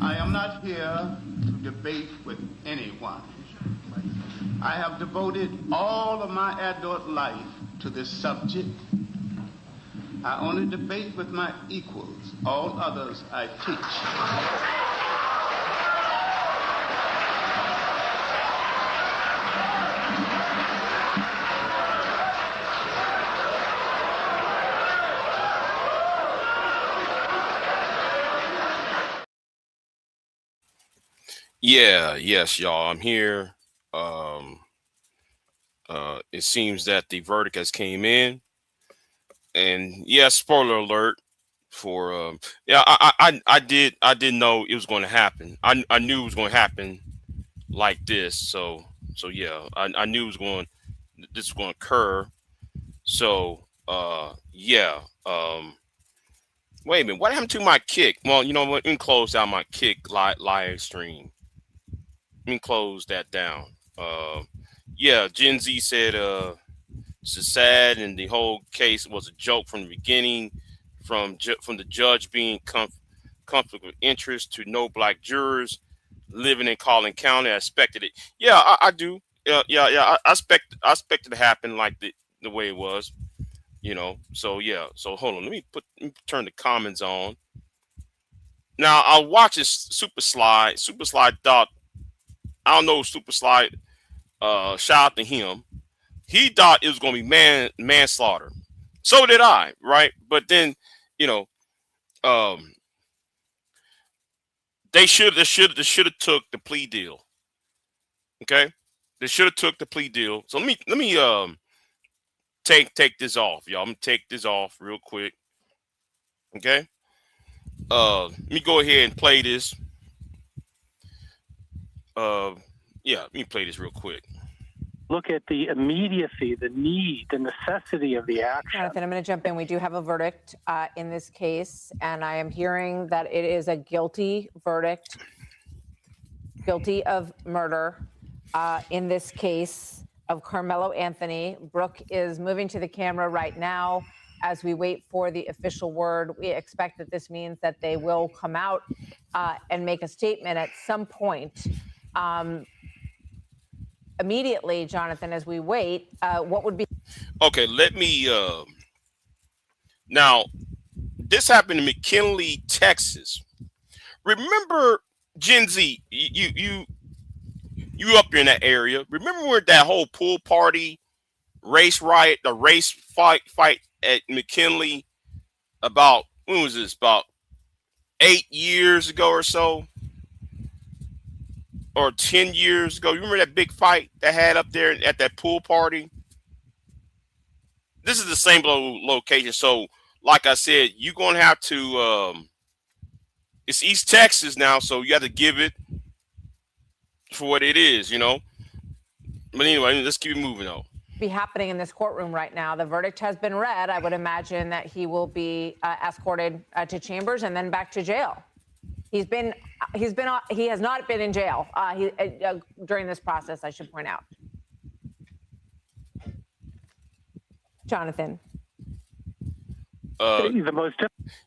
I am not here to debate with anyone. I have devoted all of my adult life to this subject. I only debate with my equals. All others I teach. Yeah, yes, y'all. I'm here. Um, it seems that the verdict has came in, and yeah, spoiler alert for yeah, I did know it was going to happen. I knew it was going to happen like this. So yeah, I knew it was going this was going to occur. So yeah. Wait a minute, what happened to my kick? Well, you know what? Let me close down my kick live stream. Let me close that down. Uh, yeah, Gen Z said it's sad, and the whole case was a joke from the beginning, from the judge being conflict of interest to no black jurors living in Collin County. I expected it. Yeah, I do. Yeah. I expect it to happen like the way it was. So yeah. So hold on. Let me turn the comments on. Now I watched this Super Slide. Super Slide thought I don't know Super Slide. Shout out to him. He thought it was going to be manslaughter. So did I, right? But then, you know, um, they should have took the plea deal. Okay, they should have took the plea deal. So let me take this off, y'all. I'm gonna take this off real quick. Okay. Let me go ahead and play this. Uh, yeah, let me play this real quick. Look at the immediacy, the need, the necessity of the action. Jonathan, I'm going to jump in. We do have a verdict in this case, and I am hearing that it is a guilty verdict, guilty of murder in this case of Karmelo Anthony. Brooke is moving to the camera right now as we wait for the official word. We expect that this means that they will come out and make a statement at some point. Immediately, Jonathan, as we wait, what would be? Okay, let me. Now, this happened in McKinley, Texas. Remember, Gen Z, you up in that area? Remember where that whole pool party, race riot, the race fight at McKinley? About when was this? About 8 years ago or so, or 10 years ago. You remember that big fight that had up there at that pool party? This is the same location. So, like I said, you're gonna have to. It's East Texas now, so you have to give it for what it is, But anyway, let's keep it moving on. Be happening in this courtroom right now. The verdict has been read. I would imagine that he will be escorted to chambers and then back to jail. He has not been in jail during this process, I should point out. Jonathan.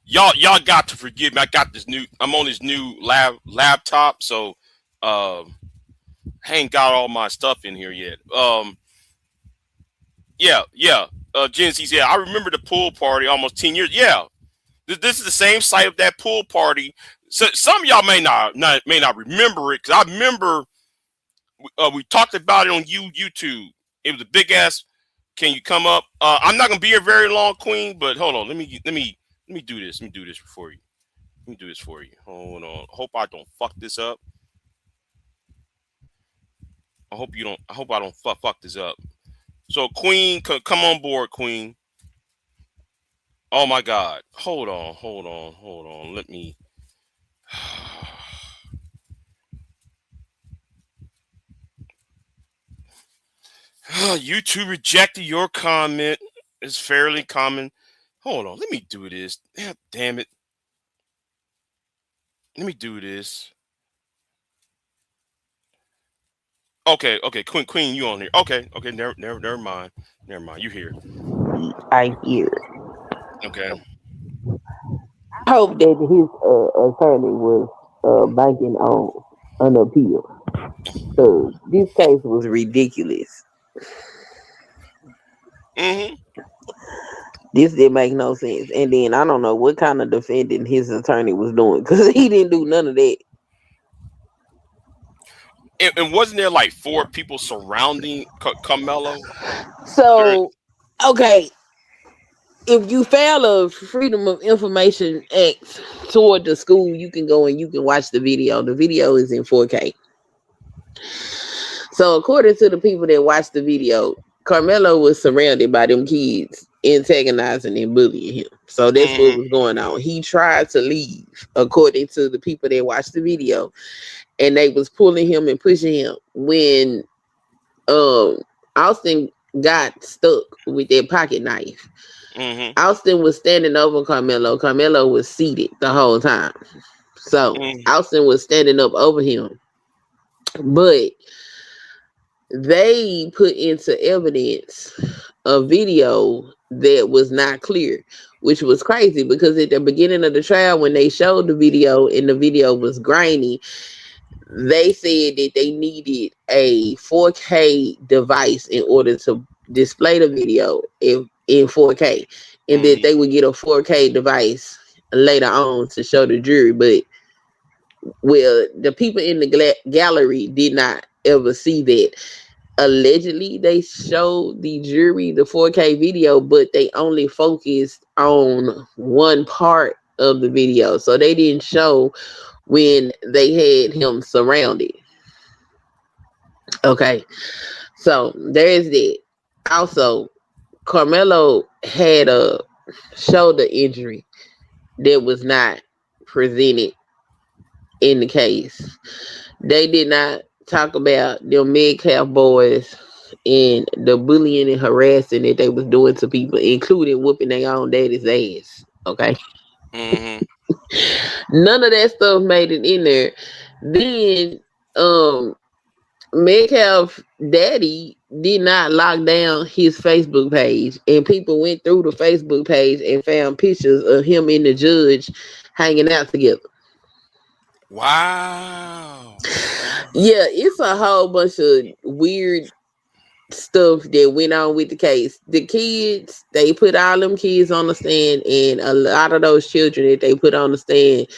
Y'all got to forgive me. I'm on this new laptop, so I ain't got all my stuff in here yet. Yeah. Gen Z, yeah, I remember the pool party almost 10 years. Yeah, this is the same site of that pool party. So some of y'all may not remember it, because I remember we talked about it on YouTube. It was a big ass. Can you come up? I'm not gonna be here very long, Queen. But hold on, let me do this. Let me do this for you. Let me do this for you. Hold on. Hope I don't fuck this up. I hope I don't fuck this up. So, Queen, come on board, Queen. Oh my God. Hold on. Let me. YouTube rejected your comment. It's fairly common. Hold on. Let me do this. Damn it. Let me do this. Okay. Queen, you on here? Okay. Never mind. You here? I hear. Okay. I hope that his attorney was banking on an appeal. So this case was ridiculous. Mm-hmm. This didn't make no sense. And then I don't know what kind of defending his attorney was doing because he didn't do none of that. And wasn't there like 4 people surrounding Karmelo? So, okay, if you file a Freedom of Information Act toward the school, you can go and you can watch the video. The video is in 4K. So, according to the people that watched the video, Karmelo was surrounded by them kids antagonizing and bullying him. So that's what was going on. He tried to leave, according to the people that watched the video, and they was pulling him and pushing him. When Austin got stuck with that pocket knife, Austin was standing over Karmelo. Karmelo was seated the whole time. So Austin was standing up over him. But they put into evidence a video that was not clear, which was crazy because at the beginning of the trial, when they showed the video and the video was grainy, they said that they needed a 4K device in order to display the video in 4K, and that they would get a 4K device later on to show the jury. But well, the people in the gallery did not ever see that. Allegedly, they showed the jury the 4K video, but they only focused on one part of the video. So they didn't show when they had him surrounded. Okay. So there is that. Also, Karmelo had a shoulder injury that was not presented in the case. They did not talk about them Metcalf boys and the bullying and harassing that they was doing to people, including whooping their own daddy's ass. Okay. None of that stuff made it in there. Then Metcalf daddy did not lock down his Facebook page, and people went through the Facebook page and found pictures of him and the judge hanging out together. Wow. Yeah, it's a whole bunch of weird stuff that went on with the case. The kids, they put all them kids on the stand, and a lot of those children that they put on the stand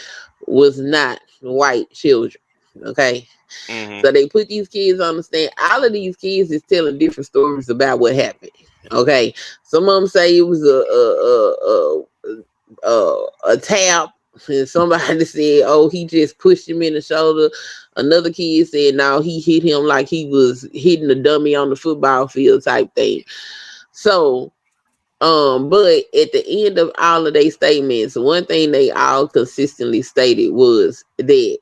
was not white children. Okay. So they put these kids on the stand. All of these kids is telling different stories about what happened. Okay. Some of them say it was a tap. And somebody said, oh, he just pushed him in the shoulder. Another kid said, no, he hit him like he was hitting a dummy on the football field type thing. So, but at the end of all of their statements, one thing they all consistently stated was that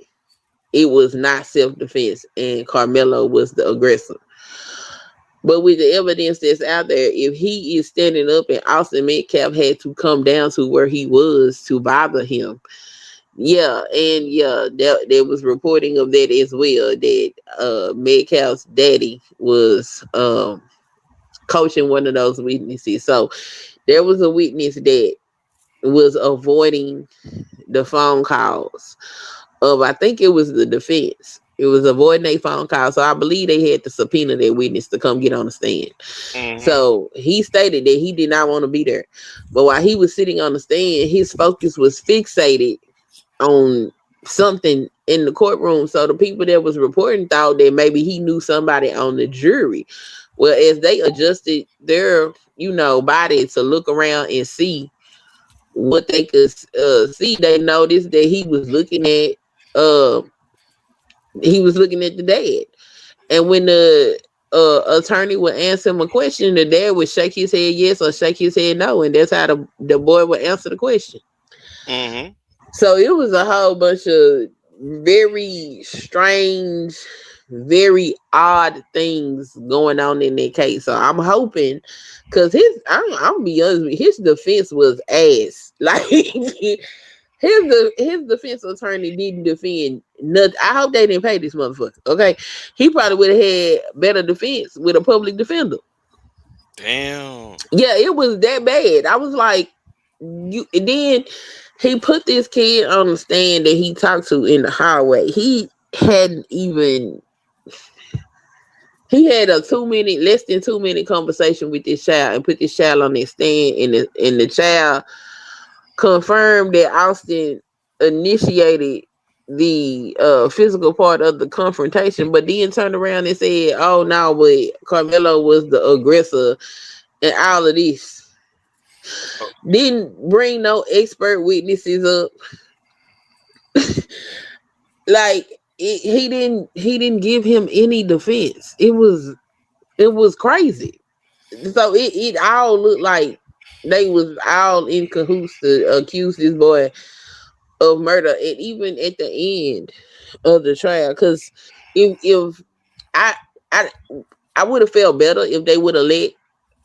it was not self-defense and Karmelo was the aggressor. But with the evidence that's out there, if he is standing up and Austin Metcalf had to come down to where he was to bother him, there was reporting of that as well, that Metcalf's daddy was coaching one of those witnesses. So there was a witness that was avoiding the phone calls of, I think it was the defense. It was avoiding a phone call. So I believe they had to subpoena their witness to come get on the stand. So he stated that he did not want to be there. But while he was sitting on the stand, his focus was fixated on something in the courtroom. So the people that was reporting thought that maybe he knew somebody on the jury. Well, as they adjusted their, body to look around and see what they could see, they noticed that he was looking at the dad. And when the attorney would answer him a question, the dad would shake his head yes or shake his head no, and that's how the boy would answer the question. So it was a whole bunch of very strange, very odd things going on in that case. So I'm hoping, because I'm gonna be honest with you, his defense was ass. Like his defense attorney didn't defend nothing. I hope they didn't pay this motherfucker. Okay, he probably would have had better defense with a public defender. Damn. Yeah, it was that bad. I was like, and then he put this kid on the stand that he talked to in the hallway. He hadn't even he had a less than 2 minute conversation with this child and put this child on this stand, and the child confirmed that Austin initiated the physical part of the confrontation, but then turned around and said, "Oh no, but Karmelo was the aggressor," and all of this. Didn't bring no expert witnesses up. Like he didn't give him any defense. It was crazy. So it all looked like they was all in cahoots to accuse this boy of murder, and even at the end of the trial, because if I I I would have felt better if they would have let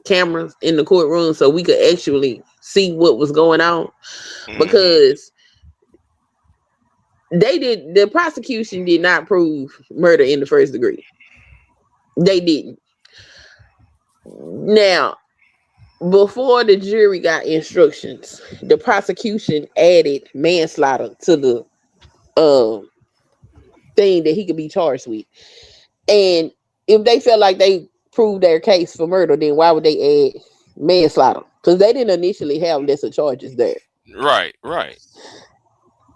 cameras in the courtroom so we could actually see what was going on, because the prosecution did not prove murder in the first degree. They didn't. Now, before the jury got instructions, the prosecution added manslaughter to the thing that he could be charged with. And if they felt like they proved their case for murder, then why would they add manslaughter? Because they didn't initially have lesser charges there. Right.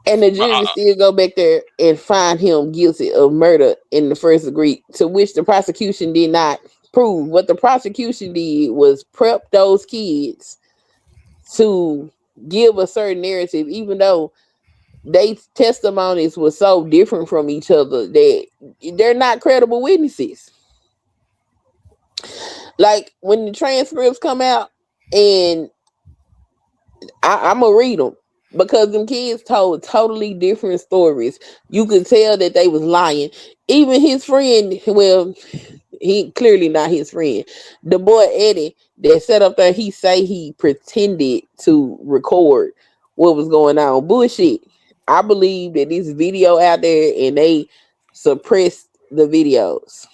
And the jury still go back there and find him guilty of murder in the first degree, to which the prosecution did not prove. What the prosecution did was prep those kids to give a certain narrative, even though they testimonies were so different from each other that they're not credible witnesses. Like when the transcripts come out, and I'm gonna read them, because them kids told totally different stories. You could tell that they was lying. Even his friend, well, he clearly not his friend, the boy Eddie that sat up there, he say he pretended to record what was going on. Bullshit. I believe that this video out there and they suppressed the videos.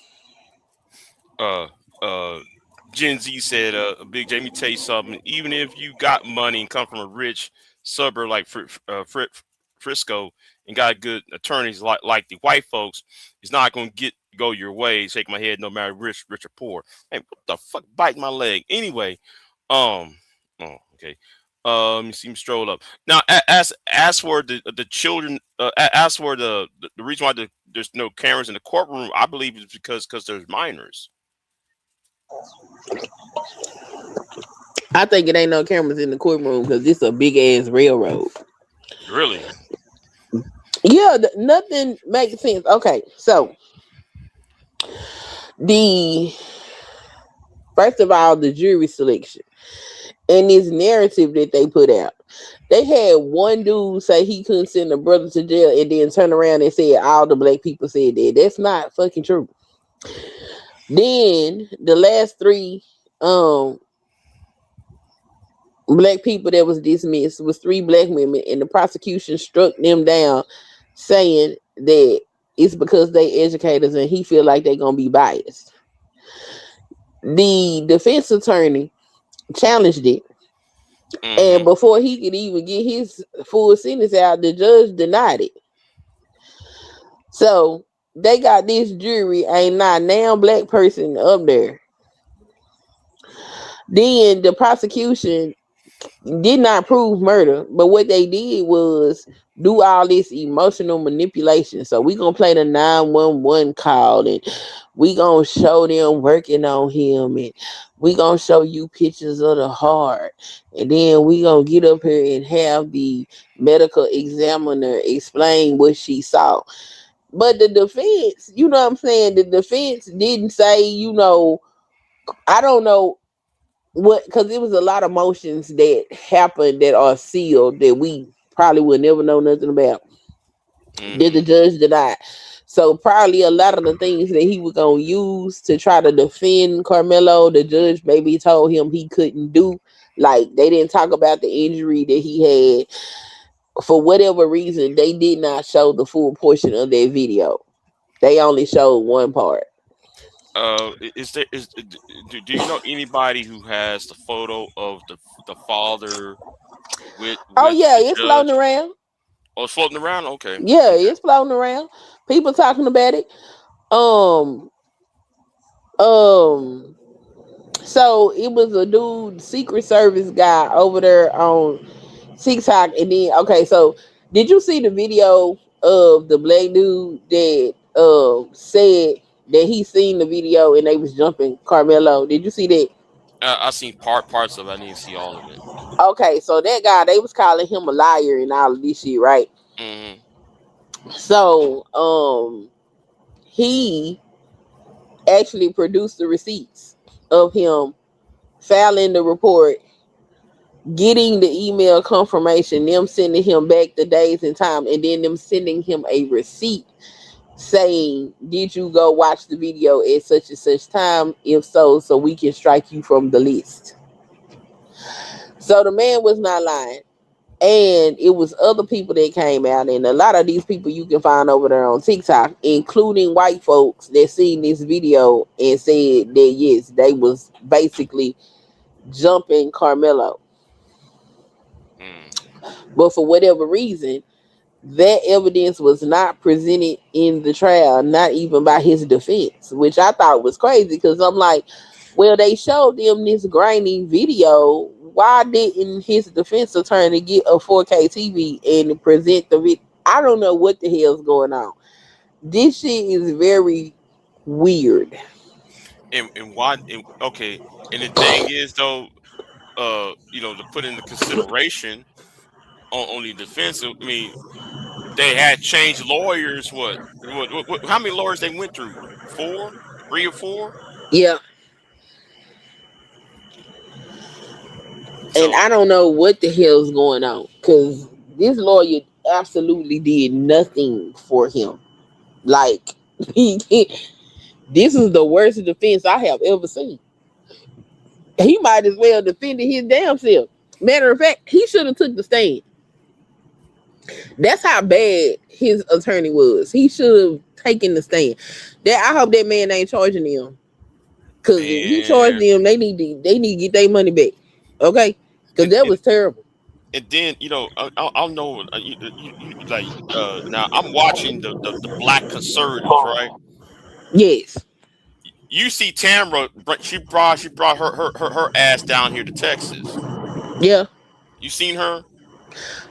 Gen Z said, Big J, let me tell you something. Even if you got money and come from a rich suburb like Frisco and got good attorneys like the white folks, it's not going to go your way. Shake my head, no matter rich or poor. Hey, what the fuck? Bite my leg. Anyway, okay. Let me see him stroll up. Now, as for the children, as for the reason why there's no cameras in the courtroom, I believe it's because there's minors. I think it ain't no cameras in the courtroom because it's a big ass railroad. Really? Yeah, nothing makes sense. Okay, so first of all, the jury selection and this narrative that they put out. They had one dude say he couldn't send a brother to jail and then turn around and said all the black people said that. That's not fucking true. Then the last three black people that was dismissed was 3 black women, and the prosecution struck them down, saying that it's because they educators and he feel like they're gonna be biased. The defense attorney challenged it, and before he could even get his full sentence out, the judge denied it. So they got this jury, ain't not now black person up there. Then the prosecution did not prove murder, but what they did was do all this emotional manipulation. So we gonna play the 911 call, and we gonna show them working on him, and we gonna show you pictures of the heart, and then we gonna get up here and have the medical examiner explain what she saw. But the defense, you know what I'm saying? The defense didn't say, I don't know what, because it was a lot of motions that happened that are sealed that we probably would never know nothing about. Did the judge deny? So probably a lot of the things that he was gonna use to try to defend Karmelo, the judge maybe told him he couldn't do. Like they didn't talk about the injury that he had. For whatever reason, they did not show the full portion of that video. They only showed one part. Do you know anybody who has the photo of the father Oh with yeah, the it's floating judge? around. Oh, it's floating around. Okay, Yeah, okay. it's floating around. People talking about it. Um, um. So it was a dude, Secret Service guy over there on TikTok, and then okay, so did you see the video of the black dude that said that he seen the video and they was jumping Carmelo? Did you see that? I seen parts of it. I didn't see all of it. Okay, so that guy, they was calling him a liar and all of this shit, right? Hmm. So he actually produced the receipts of him filing the report, getting the email confirmation, them sending him back the days and time, and then them sending him a receipt saying, did you go watch the video at such and such time? If so we can strike you from the list. So the man was not lying. And it was other people that came out, and a lot of these people you can find over there on TikTok, including white folks that seen this video and said that yes, they was basically jumping Carmelo. Mm. But for whatever reason, that evidence was not presented in the trial, not even by his defense, which I thought was crazy because I'm like, well, they showed them this grainy video. Why didn't his defense attorney get a 4K TV and present the video? I don't know what the hell's going on. This shit is very weird. And why? Okay. And the thing is, though, to put into consideration on the defense. I mean, they had changed lawyers. What? How many lawyers they went through? 4, 3 or 4. Yeah. And So, I don't know what the hell's going on because this lawyer absolutely did nothing for him. Like, this is the worst defense I have ever seen. He might as well defended his damn self. Matter of fact, he should have took the stand. That's how bad his attorney was. He should have taken the stand. That I hope that man ain't charging them. Cause if he charged man, them, they need to get their money back. Okay? Cause and that and, was terrible. and then I'll know. Like now I'm watching the black conservative, right? Yes. You see Tamra, she brought her ass down here to Texas. Yeah. You seen her?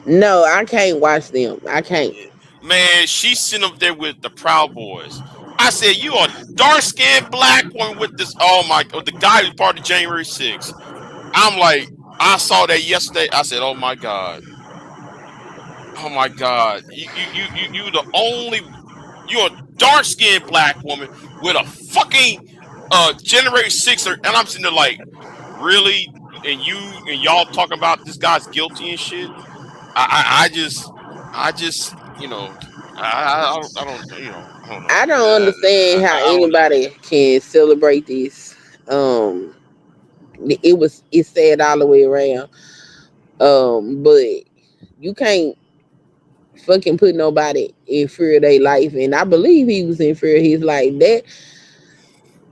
No, I can't watch them. I can't. Man, she's sitting up there with the Proud Boys. I said, you a dark skinned black woman with this. Oh my God, the guy who's part of January 6th. I'm like, I saw that yesterday. I said, oh my God. Oh my God. You the only, you're a dark skinned black woman with a fucking January 6th. And I'm sitting there like, really? And y'all talking about this guy's guilty and shit? I just I don't I don't know. I don't understand how I don't know. anybody can celebrate this. Um, it's sad all the way around. But you can't fucking put nobody in fear of their life, and I believe he was in fear of his life. That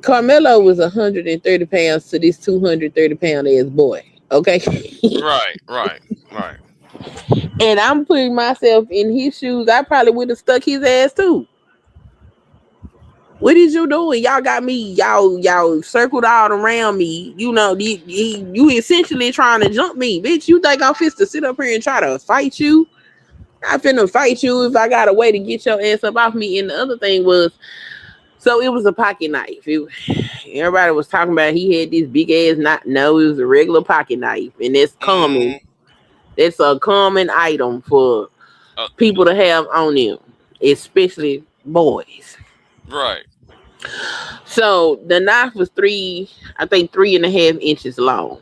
Carmelo was 130 pounds to this 230-pound ass boy. Okay. Right. And I'm putting myself in his shoes. I probably would have stuck his ass too. What is you doing? Y'all got me. Y'all circled all around me. You essentially trying to jump me, bitch. You think I'm fit to sit up here and try to fight you? I finna fight you if I got a way to get your ass up off me. And the other thing was, so it was a pocket knife. Everybody was talking about he had this big ass knife. No, it was a regular pocket knife, and that's common. Mm, That's a common item for uh, people to have on them, especially boys. right. So the knife was 3.5 inches long.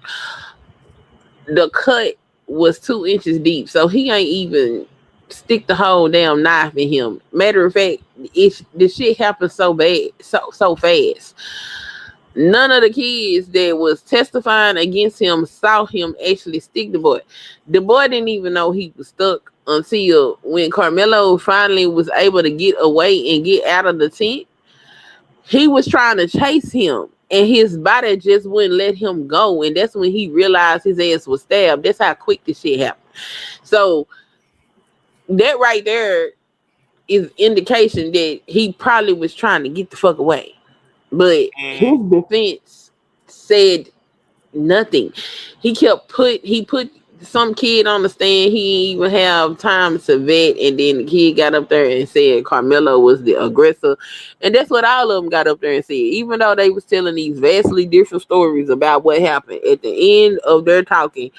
The cut was 2 inches deep, so he ain't even stick the whole damn knife in him. Matter of fact, the shit happened so bad, so fast. None of the kids that was testifying against him saw him actually stick the boy. The boy didn't even know he was stuck until when Carmelo finally was able to get away and get out of the tent. he was trying to chase him, and his body just wouldn't let him go. And that's when he realized his ass was stabbed. That's how quick this shit happened. So that right there is indication that he probably was trying to get the fuck away. But his defense said nothing. He put some kid on the stand. He didn't even have time to vet, and then the kid got up there and said Karmelo was the aggressor, and that's what all of them got up there and said. Even though they was telling these vastly different stories about what happened, at the end of their talking,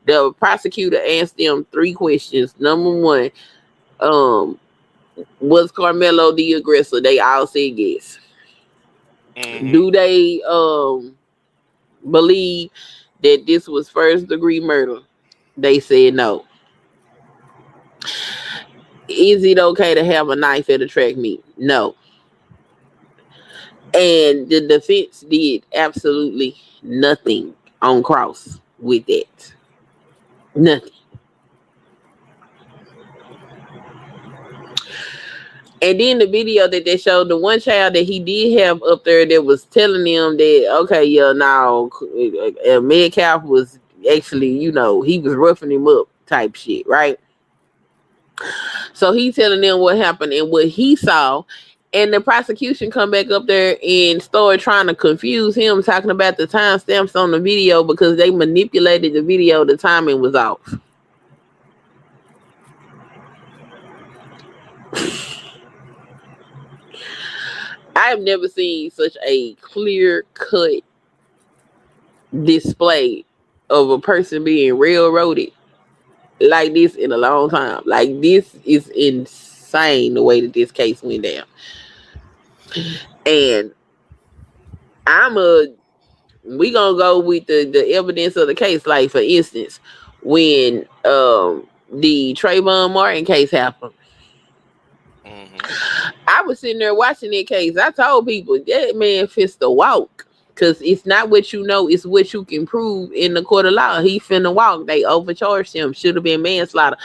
the prosecutor asked them 3 questions. Number 1, was Karmelo the aggressor? They all said yes. Do they believe that this was first degree murder? They said no. Is it okay to have a knife at a track meet? No. And the defense did absolutely nothing on cross with that. Nothing. And then the video that they showed, the one child that he did have up there that was telling them that, okay, yeah, now Metcalf was actually, he was roughing him up type shit, right? So he telling them what happened and what he saw. And the prosecution come back up there and start trying to confuse him, talking about the timestamps on the video because they manipulated the video. The timing was off. I have never seen such a clear-cut display of a person being railroaded like this in a long time. Like, this is insane the way that this case went down. And we gonna go with the evidence of the case. Like, for instance, when the Trayvon Martin case happened, I was sitting there watching that case. I told people that man fits the walk, because it's not what you know, it's what you can prove in the court of law. He finna walk. They overcharged him. Should have been manslaughter.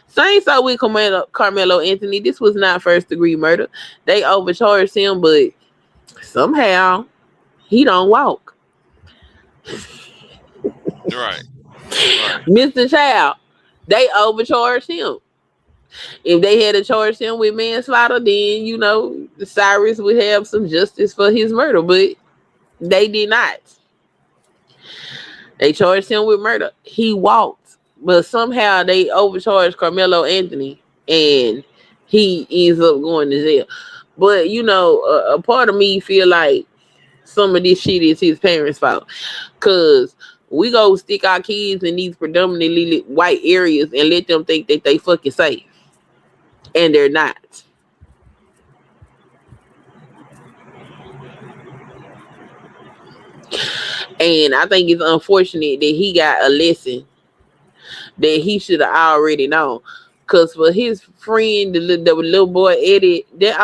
Same so with Karmelo Anthony. This was not first degree murder. They overcharged him, but somehow he don't walk. Right. Mr. Child, they overcharged him. If they had to charge him with manslaughter, then, Cyrus would have some justice for his murder, but they did not. They charged him with murder. He walked, but somehow they overcharged Karmelo Anthony, and he ends up going to jail. But, a part of me feel like some of this shit is his parents' fault, because we go stick our kids in these predominantly white areas and let them think that they fucking safe. And they're not. And I think it's unfortunate that he got a lesson that he should have already known. Because for his friend, the little boy Eddie, that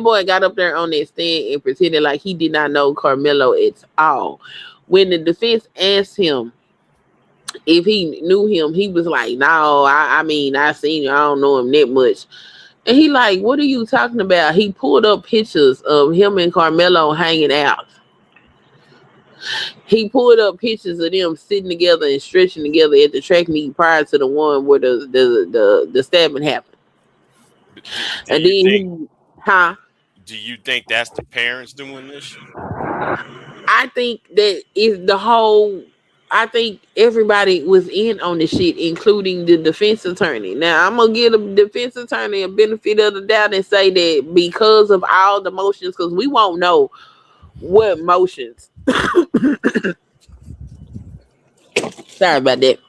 boy got up there on that stand and pretended like he did not know Karmelo at all. When the defense asked him if he knew him, he was like, no, I seen him. I don't know him that much. And he like, what are you talking about? He pulled up pictures of him and Karmelo hanging out. He pulled up pictures of them sitting together and stretching together at the track meet prior to the one where the stabbing happened. Do you think that's the parents doing this? I think that is the whole. I think everybody was in on the shit, including the defense attorney. Now, I'm going to give the defense attorney a benefit of the doubt and say that because of all the motions, because we won't know what motions. Sorry about that.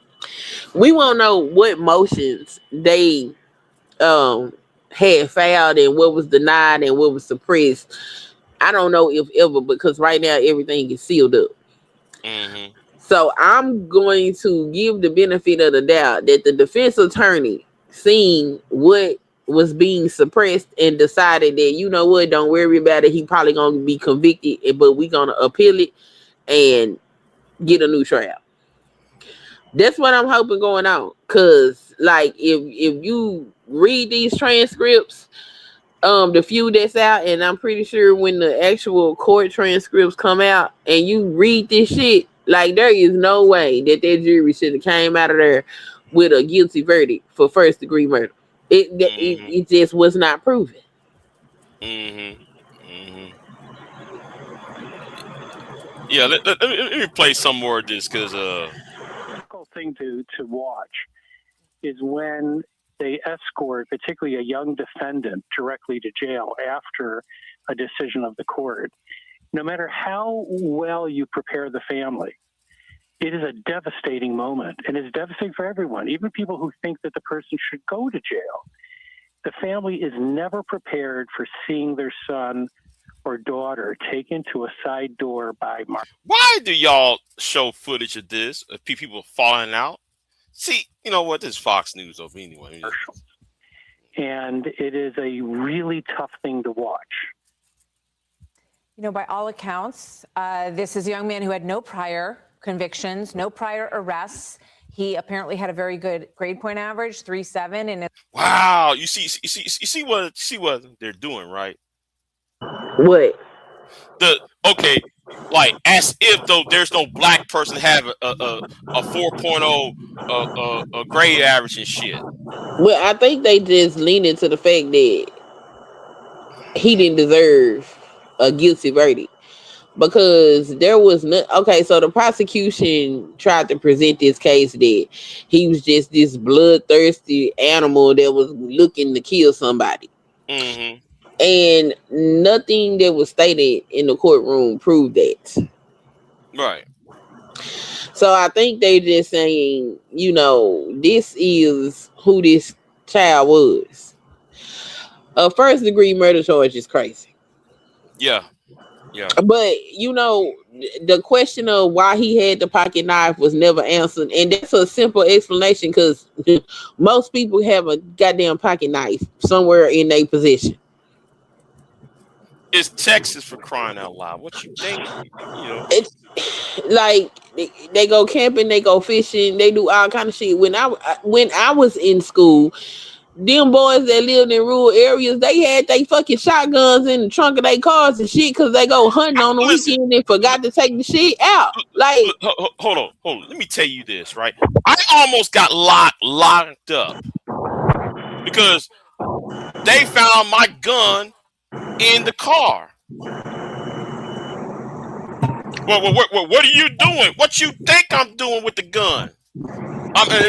We won't know what motions they had filed and what was denied and what was suppressed. I don't know if ever, because right now everything is sealed up. Mm-hmm. So I'm going to give the benefit of the doubt that the defense attorney seen what was being suppressed and decided that, don't worry about it. He probably going to be convicted, but we're going to appeal it and get a new trial. That's what I'm hoping going on. Because, like, if you read these transcripts, the few that's out, and I'm pretty sure when the actual court transcripts come out and you read this shit, like there is no way that jury should have came out of there with a guilty verdict for first degree murder. It just was not proven. Yeah, let me play some more of this because difficult thing to watch is when they escort, particularly a young defendant, directly to jail after a decision of the court. No matter how well you prepare the family, it is a devastating moment, and it's devastating for everyone, even people who think that the person should go to jail. The family is never prepared for seeing their son or daughter taken to a side door by Mark. Why do y'all show footage of this, of people falling out? See, you know what? This is Fox News over anyway. And it is a really tough thing to watch. You know, by all accounts, this is a young man who had no prior convictions, no prior arrests. He apparently had a very good grade point average, 3.7. And wow, you see what they're doing, right? What? Okay, like as if though there's no black person have a 4.0 a grade average and shit. Well, I think they just lean into the fact that he didn't deserve a guilty verdict because there was no. Okay, so the prosecution tried to present this case that he was just this bloodthirsty animal that was looking to kill somebody. And nothing that was stated in the courtroom proved that. Right. So I think they just saying, you know, this is who this child was. A first degree murder charge is crazy. Yeah. But, you know, the question of why he had the pocket knife was never answered. And that's a simple explanation because most people have a goddamn pocket knife somewhere in their possession. It's Texas, for crying out loud. What you think? You know, it's like they go camping, they go fishing, they do all kind of shit. When I was in school, them boys that lived in rural areas, they had they fucking shotguns in the trunk of their cars and shit because they go hunting on the weekend and forgot to take the shit out. Like, hold on. Let me tell you this, right? I almost got locked up because they found my gun in the car. Well, what are you doing? What you think I'm doing with the gun?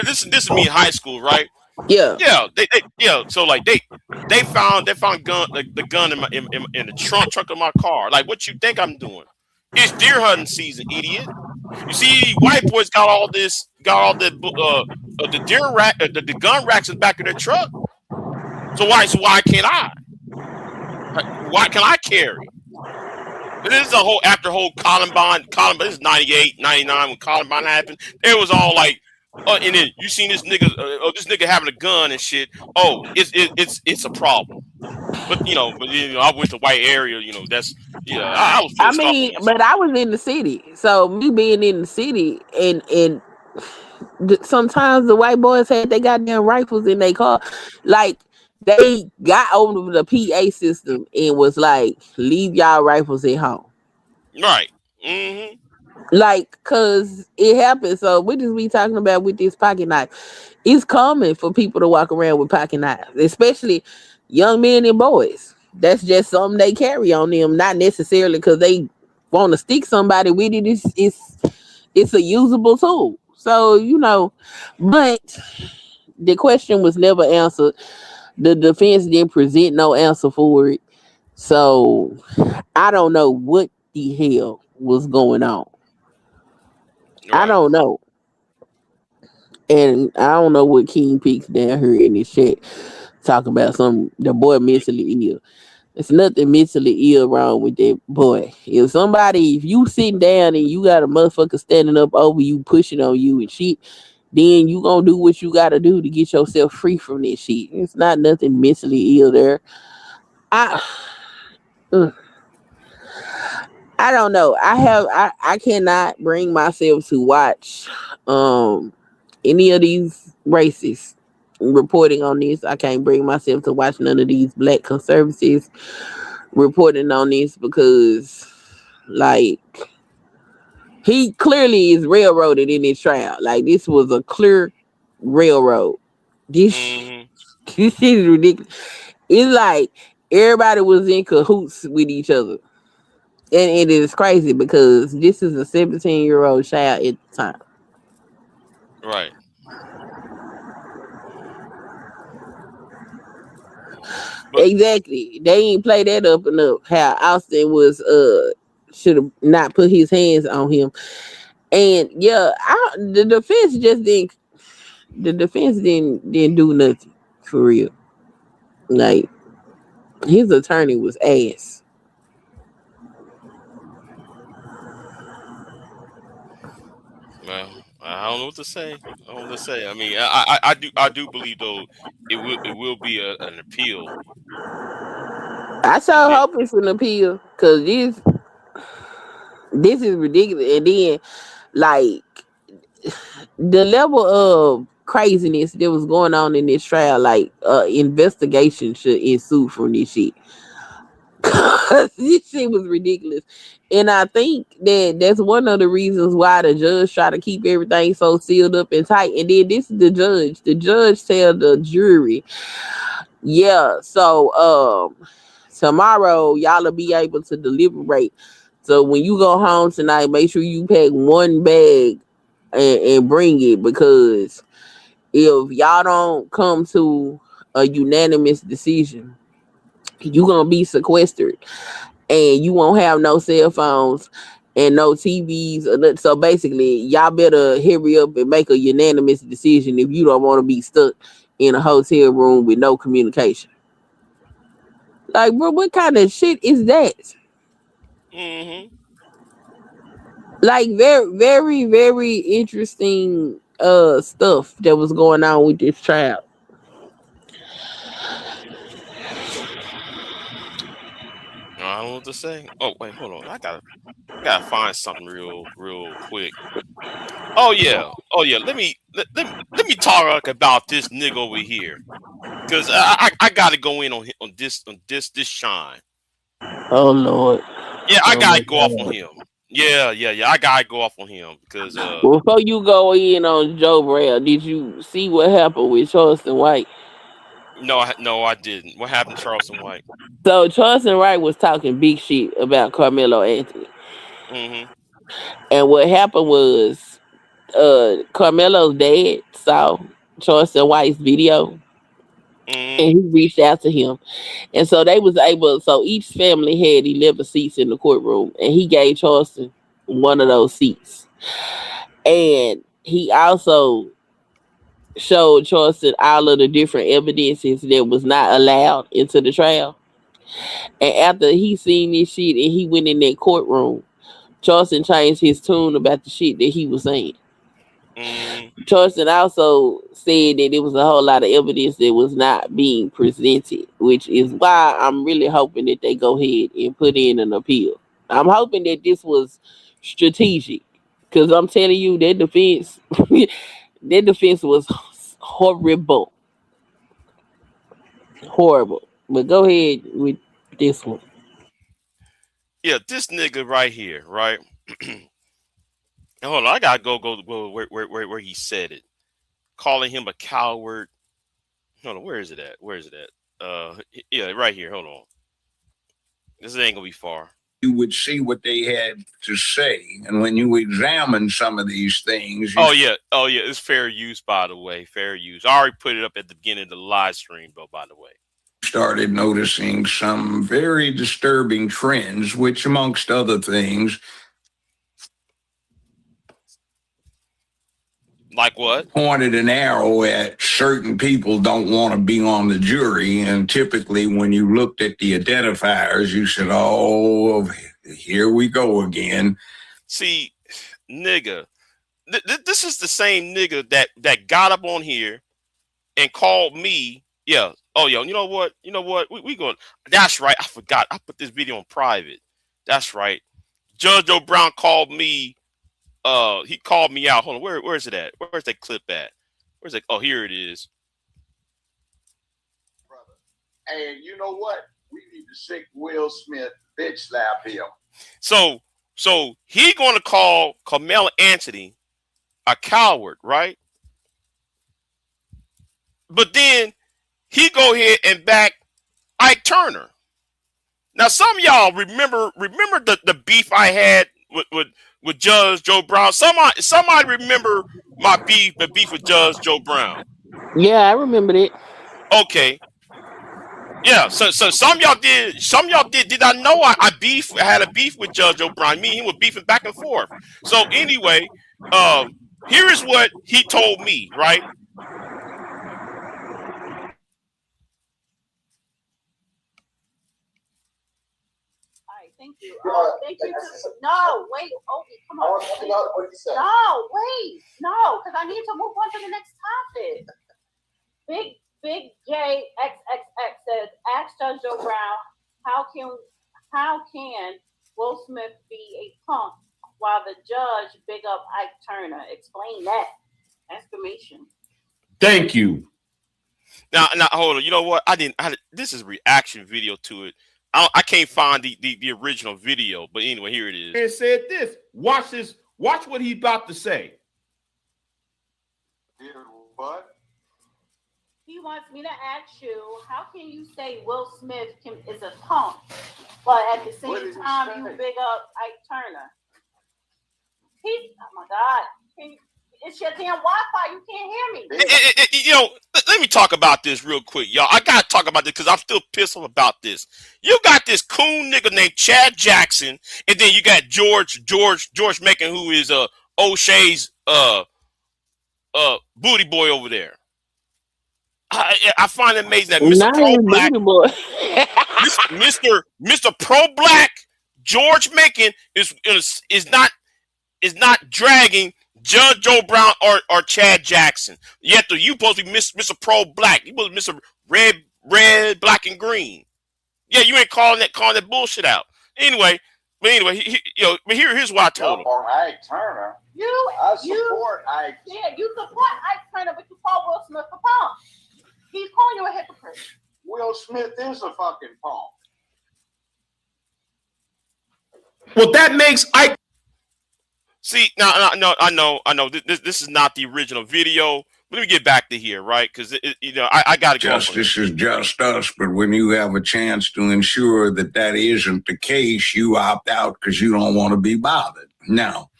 This is me in high school, right? Yeah. So like they found gun the gun in the trunk of my car. Like, what you think I'm doing? It's deer hunting season, idiot. You see, white boys got all the deer rack, the gun racks in the back of their truck. So why can't I? Why can I carry? This is after Columbine. This is 98, 99 when Columbine happened. It was all like, and then you seen this nigga having a gun and shit. Oh, it's a problem. But I went to white area. You know, that's I was. I mean, but I was in the city, so me being in the city and sometimes the white boys had they goddamn rifles in their car, like. They got over the PA system and was like, leave y'all rifles at home. Right. Like, cause it happened. So we just be talking about with this pocket knife. It's common for people to walk around with pocket knives, especially young men and boys. That's just something they carry on them, not necessarily because they want to stick somebody with it. It's a usable tool. So, but the question was never answered. The defense didn't present no answer for it. So I don't know what the hell was going on. Right. I don't know. And I don't know what King Peaks down here in this shit talk about the boy mentally ill. There's nothing mentally ill wrong with that boy. If you sitting down and you got a motherfucker standing up over you, pushing on you and shit, then you gonna do what you gotta do to get yourself free from this shit. It's not nothing mentally ill there. I don't know. I cannot bring myself to watch any of these races reporting on this. I can't bring myself to watch none of these black conservatives reporting on this because, like, he clearly is railroaded in this trial. Like, this was a clear railroad. This, Mm-hmm. this shit is ridiculous. It's like everybody was in cahoots with each other. And it is crazy because this is a 17-year-old child at the time. Right. But Exactly. They ain't play that up enough. How Austin was should have not put his hands on him. And yeah, the defense just didn't didn't do nothing for real. Like his attorney was ass. well, I don't know what to say. I don't know what to say. I mean, I do believe though it will be an appeal, I and sure then hope it's an appeal because this is ridiculous. And then like the level of craziness that was going on in this trial, like investigation should ensue from this shit. This shit was ridiculous. And I think that that's one of the reasons why the judge try to keep everything so sealed up and tight. And then this is the judge. The judge tell the jury, yeah, so tomorrow y'all will be able to deliberate. So when you go home tonight, make sure you pack one bag and bring it because if y'all don't come to a unanimous decision, you gonna be sequestered and you won't have no cell phones and no TVs. So basically, y'all better hurry up and make a unanimous decision if you don't want to be stuck in a hotel room with no communication. Like, bro, what kind of shit is that? mm-hmm. Like, very, very, very interesting stuff that was going on with this trial. I don't know what to say. Oh wait, hold on. I gotta find something real quick. Oh yeah, oh yeah. Let me talk about this nigga over here, cause I gotta go in on this shine. Oh Lord. Yeah, I Oh my gotta go off on God. him. Yeah. I gotta go off on him because Before you go in on Joe Brown, did you see what happened with Charleston White? no, I didn't. What happened, to Charleston White? So Charleston White was talking big shit about Carmelo Anthony. Mm-hmm. And what happened was Carmelo's dad saw Charleston White's video Mm-hmm. and he reached out to him. And so they was able, so each family had 11 seats in the courtroom and he gave Charleston one of those seats. And he also showed Charleston all of the different evidences that was not allowed into the trial. And after he seen this shit and he went in that courtroom, Charleston changed his tune about the shit that he was saying. Mm-hmm. Charleston also said that there was a whole lot of evidence that was not being presented, which is why I'm really hoping that they go ahead and put in an appeal. I'm hoping that this was strategic, because I'm telling you that defense, that defense was horrible, horrible. But go ahead with this one. Yeah, this nigga right here, right? Hold on, I gotta go where he said it, calling him a coward. Hold on, where is it at? Where is it at? Yeah, right here. Hold on. This ain't gonna be far. You would see what they had to say. And when you examine some of these things, you Oh yeah. It's fair use, by the way. Fair use. I already put it up at the beginning of the live stream, though. By the way. started noticing some very disturbing trends, which, amongst other things, Like what? pointed an arrow at certain people don't want to be on the jury. And typically, when you looked at the identifiers, you said, oh, here we go again. See, nigga, this is the same nigga that got up on here and called me. Yeah. Oh, yo. You know what? We going. That's right. I forgot. I put this video on private. That's right. Judge Joe Brown called me. He called me out. Hold on. Where is it at? Where's that clip at? Where's it? Oh, here it is. And you know what? We need to sick Will Smith, bitch slap him. So he going to call Karmelo Anthony a coward, right? But then he go ahead and back Ike Turner. Now, some of y'all remember the beef I had with Judge Joe Brown. Somebody remember the beef with Judge Joe Brown. Yeah, I remember that. Okay. Yeah, so some of y'all did not know I had a beef with Judge O'Brien. Me and him were beefing back and forth. So anyway, here is what he told me, right? Thank you. Thank you. No, wait. Oh, come on. No, wait. No, because I need to move on to the next topic. Big J XXX says, ask Judge Joe Brown, how can Will Smith be a punk while the judge big up Ike Turner? Explain that. Exclamation. Thank you. Now hold on. You know what? This is a reaction video to it. I can't find the original video, but anyway, here it is. It said this. Watch this. Watch what he's about to say. What? He wants me to ask you, how can you say Will Smith is a punk, but at the same time you big up Ike Turner? Oh my God. It's your damn Wi-Fi. You can't hear me. Let me talk about this real quick, y'all. I gotta talk about this because I'm still pissed off about this. You got this coon nigga named Chad Jackson, and then you got George Macon, who is O'Shea's booty boy over there. I find it amazing that Mr. Pro Black, Mr. Pro Black George Macon is not dragging Judge Joe Brown or Chad Jackson. Yet you supposed to be Mr. Pro Black. You supposed to be Mr. Red, black, and green. Yeah, you ain't calling that bullshit out. Anyway, here's what I told him. Ike Turner. I support Ike. Yeah, you support Ike Turner, but you call Will Smith a punk. He's calling you a hypocrite. Will Smith is a fucking punk. Well, that makes Ike. See, now I know. This is not the original video. Let me get back to here, right? Because I got to go. Justice is just us, but when you have a chance to ensure that isn't the case, you opt out because you don't want to be bothered. Now,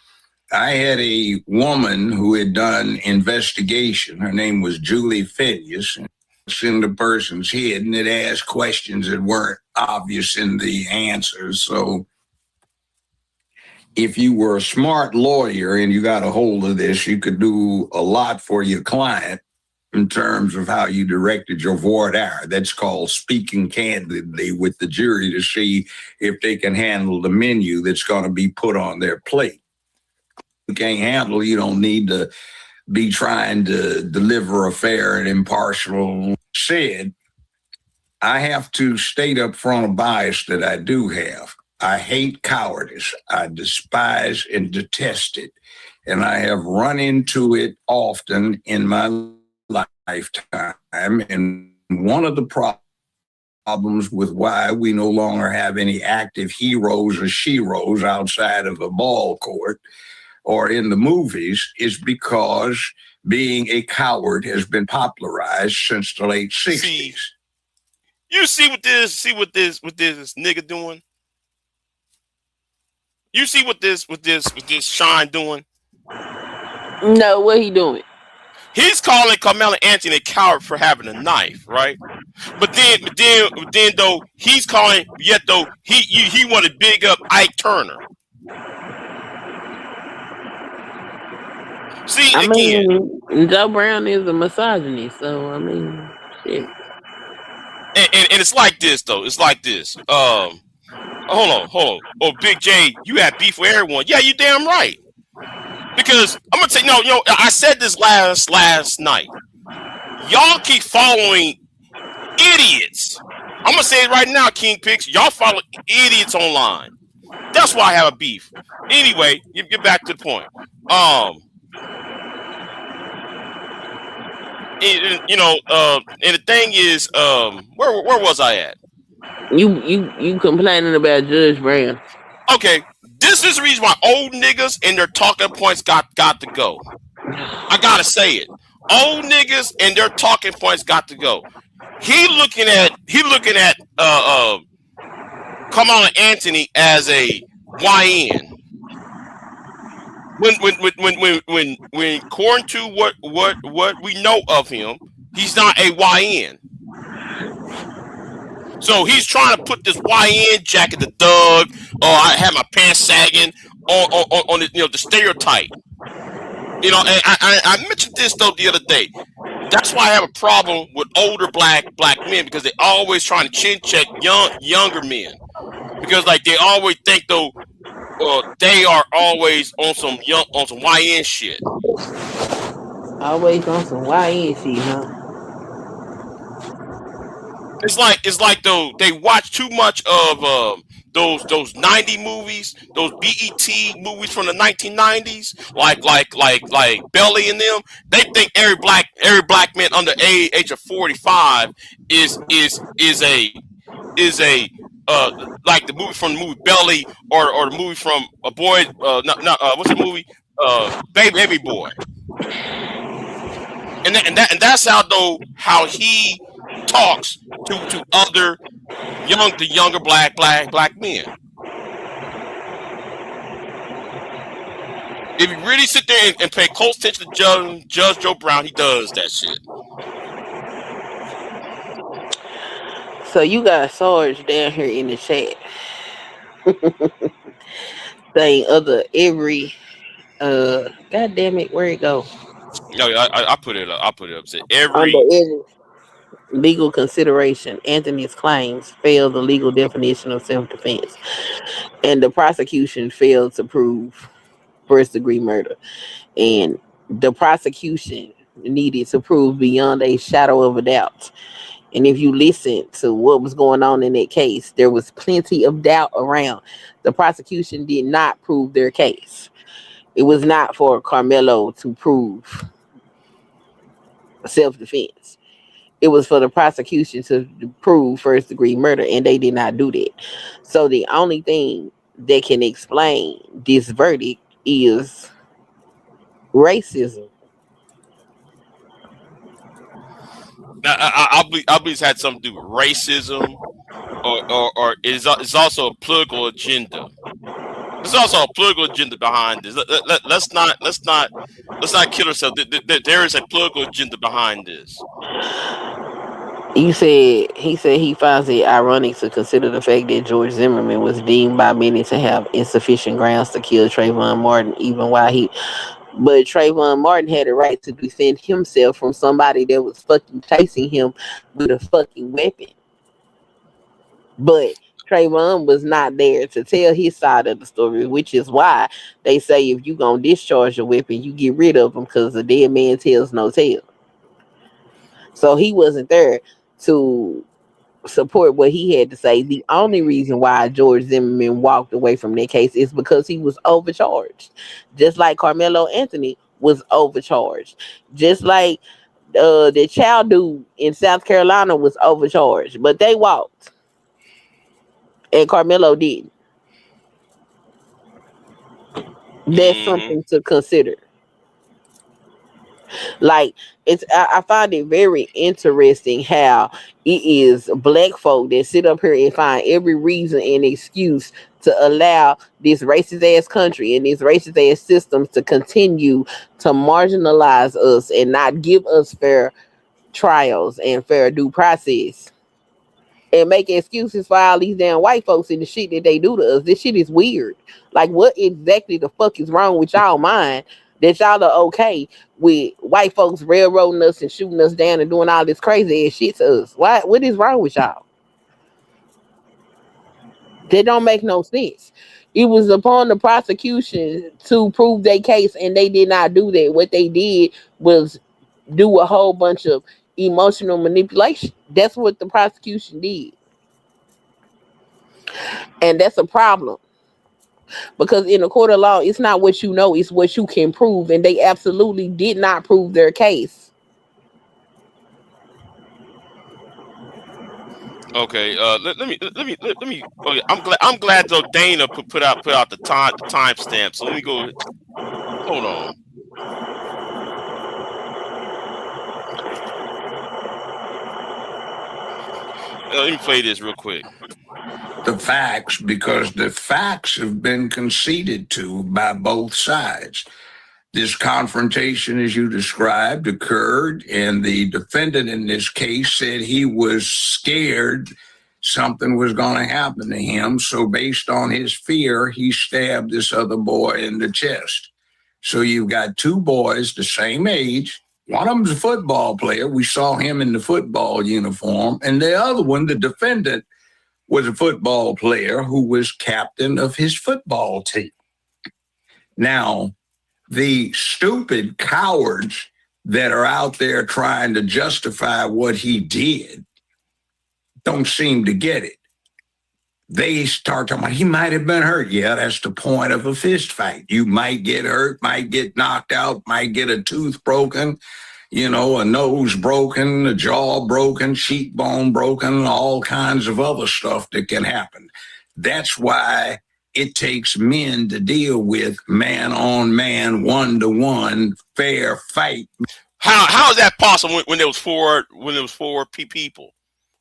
I had a woman who had done investigation. Her name was Julie Phineas. It's in the person's head, and it asked questions that weren't obvious in the answers. So if you were a smart lawyer and you got a hold of this, you could do a lot for your client in terms of how you directed your voir dire. That's called speaking candidly with the jury to see if they can handle the menu that's going to be put on their plate. You can't handle, you don't need to be trying to deliver a fair and impartial said. I have to state up front a bias that I do have. I hate cowardice. I despise and detest it. And I have run into it often in my lifetime. And one of the problems with why we no longer have any active heroes or sheroes outside of a ball court or in the movies is because being a coward has been popularized since the late 60s. You see what this nigga doing? You see what this Shine doing? No, what he doing? He's calling Karmelo Anthony a coward for having a knife, right? But then though he's calling, yet though he want to big up Ike Turner. See, I again, mean, Joe Brown is a misogynist, so I mean, shit. And it's like this though. It's like this. Hold on. Oh, Big J, you had beef with everyone. Yeah, you damn right. Because I'm gonna say no. I said this last night. Y'all keep following idiots. I'm gonna say it right now, King Picks. Y'all follow idiots online. That's why I have a beef. Anyway, get back to the point. you know, and the thing is, where was I at? You complaining about Judge Brown? Okay, this is the reason why old niggas and their talking points got to go. I gotta say it. Old niggas and their talking points got to go. He looking at Karmelo Anthony as a YN. When according to what we know of him, he's not a YN. So he's trying to put this YN jacket, the thug, or I have my pants sagging on the, the stereotype. And I mentioned this though the other day. That's why I have a problem with older black men, because they always trying to chin check younger men, because like they always think though they are always on some YN shit. Always on some YN shit, huh? It's like though they watch too much of those 90 movies, those BET movies from the 1990s, like Belly and them. They think every black man under age of 45 is a like the movie from the movie Belly, or the movie from a boy, not what's the movie, Baby Boy. And that's how he talks to other younger black men. If you really sit there and pay close attention to Judge Joe Brown, he does that shit. So you got Sarge down here in the chat saying every god damn it, where it go? I put it up. I put it up. Said Under every every legal consideration, Anthony's claims failed the legal definition of self-defense, and the prosecution failed to prove first-degree murder. And the prosecution needed to prove beyond a shadow of a doubt. And if you listen to what was going on in that case, there was plenty of doubt around. The prosecution did not prove their case. It was not for Karmelo to prove self-defense. It was for the prosecution to prove first-degree murder, and they did not do that. So the only thing that can explain this verdict is racism. I believe it's had something to do with racism, or it's also a political agenda. There's also a political agenda behind this. Let's not kill ourselves. There is a political agenda behind this. He said he finds it ironic to consider the fact that George Zimmerman was deemed by many to have insufficient grounds to kill Trayvon Martin, but Trayvon Martin had a right to defend himself from somebody that was fucking chasing him with a fucking weapon. But Trayvon was not there to tell his side of the story, which is why they say if you gonna discharge a weapon, you get rid of them, because a dead man tells no tale. So he wasn't there to support what he had to say. The only reason why George Zimmerman walked away from that case is because he was overcharged, just like Karmelo Anthony was overcharged, just like the child dude in South Carolina was overcharged, but they walked and Karmelo didn't. That's something to consider. Like, I find it very interesting how it is black folk that sit up here and find every reason and excuse to allow this racist ass country and these racist ass systems to continue to marginalize us and not give us fair trials and fair due process, and make excuses for all these damn white folks and the shit that they do to us. This shit is weird. Like, what exactly the fuck is wrong with y'all mind that y'all are okay with white folks railroading us and shooting us down and doing all this crazy ass shit to us? What is wrong with y'all? That don't make no sense. It was upon the prosecution to prove their case, and they did not do that. What they did was do a whole bunch of emotional manipulation. That's what the prosecution did. And that's a problem. Because in a court of law, it's not what you know, it's what you can prove. And they absolutely did not prove their case. Okay. Let me. Okay, I'm glad though Dana put out the timestamp. So let me go. Hold on. Let me play this real quick. The facts, because the facts have been conceded to by both sides. This confrontation, as you described, occurred, and the defendant in this case said he was scared something was going to happen to him. So, based on his fear, he stabbed this other boy in the chest. So, you've got two boys the same age. One of them's a football player. We saw him in the football uniform. And the other one, the defendant, was a football player who was captain of his football team. Now, the stupid cowards that are out there trying to justify what he did don't seem to get it. They start talking about he might have been hurt. Yeah, that's the point of a fist fight. You might get hurt, might get knocked out, might get a tooth broken, a nose broken, a jaw broken, cheekbone broken, all kinds of other stuff that can happen. That's why it takes men to deal with man on man, 1-to-1 fair fight. How is that possible when there was four people,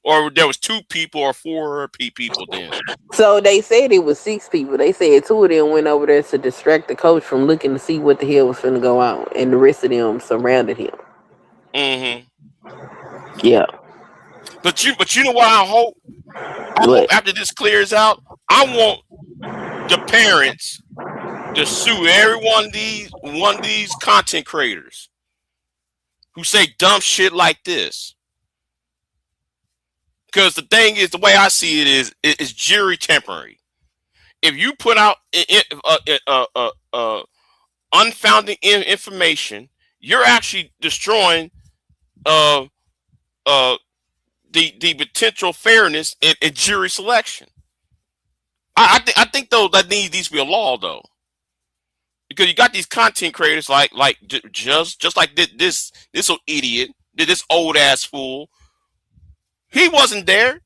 or there was 2 people or 4 people then? So they said it was 6 people. They said 2 of them went over there to distract the coach from looking to see what the hell was finna go on, and the rest of them surrounded him. Mm-hmm. Yeah. But you know what I hope? I hope after this clears out, I want the parents to sue every one of these content creators who say dumb shit like this. Because the thing is, the way I see it is jury tampering. If you put out unfounded information, you're actually destroying the potential fairness in jury selection. I think though that needs to be a law though, because you got these content creators like just like this idiot, this old ass fool. He wasn't there.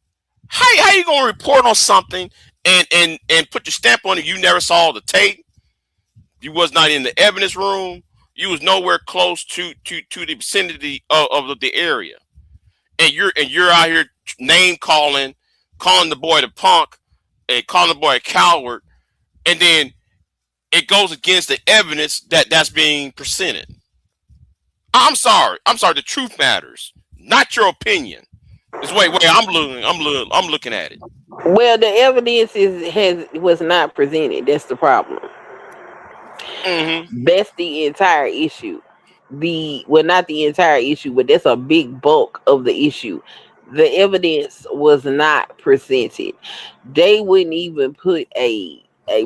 How you gonna report on something and put your stamp on it? You never saw the tape. You was not in the evidence room. You was nowhere close to the vicinity of the area, and you're out here name calling the boy the punk, and calling the boy a coward, and then it goes against the evidence that's being presented. I'm sorry. The truth matters, not your opinion. It's way I'm looking at it. Well, the evidence was not presented. That's the problem. Mm-hmm. That's the entire issue. Not the entire issue, but that's a big bulk of the issue. The evidence was not presented. They wouldn't even put a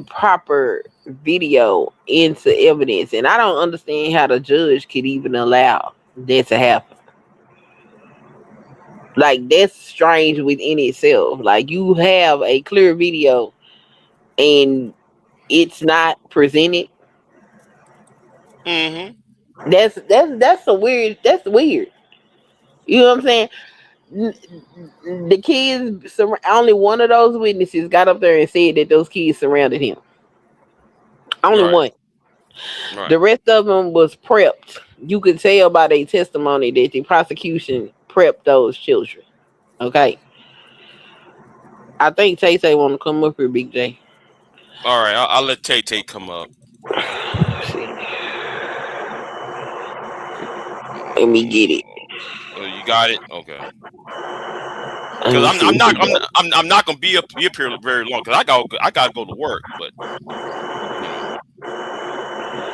proper video into evidence, and I don't understand how the judge could even allow that to happen. Like, that's strange within itself. Like, you have a clear video and it's not presented. Mm-hmm. That's weird. You know what I'm saying? The kids, only one of those witnesses got up there and said that those kids surrounded him. Only one. Right. The rest of them was prepped. You could tell by their testimony that the prosecution prepped those children. Okay. I think Tay want to come up here, Big J. All right, I'll let Tay come up. Let me get it. You got it, okay. Because I'm not gonna be up here very long because I gotta go to work. But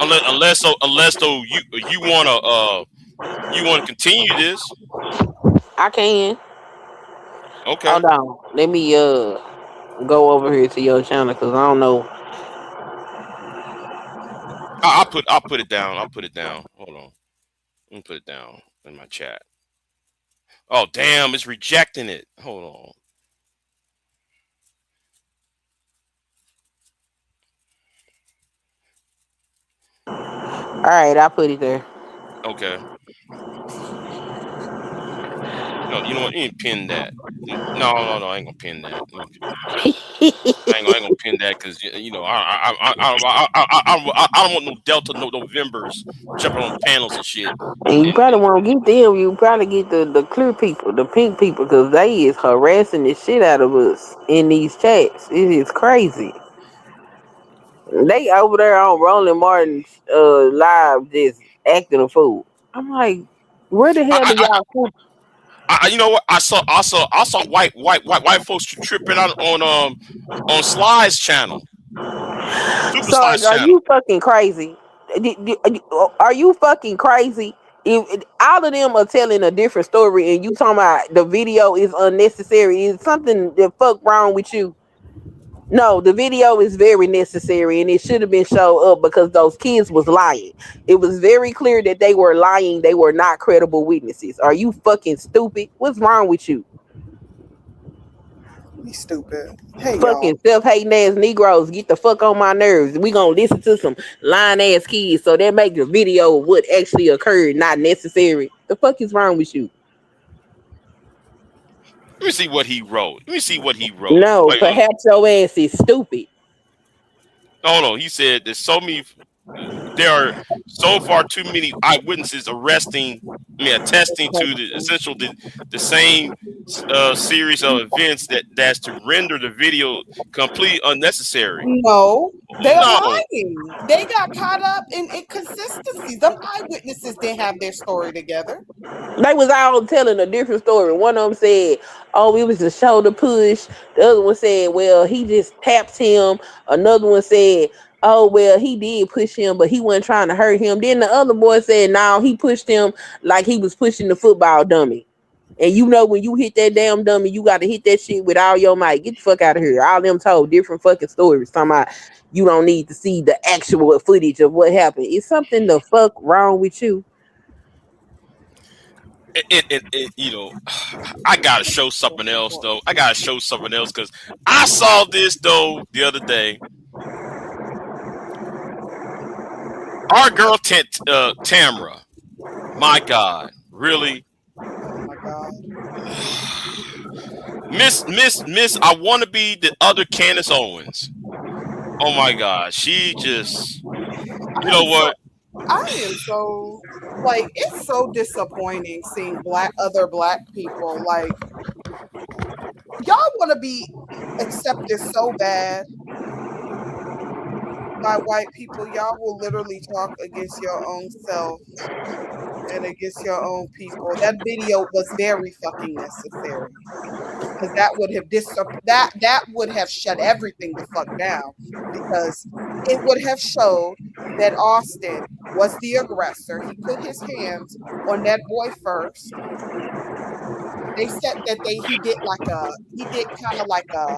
unless you wanna continue this, I can. Okay. Hold on. Let me go over here to your channel because I don't know. I'll put it down. Hold on. Let me put it down in my chat. Oh damn, it's rejecting it. Hold on. All right, I put it there. Okay. You know what? You ain't pin that. No, I ain't gonna pin that. I ain't gonna pin that because you know I don't want no Delta Novembers jumping on panels and shit. And you And probably won't get them. You probably get the clear people, the pink people, because they is harassing the shit out of us in these chats. It is crazy. They over there on Roland Martin's live just acting a fool. I'm like, where the hell do I, y'all come? you know what? I saw white folks tripping out on Sly's channel, Super Sarge, Sly's are channel. you fucking crazy? Are you fucking crazy? If all of them are telling a different story and you talking about the video is unnecessary, is something the fuck wrong with you? No, the video is very necessary and it should have been shown up because those kids was lying. It was very clear that they were lying. They were not credible witnesses. Are you fucking stupid? What's wrong with you? He's stupid. Hey, y'all. Fucking self-hating ass Negroes, get the fuck on my nerves. We gonna listen to some lying ass kids, so that make the video of what actually occurred not necessary. The fuck is wrong with you? Let me see what he wrote. Let me see what he wrote. No, Wait, perhaps your ass is stupid. no. He said there's so many. There are so far too many eyewitnesses attesting to the same series of events that's to render the video completely unnecessary. No, they're No, lying. They got caught up in inconsistencies. Them eyewitnesses didn't have their story together. They was all telling a different story. One of them said, "Oh, it was a shoulder push." The other one said, "Well, he just tapped him." Another one said, "Oh, well, he did push him, but he wasn't trying to hurt him." Then the other boy said, "No, he pushed him like he was pushing the football dummy." And you know when you hit that damn dummy, you got to hit that shit with all your might. Get the fuck out of here. All them told different fucking stories. Talking about you don't need to see the actual footage of what happened. Is something the fuck wrong with you? you know, I gotta show something else though. I gotta show something else because I saw this though the other day. Our girl Tamra, my God, really, Oh my God. Miss. I want to be the other Candace Owens. Oh my God, she just, you know what? I am so like it's so disappointing seeing other black people like y'all want to be accepted so bad by white people. Y'all will literally talk against your own self and against your own people. That video was very fucking necessary because that would have shut everything the fuck down because it would have showed that Austin was the aggressor. He put his hands on that boy first. They said that he did kind of like a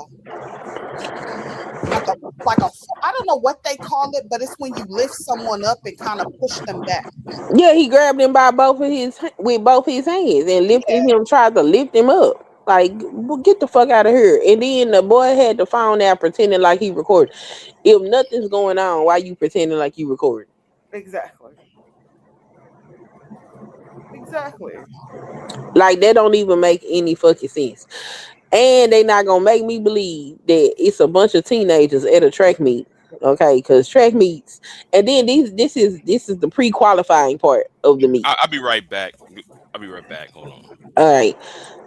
I don't know what they call it, but it's when you lift someone up and kind of push them back. Yeah, he grabbed him by both his hands and lifted him, tried to lift him up. Like, well, get the fuck out of here. And then the boy had the phone out pretending like he recorded. If nothing's going on, why you pretending like you recorded? Exactly. Like, that don't even make any fucking sense. And they not gonna make me believe that it's a bunch of teenagers at a track meet. Okay, because track meets, and then this is the pre-qualifying part of the meet. I'll be right back. Hold on. All right,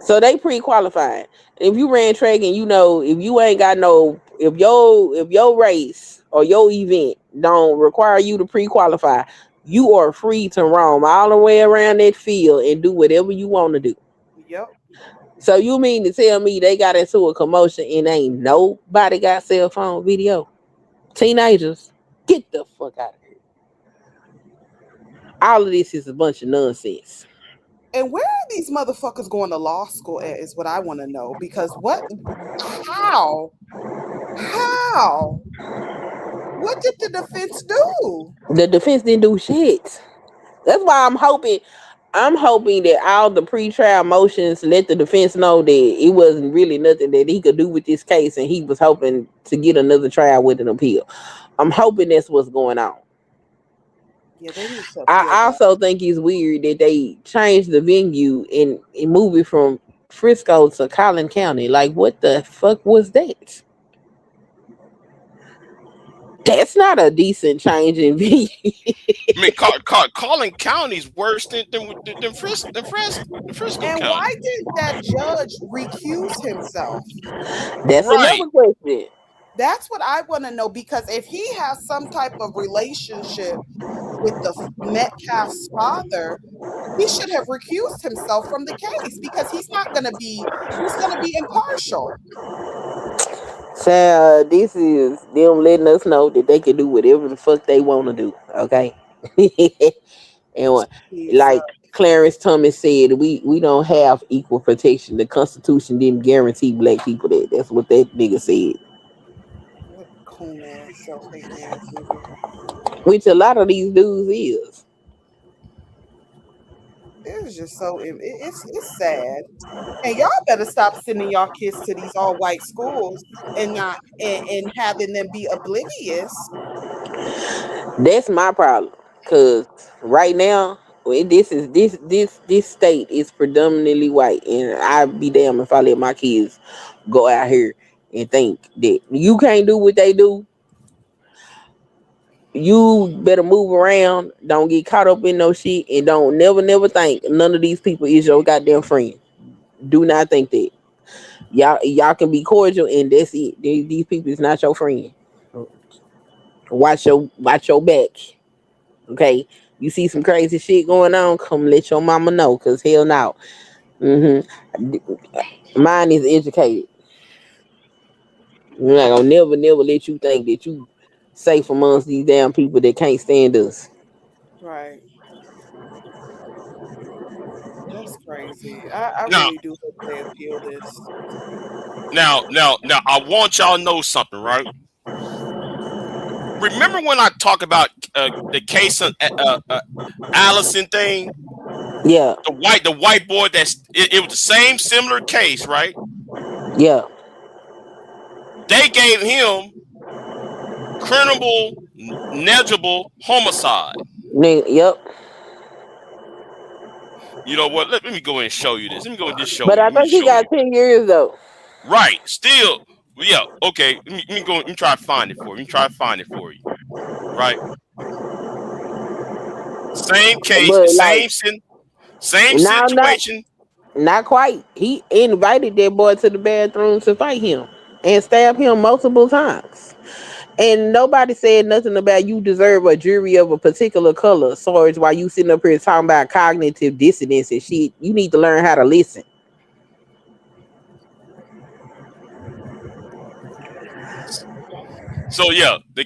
so they pre-qualifying. If you ran track and you know if you ain't got no if your race or your event don't require you to pre-qualify, you are free to roam all the way around that field and do whatever you want to do. Yep. So you mean to tell me they got into a commotion and ain't nobody got cell phone video? Teenagers, get the fuck out of here. All of this is a bunch of nonsense. And where are these motherfuckers going to law school at is what I want to know. Because how? What did the defense do? The defense didn't do shit. That's why I'm hoping that all the pre-trial motions let the defense know that it wasn't really nothing that he could do with this case, and he was hoping to get another trial with an appeal. I'm hoping that's what's going on. Yeah, they need to appeal I that. also think it's weird that they changed the venue and moved it from Frisco to Collin County. Like, what the fuck was that? That's not a decent change in venue. I mean, Collin County's worse than Frisco And why County. did that judge recuse himself? That's Right. another question. That's what I want to know, because if he has some type of relationship with the Metcalf's father, he should have recused himself from the case, because he's going to be impartial. So this is them letting us know that they can do whatever the fuck they want to do. Okay. And what, He's like Clarence Thomas said, we don't have equal protection. The Constitution didn't guarantee black people that. That's what that nigga said. what coon ass, self-hating ass nigga. Which a lot of these dudes is. It's just so it's sad. And y'all better stop sending y'all kids to these all white schools and not and having them be oblivious. That's my problem. Cause right now, this state is predominantly white, and I'd be damned if I let my kids go out here and think that you can't do what they do. You better move around. Don't get caught up in no shit, and don't never think none of these people is your goddamn friend. Do not think that. Y'all can be cordial, and that's it. These people is not your friend. Watch your back. Okay, you see some crazy shit going on, come let your mama know, cause hell no. Mine is educated. We're not gonna never let you think that you safe amongst these damn people that can't stand us. Right. That's crazy. I Now, really do hope they appeal this. now, I want y'all to know something, right? Remember when I talk about the case of Allison thing? Yeah, The white boy it was the same similar case, right? yeah. They gave him criminal negligible homicide. Yep. You know what? Let me go ahead and show you this. Let me go and just show But you. I Let me think he show got you. 10 years though. Right. Still, yeah. Okay. Let me go. Let me try to find it for you. Let me try to find it for you. Right. Same case. But like, Same now situation. not quite. He invited that boy to the bathroom to fight him and stab him multiple times. And nobody said nothing about you deserve a jury of a particular color. Sarge, while you sitting up here talking about cognitive dissonance and shit, you need to learn how to listen. So yeah, the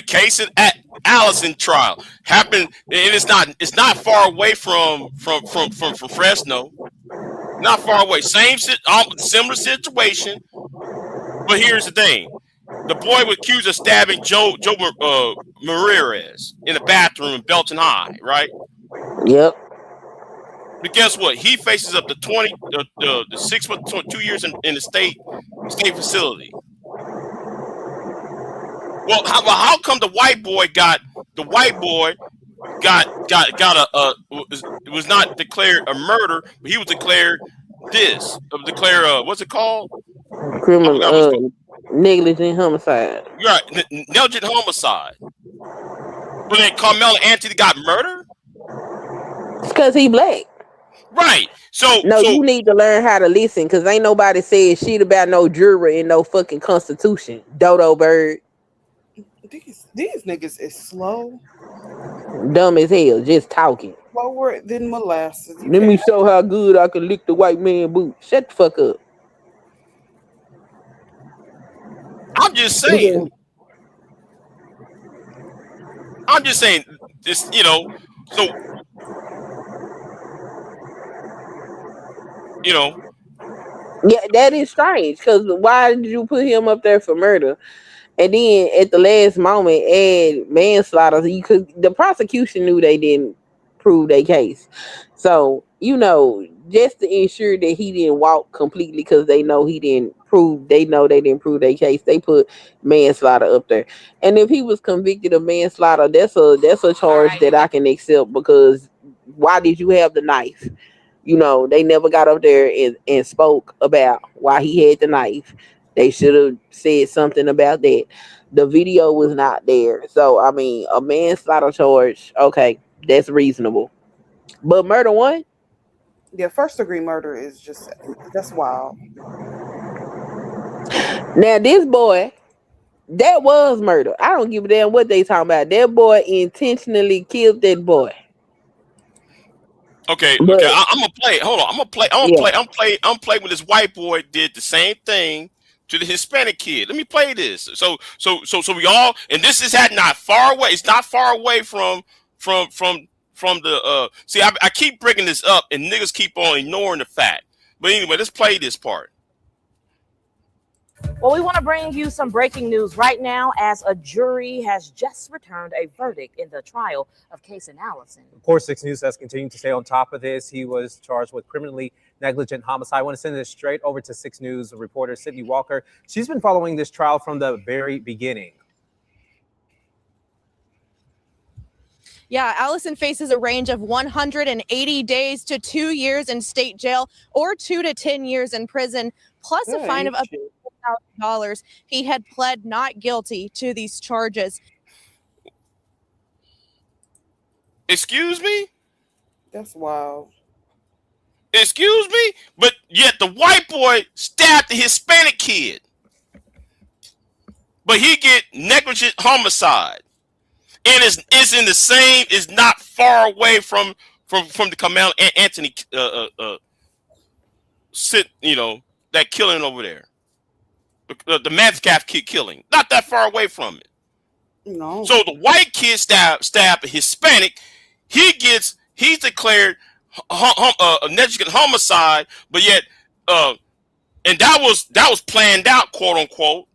case at Allison trial happened, and it's not far away from Fresno. Not far away. Similar situation. But here's the thing: the boy was accused of stabbing Joe Ramirez in the bathroom in Belton High, right? Yep. But guess what? He faces up to 6 months, 2 years in the state facility. Well, how come the white boy got was not declared a murder, but he was declared what's it called? I Criminal forgot what's called. negligent homicide. Right, negligent homicide. But then Karmelo Anthony got murdered. It's because he black. Right. So No, you need to learn how to listen, because ain't nobody said shit about no jury in no fucking constitution. Dodo bird. These niggas is slow. Dumb as hell, just talking. Slower than molasses. Let me show how good I can lick the white man boot. Shut the fuck up. I'm just saying. This, so Yeah, that is strange, because why did you put him up there for murder? And then at the last moment add manslaughter? The prosecution knew they didn't prove their case. So, just to ensure that he didn't walk completely because they know they didn't prove their case, they put manslaughter up there. And if he was convicted of manslaughter, that's a charge that I can accept, because why did you have the knife? They never got up there and spoke about why he had the knife. They should have said something about that. The video was not there. So, I mean, a manslaughter charge, okay, that's reasonable. But murder one? Yeah, first degree murder is just that's wild. Now, this boy, that was murder. I don't give a damn what they talking about. That boy intentionally killed that boy. Okay, But, I'm gonna play. Hold on, I'm gonna play. yeah. I'm play when this white boy did the same thing to the Hispanic kid. Let me play this. So we all, and this is not far away. It's not far away from the. See, I keep bringing this up, and niggas keep on ignoring the fact. But anyway, let's play this part. Well, we want to bring you some breaking news right now, as a jury has just returned a verdict in the trial of Casey Allison. Of course, 6 News has continued to stay on top of this. He was charged with criminally negligent homicide. I want to send this straight over to 6 News reporter Sydney Walker. She's been following this trial from the very beginning. Yeah, Allison faces a range of 180 days to 2 years in state jail, or 2 to 10 years in prison, plus a fine of up to $1,000. He had pled not guilty to these charges. Excuse me? That's wild. Excuse me? But yet the white boy stabbed the Hispanic kid. But he get negligent homicide. And it's in the same, it's not far away from the Karmelo Anthony that killing over there. The Metcalf kid killing. Not that far away from it. No. So the white kid stabbed a Hispanic. He's declared a negligent homicide, but yet and that was planned out, quote unquote.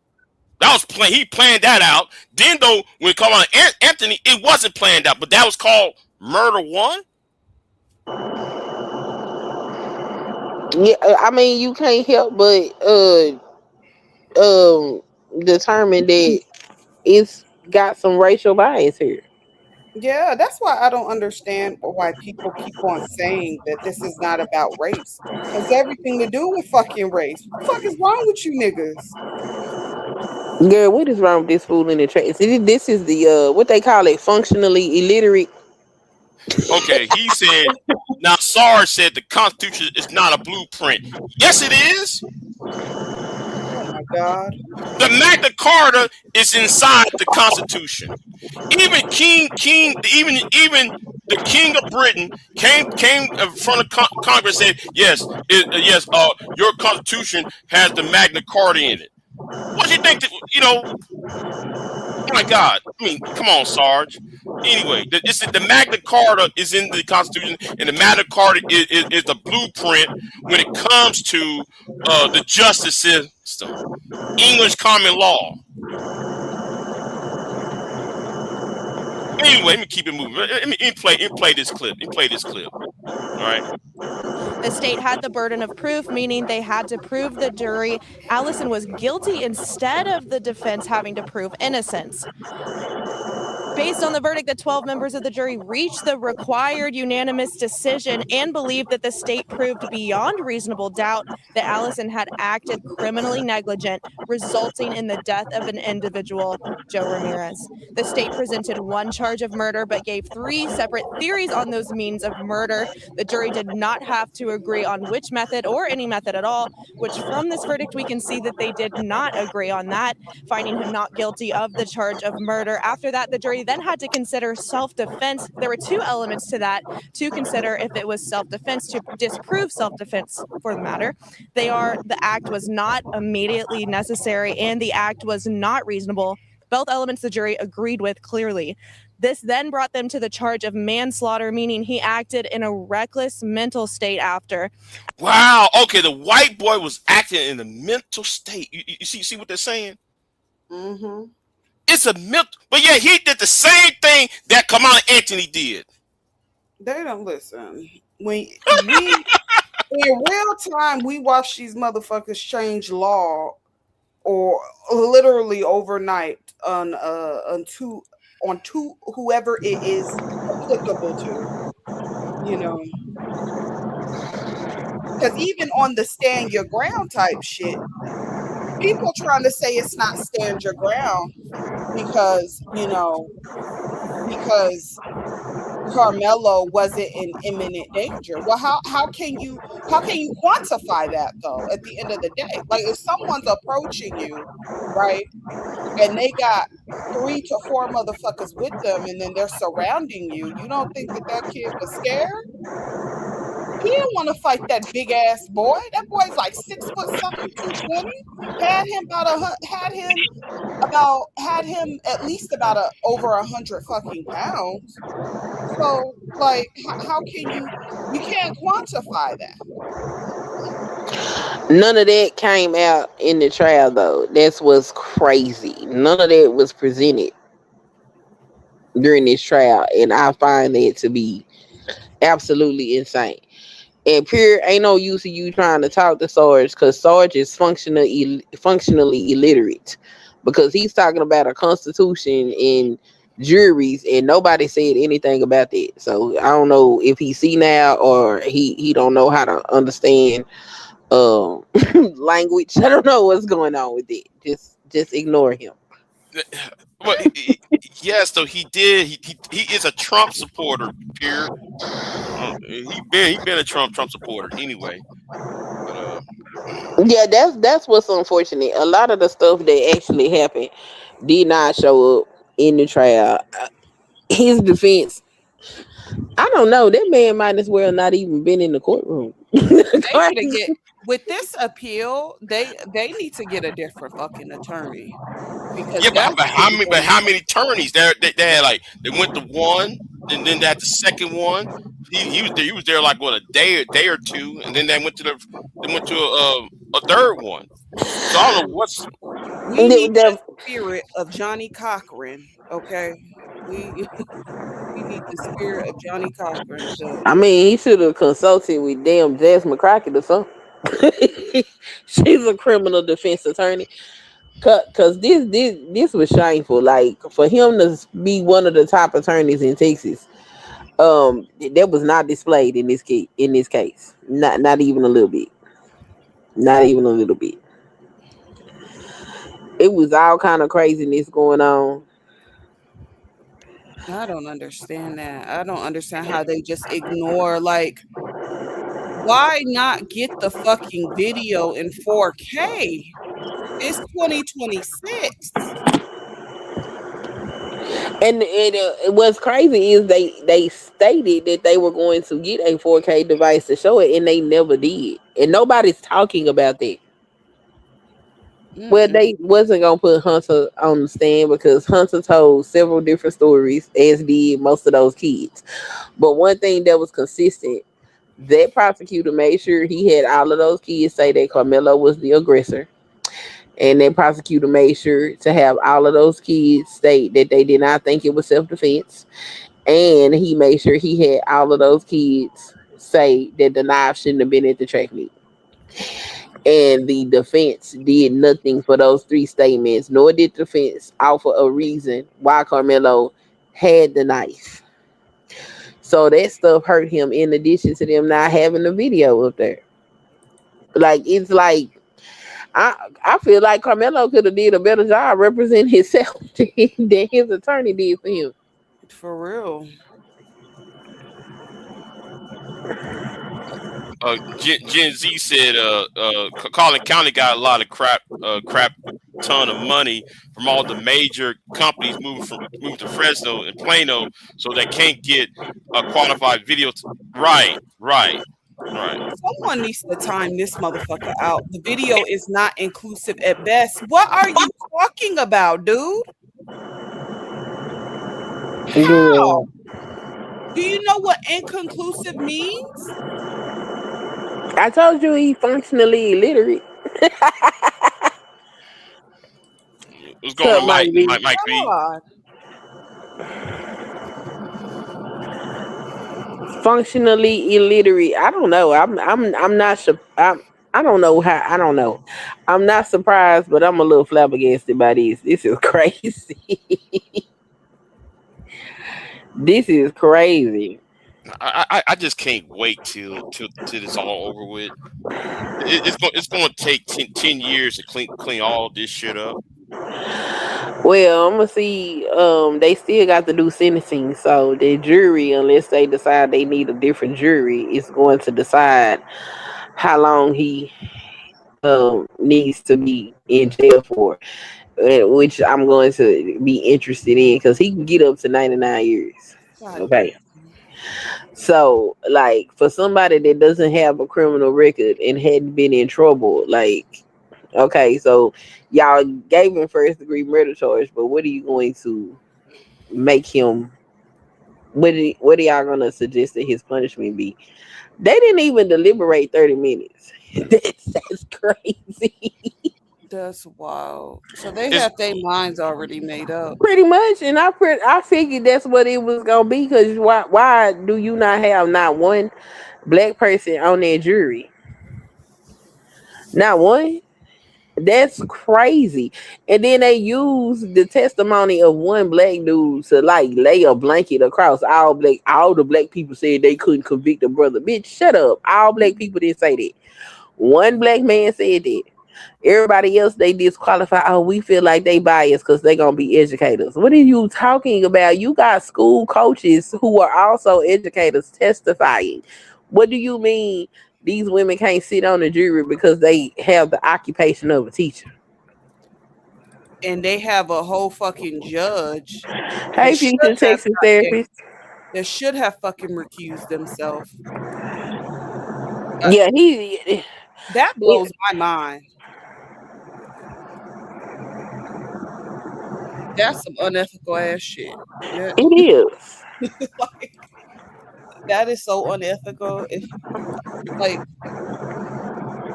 He planned that out. Then though, when it comes on Anthony, it wasn't planned out, but that was called murder one. Yeah, I mean, you can't help but determine that it's got some racial bias here. Yeah, that's why I don't understand why people keep on saying that this is not about race. It's everything to do with fucking race. What the fuck is wrong with you niggas? Girl, what is wrong with this fool in the train? See, this is the what they call it, functionally illiterate. Okay, he said. Now, Sarge said the Constitution is not a blueprint. Yes, it is. Oh my God. The Magna Carta is inside the Constitution. Even the King of Britain came in front of Congress and said, yes, your Constitution has the Magna Carta in it. What do you think? Oh my God! I mean, come on, Sarge. Anyway, the Magna Carta is in the Constitution, and the Magna Carta is the blueprint when it comes to the justice system, English common law. Anyway, let me keep it moving. Let me play this clip. All right. The state had the burden of proof, meaning they had to prove the jury Allison was guilty instead of the defense having to prove innocence. Based on the verdict, the 12 members of the jury reached the required unanimous decision and believed that the state proved beyond reasonable doubt that Allison had acted criminally negligent, resulting in the death of an individual, Joe Ramirez. The state presented one charge of murder, but gave 3 separate theories on those means of murder. The jury did not have to agree on which method or any method at all, which from this verdict, we can see that they did not agree on that, finding him not guilty of the charge of murder. After that, the jury then had to consider self-defense. There were 2 elements to that to consider if it was self-defense, to disprove self-defense for the matter. The act was not immediately necessary and the act was not reasonable. Both elements the jury agreed with clearly. This then brought them to the charge of manslaughter, meaning he acted in a reckless mental state after. Wow. Okay, the white boy was acting in a mental state. You see what they're saying? Mm-hmm. It's a mental, but yeah, he did the same thing that Karmelo Anthony did. They don't listen. When we in real time, we watch these motherfuckers change law or literally overnight on to whoever it is applicable to, you know. Because even on the stand your ground type shit, people trying to say it's not stand your ground because, because Carmelo wasn't in imminent danger. Well, how can you quantify that though at the end of the day? Like if someone's approaching you, right, and they got 3 to 4 motherfuckers with them and then they're surrounding you, you don't think that kid was scared? He didn't want to fight that big ass boy. That boy's like 6 foot something, 220. Had him at least about over 100 fucking pounds. So like, how can you can't quantify that? None of that came out in the trial though. That's what's crazy. None of that was presented during this trial, and I find that to be absolutely insane. And pure ain't no use of you trying to talk to Sarge because Sarge is functionally illiterate because he's talking about a constitution and juries and nobody said anything about that. So I don't know if he see now or he don't know how to understand um language. I don't know what's going on with it. Just ignore him. Well, yes, though he did. He is a Trump supporter. Period. He been a Trump supporter anyway. But Yeah, that's what's unfortunate. A lot of the stuff that actually happened did not show up in the trial. His defense, I don't know. That man might as well not even been in the courtroom. They need to get with this appeal. They need to get a different fucking attorney because yeah, that's but how many attorneys? They had like they went to one, and then they had the second one. He was there like what a day or two, and then they went to a third one. So I don't know what's. we need the spirit of Johnny Cochran. Okay, we need the spirit of Johnny Cochran. I mean, he should have consulted with damn Jasmine Crockett or something. She's a criminal defense attorney. Cause this was shameful. Like for him to be one of the top attorneys in Texas, that was not displayed in this case. In this case, not even a little bit. Not even a little bit. It was all kind of craziness going on. I don't understand that. I don't understand how they just ignore, like, why not get the fucking video in 4K? It's 2026. And what's crazy is they stated that they were going to get a 4K device to show it, and they never did. And nobody's talking about that. Well, they wasn't gonna put Hunter on the stand because Hunter told several different stories, as did most of those kids. But one thing that was consistent, that prosecutor made sure he had all of those kids say that Carmelo was the aggressor. And that prosecutor made sure to have all of those kids state that they did not think it was self-defense. And he made sure he had all of those kids say that the knife shouldn't have been at the track meet. And the defense did nothing for those 3 statements, nor did the defense offer a reason why Carmelo had the knife. So that stuff hurt him in addition to them not having the video up there. Like, it's like, I feel like Carmelo could have did a better job representing himself than his attorney did for him. For real. Gen Z said Collin County got a lot of crap ton of money from all the major companies moving to Fresno and Plano, so they can't get a qualified video. Right. Someone needs to time this motherfucker out. The video is not inclusive at best. What are you talking about, dude? How? Do you know what inconclusive means? I told you he's functionally illiterate. What's going on, Mike B? Functionally illiterate. I don't know. I'm not sure. I don't know how. I don't know. I'm not surprised, but I'm a little flabbergasted by this. This is crazy. This is crazy. I just can't wait till this all over with. It's going to take 10 years to clean all this shit up. Well, I'm gonna see. They still got to do sentencing, so the jury, unless they decide they need a different jury, is going to decide how long he needs to be in jail for, which I'm going to be interested in because he can get up to 99 years. God Okay, damn. so like for somebody that doesn't have a criminal record and hadn't been in trouble, like okay, so y'all gave him first degree murder charge, but what are you going to make him? What are y'all gonna suggest that his punishment be? They didn't even deliberate 30 minutes. That's crazy. That's wild. So they It's have their minds already made up. Pretty much, and I figured that's what it was gonna be. Because why do you not have not one black person on that jury? Not one. That's crazy. And then they use the testimony of one black dude to like lay a blanket across all black. All the black people said they couldn't convict a brother. Bitch, shut up. All black people didn't say that. One black man said that. Everybody else they disqualify. Oh, we feel like they biased because they gonna be educators. What are you talking about? You got school coaches who are also educators testifying. What do you mean these women can't sit on the jury because they have the occupation of a teacher? And they have a whole fucking judge Hey, future Texas therapist. that should have fucking recused themselves. Yeah, he. That blows my mind. That's some unethical ass shit. Yeah. It is. Like, that is so unethical. If like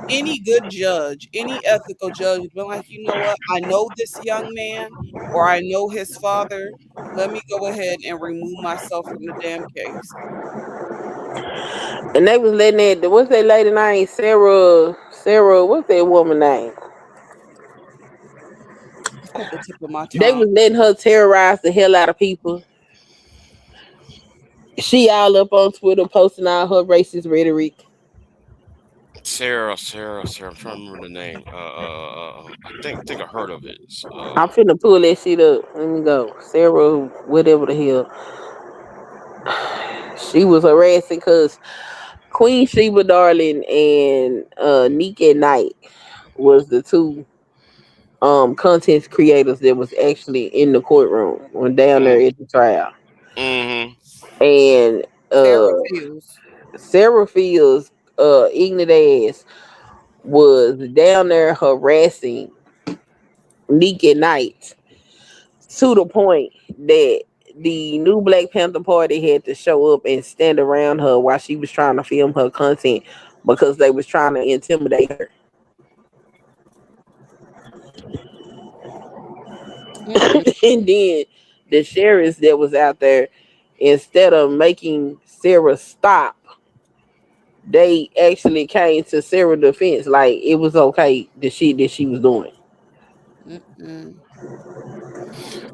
any good judge, any ethical judge would be like, you know what? I know this young man or I know his father. Let me go ahead and remove myself from the damn case. And they was letting that. What's that lady name? Sarah. What's that woman name? It's at the tip of my They tongue. was letting her terrorize the hell out of people. She all up on Twitter posting all her racist rhetoric. Sarah. I'm trying to remember the name. I think I heard of it. I'm finna pull that shit up. Let me go. Sarah, whatever the hell. She was harassing because Queen Sheba Darling and Neek at Night was the two content creators that was actually in the courtroom when down there at the trial. Mm-hmm. And Sarah Fields ignorant ass was down there harassing Neek at Night to the point that the new Black Panther Party had to show up and stand around her while she was trying to film her content because they was trying to intimidate her. And then the sheriffs that was out there, instead of making Sarah stop, they actually came to Sarah's defense. Like it was okay, the shit that she was doing.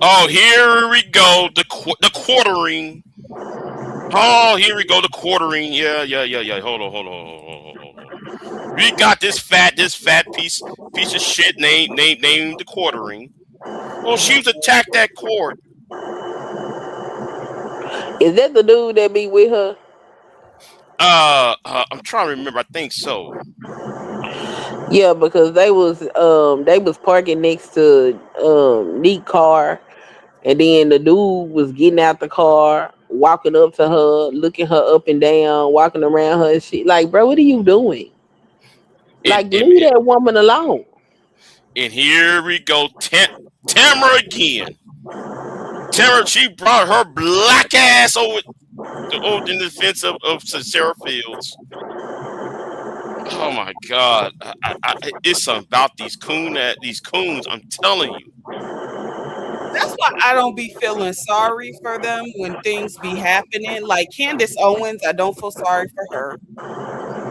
Oh, here we go. The quartering. Oh, here we go. The quartering. Yeah. Hold on. We got this fat piece of shit named the quartering. Well, she was attacked at court. Is that the dude that be with her? I'm trying to remember. I think so. Yeah, because they was parking next to Neat car, and then the dude was getting out the car, walking up to her, looking her up and down, walking around her and shit. Like, bro, what are you doing? Like, leave that woman alone. And here we go, Tamara again. Tamara, she brought her black ass over in defense of Sarah Fields. Oh my God, it's something about these coons. I'm telling you. That's why I don't be feeling sorry for them when things be happening. Like Candace Owens, I don't feel sorry for her.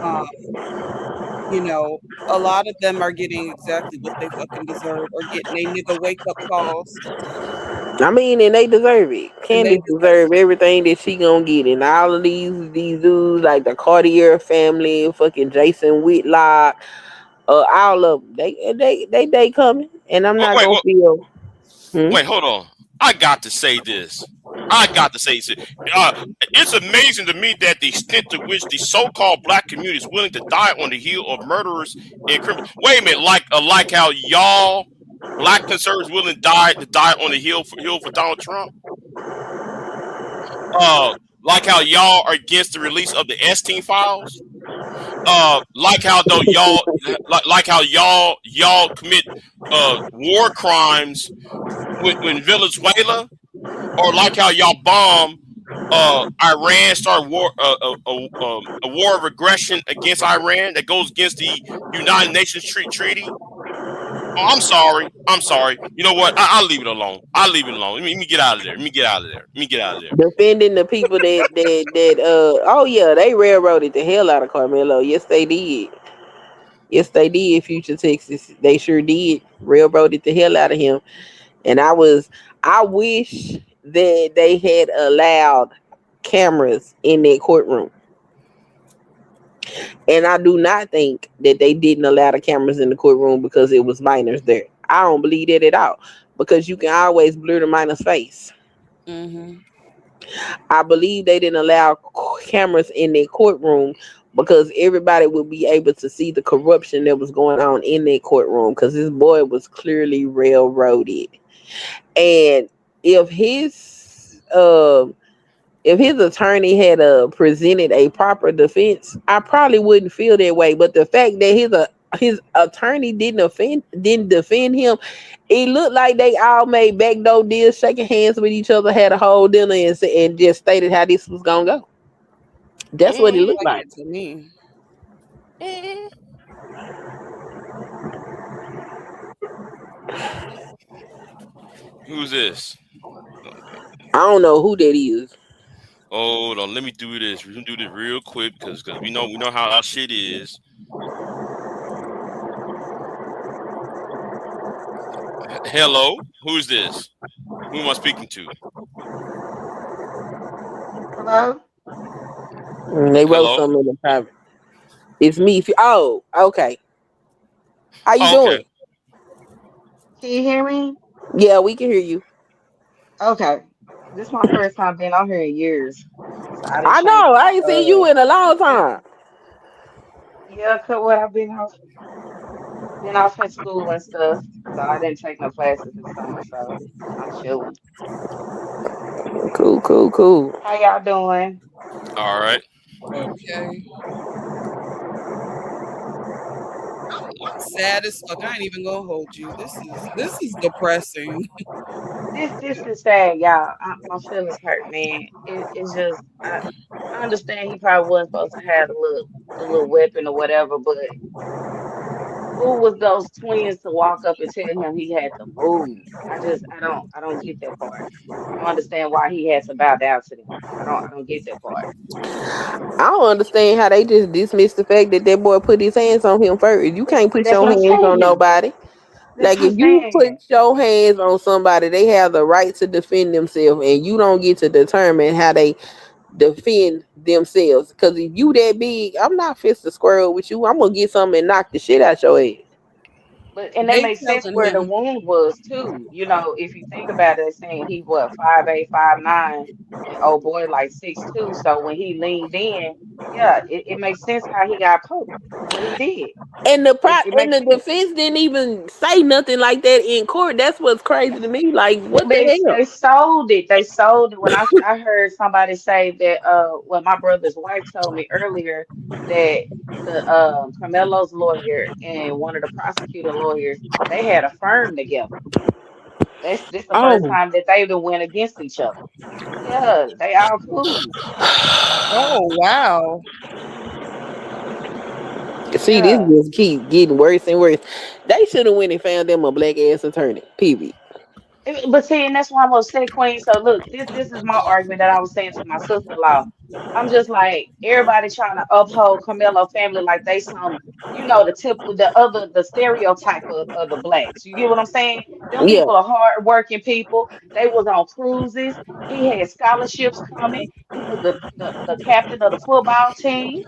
Um, you know, a lot of them are getting exactly what they fucking deserve or getting a nigga wake up calls, I mean, and they deserve it. and they Candace deserve deserve everything that she gonna get, and all of these dudes like the Cartier family, fucking Jason Whitlock, all of them, they coming, and I'm not Wait, gonna wait, feel. Hmm? wait, hold on. I got to say this. I got to say this. Uh, it's amazing to me that the extent to which the so-called black community is willing to die on the heel of murderers and criminals. Wait a minute, like how y'all black conservatives willing to die on the hill for Donald Trump. Like how y'all are against the release of the Epstein files. Like how though like how y'all commit war crimes when Venezuela, or like how y'all bomb Iran, start a war of aggression against Iran that goes against the United Nations treaty. Oh, I'm sorry. You know what? I'll leave it alone. I'll leave it alone. Let me get out of there. Let me get out of there. Let me get out of there. Defending the people that oh yeah, they railroaded the hell out of Carmelo. Yes, they did. Yes, they did. Future Texas, they sure did. Railroaded the hell out of him. And I wish that they had allowed cameras in their courtroom. And I do not think that they didn't allow the cameras in the courtroom because it was minors there. I don't believe that at all, because you can always blur the minor's face. Mm-hmm. I believe they didn't allow cameras in their courtroom because everybody would be able to see the corruption that was going on in their courtroom, because this boy was clearly railroaded. And if his attorney had presented a proper defense, I probably wouldn't feel that way. But the fact that his attorney didn't defend him, it looked like they all made backdoor deals, shaking hands with each other, had a whole dinner, and just stated how this was gonna go. That's what it looked Like like. it to me. Who's this? I don't know who that is. Hold on, let me do this. We're gonna do this real quick because we know how our shit is. Hello, who's this? Who am I speaking to? Hello? They wrote Hello. something in the private. It's me. Oh, okay. How you Oh, doing? okay. Can you hear me? Yeah, we can hear you. Okay. This is my first time being on here in years. So I didn't I change know. my I ain't seen you in a long time. yeah, cause what I've been off at school and stuff. So I didn't take no classes this summer, so I'm chilling. Cool, cool, cool. How y'all doing? All right. Okay. I'm sad as fuck. I ain't even gonna hold you. This is depressing. This is sad, y'all. My feelings hurt, man. It's just I understand he probably wasn't supposed to have the little weapon or whatever, but who was those twins to walk up and tell him he had to move? I don't get that part. I don't understand why he had to bow down to them. I don't get that part. I don't understand how they just dismiss the fact that boy put his hands on him first. You can't put That's your what I'm hands on saying. nobody. That's Like, what I'm if you put saying. your hands on somebody, they have the right to defend themselves, and you don't get to determine how they defend themselves. Because if you that big, I'm not fist to squirrel with you. I'm gonna get something and knock the shit out your head. And that They makes sense telling where the him, wound was too. You know, if you think about it, saying he what 5'8", 5'9", and oh boy like 6'2". So when he leaned in, yeah, it makes sense how he got poked. What he did. And It and makes the sense. defense didn't even say nothing like that in court. That's what's crazy to me. Like, what the hell? They sold it. They sold it. When I heard somebody say that well my brother's wife told me earlier that the Carmelo's lawyer and one of the prosecutor lawyers, they had a firm together. This the first Oh, time that they even went against each other. Yeah, they all cool. oh wow. see, this Yeah. just keep getting worse and worse. They should have went and found them a black ass attorney. Period. But see, and that's why I'm gonna say, Queen. So look, this is my argument that I was saying to my sister-in-law. I'm just like everybody trying to uphold Carmelo family like they some, the stereotype of the blacks. You get what I'm saying? Them Yeah, people are hard working people. They was on cruises. He had scholarships coming. He was the captain of the football team.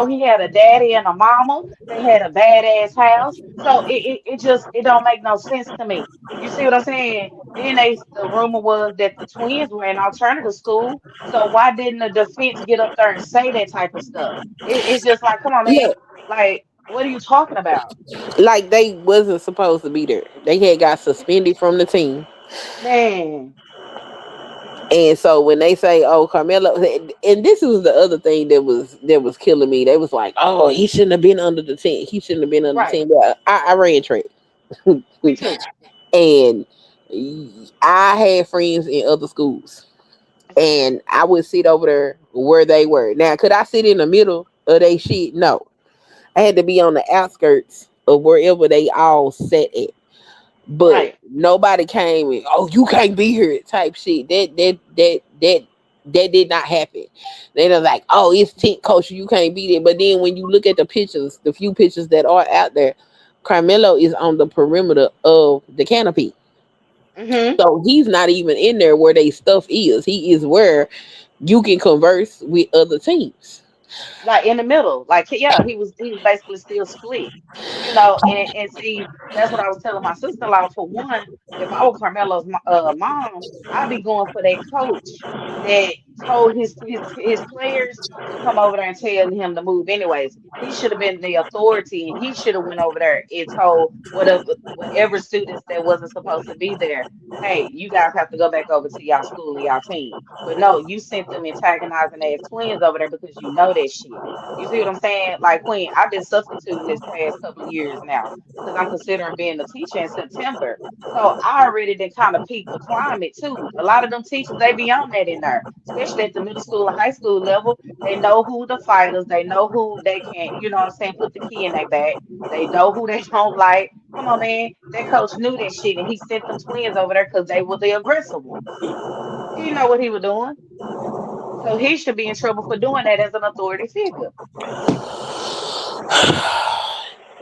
He had a daddy and a mama. They had a badass house. So it don't make no sense to me. You see what I'm saying? Then the rumor was that the twins were in alternative school. So why didn't the defense get up there and say that type of stuff? It's just like, come on, yeah. man. Like, what are you talking about, Like they wasn't supposed to be there. They had got suspended from the team. man? And so when they say, "Oh, Carmelo," and this was the other thing that was killing me. They was like, "Oh, he shouldn't have been under the team. He shouldn't have been under the Right. team." But I ran track, Me too. and I had friends in other schools, and I would sit over there where they were. Now, could I sit in the middle of they shit? No, I had to be on the outskirts of wherever they all sat at. But Right. nobody came and, "Oh, you can't be here," type shit. That did not happen. They were like, "Oh, it's tent culture, you can't be there." But then when you look at the pictures, the few pictures that are out there, Carmelo is on the perimeter of the canopy. Mm-hmm. So he's not even in there where they stuff is. He is where you can converse with other teams. Like in the middle. Like yeah, he was basically still split. And see, that's what I was telling my sister-in-law. For one, if I were Carmelo's mom, I'd be going for that coach that told his players to come over there and tell him to move anyways. He should have been the authority and he should have went over there and told whatever students that wasn't supposed to be there, hey, you guys have to go back over to y'all school and y'all team. But no, you sent them antagonizing ass twins over there because you know that shit. You see what I'm saying? Like Queen, I've been substituting this past couple of years now because I'm considering being a teacher in September. So I already did kind of peep the climate too. A lot of them teachers, they be on that in there, especially at the middle school and high school level. They know who the fighters, they know who they can't, you know what I'm saying, put the key in their back. They know who they don't like. Come on, man. That coach knew that shit and he sent them twins over there because they were the aggressive ones. He know what he was doing. So he should be in trouble for doing that as an authority figure.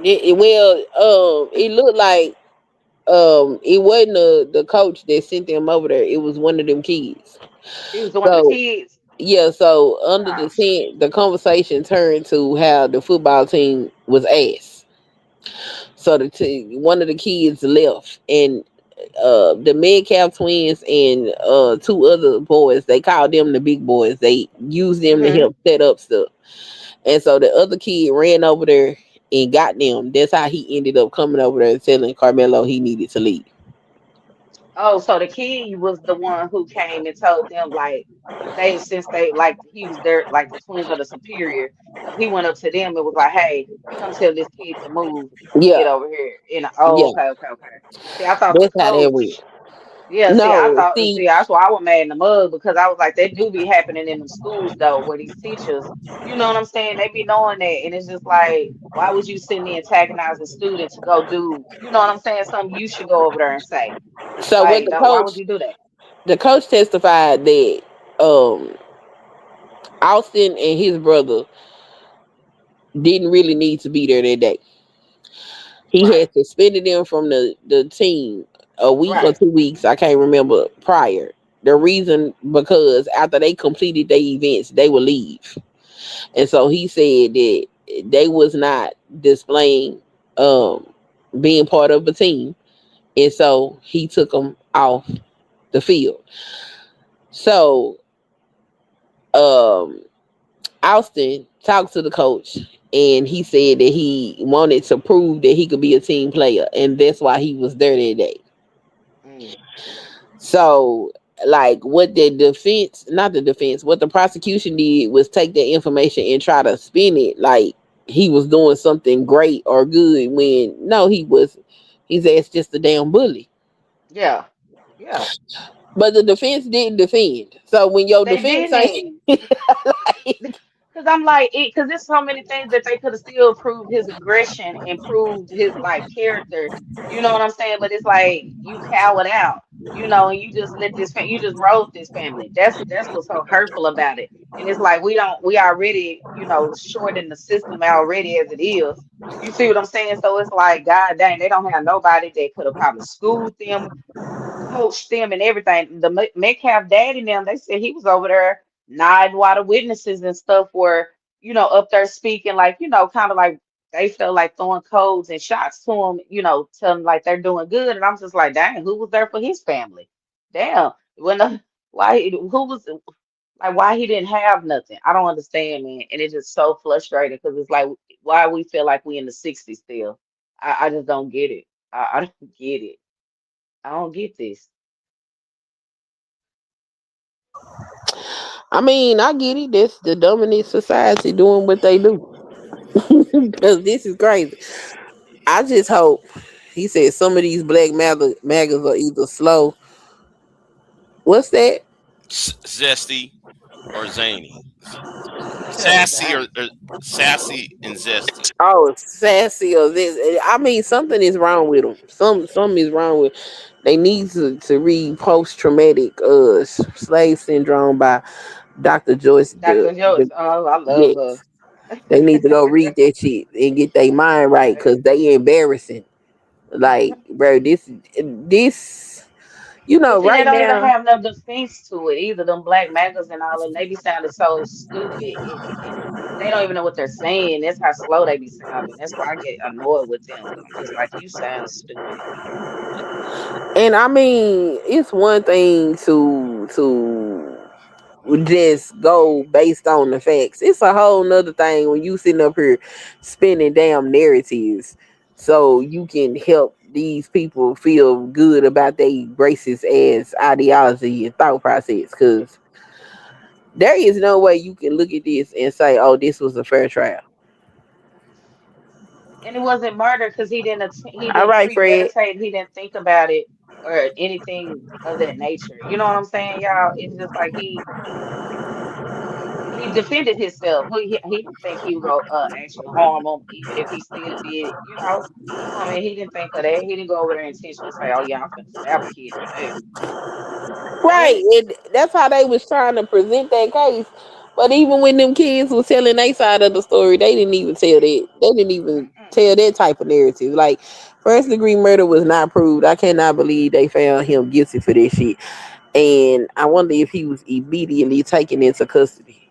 It looked like it wasn't the coach that sent them over there. It was one of them kids. He was one of the So kids. yeah, so under the Oh, tent, the conversation turned to how the football team was ass. So one of the kids left, and the Metcalf twins and two other boys, they called them the big boys. They used them to mm-hmm. help set up stuff. And so the other kid ran over there and got them. That's how he ended up coming over there and telling Carmelo he needed to leave. Oh, so the kid was the one who came and told them like since they like he was there like the twins are the superior. So he went up to them and was like, "Hey, come tell this kid to move and Yeah, get over here." Oh, yeah. okay, okay, okay. See, I thought the That's how that went. coach. Yeah, see, I No, thought, see, see, that's why I was mad in the mug because I was like, that do be happening in them schools though, where these teachers, you know what I'm saying? They be knowing that, and it's just like, why would you send the antagonizing student to go do, you know what I'm saying? Something you should go over there and say, so what like, no, why would you do that? the coach testified that um Austin and his brother didn't really need to be there that day. He Right, had suspended them from the team a week or right. 2 weeks. I can't remember prior. The reason because after they completed their events, they would leave. And so he said that they was not displaying um being part of a team. And so he took them off the field. So um Austin talked to the coach and he said that he wanted to prove that he could be a team player and that's why he was there that day. Mm. So like what the defense, not the defense, what the prosecution did was take that information and try to spin it like he was doing something great or good when no, he was. He's ass just a damn bully. Yeah, yeah. But the defense didn't defend. So when your They defense ain't didn't. Cause I'm like, cause there's so many things that they could have still proved his aggression and proved his like character. You know what I'm saying? But it's like you cowered out, and you just let you just rode this family. That's what's so hurtful about it. And it's like we already, short in the system already as it is. You see what I'm saying? So it's like, God dang, they don't have nobody that could have probably schooled them, coached them and everything. The Metcalf daddy and them, they said he was over there nodding while the witnesses and stuff were, up there speaking, like, kind of like they felt like throwing codes and shots to him, tell them like they're doing good. And I'm just like, dang, who was there for his family? Damn. When who was like why he didn't have nothing? I don't understand, man. And it's just so frustrating because it's like why we feel like we in the 60s still. I just don't get it. I don't get it. I don't get this. I mean, I get it. That's the dominant society doing what they do. Because this is crazy. I just hope he said some of these black magas are either slow. What's that? Zesty or zany, sassy Dang. or sassy and zesty. Oh, sassy or this. I mean, something is wrong with them. Something is wrong with. They need to read post traumatic slave syndrome by Dr. Joyce. Dr. Joyce. Oh, I love Yes, her. they need to go read that shit and get their mind right Right. because they embarrassing. Like, bro, this, But see, they right don't even now. have no defense to it either. Them black maggots and all of them, they be sounding so stupid. They don't even know what they're saying. That's how slow they be sounding. That's why I get annoyed with them. I'm just like, you sound stupid. And I mean, it's one thing to just go based on the facts. It's a whole nother thing when you sitting up here spinning damn narratives so you can help these people feel good about their racist ass ideology and thought process. Cause there is no way you can look at this and say, "Oh, this was a fair trial." And it wasn't murder because he All didn't right, Fred. premeditate. He didn't think about it or anything of that nature. You know what I'm saying, y'all? It's just like he defended himself. He didn't think he would go actually harm him, even if he still did. Come on, man. He didn't think of that. He didn't go over there intentionally say, "Oh yeah, I'm finna stab a kid today." Right, What? and that's how they was trying to present that case. But even when them kids was telling their side of the story, they didn't even tell that. They didn't even Mm-mm. tell that type of narrative. Like first degree murder was not proved. I cannot believe they found him guilty for this shit. And I wonder if he was immediately taken into custody.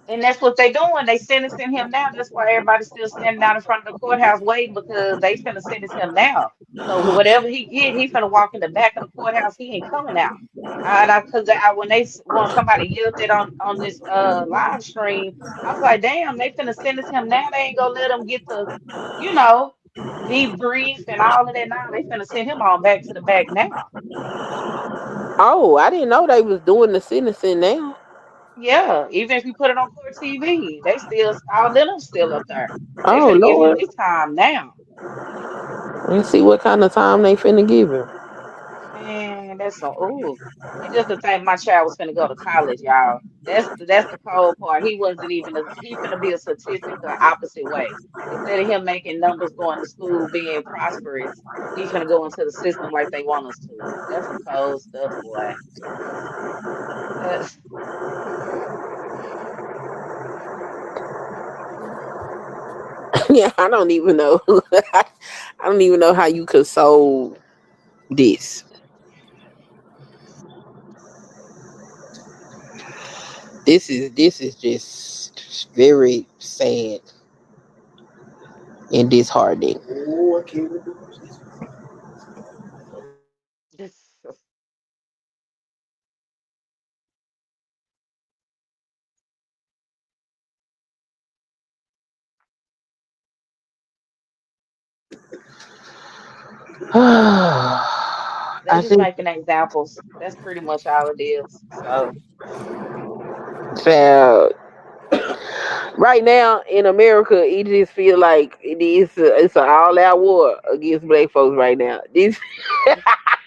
And that's what they doing. They sentencing him now. That's why everybody's still standing out in front of the courthouse waiting because they finna sentence him now. So whatever he get, he finna walk in the back of the courthouse. He ain't coming out. Cause when when somebody yelled it on this live stream, I was like, damn, they finna sentence him now. They ain't gonna let him get the, you know, debrief and all of that. Now they finna send him on back to the back now. Oh, I didn't know they was doing the sentencing now. Yeah, even if you put it on court TV, they still all of them still up there. They Oh finna give him Lord. his time now. Let's see what kind of time they finna give him. Man, that's so ooh. And just to think my child was finna go to college, y'all. That's the cold part. He wasn't even he finna be a statistic the opposite way. Instead of him making numbers going to school being prosperous, he finna go into the system like they want us to. That's some cold stuff, boy. Uh, Yeah, I don't even know. I don't even know how you console this. This is just very sad and disheartening. this they I just just making examples. That's pretty much all it is. So felt right now in America, it just feel like it's an all out war against black folks right now. This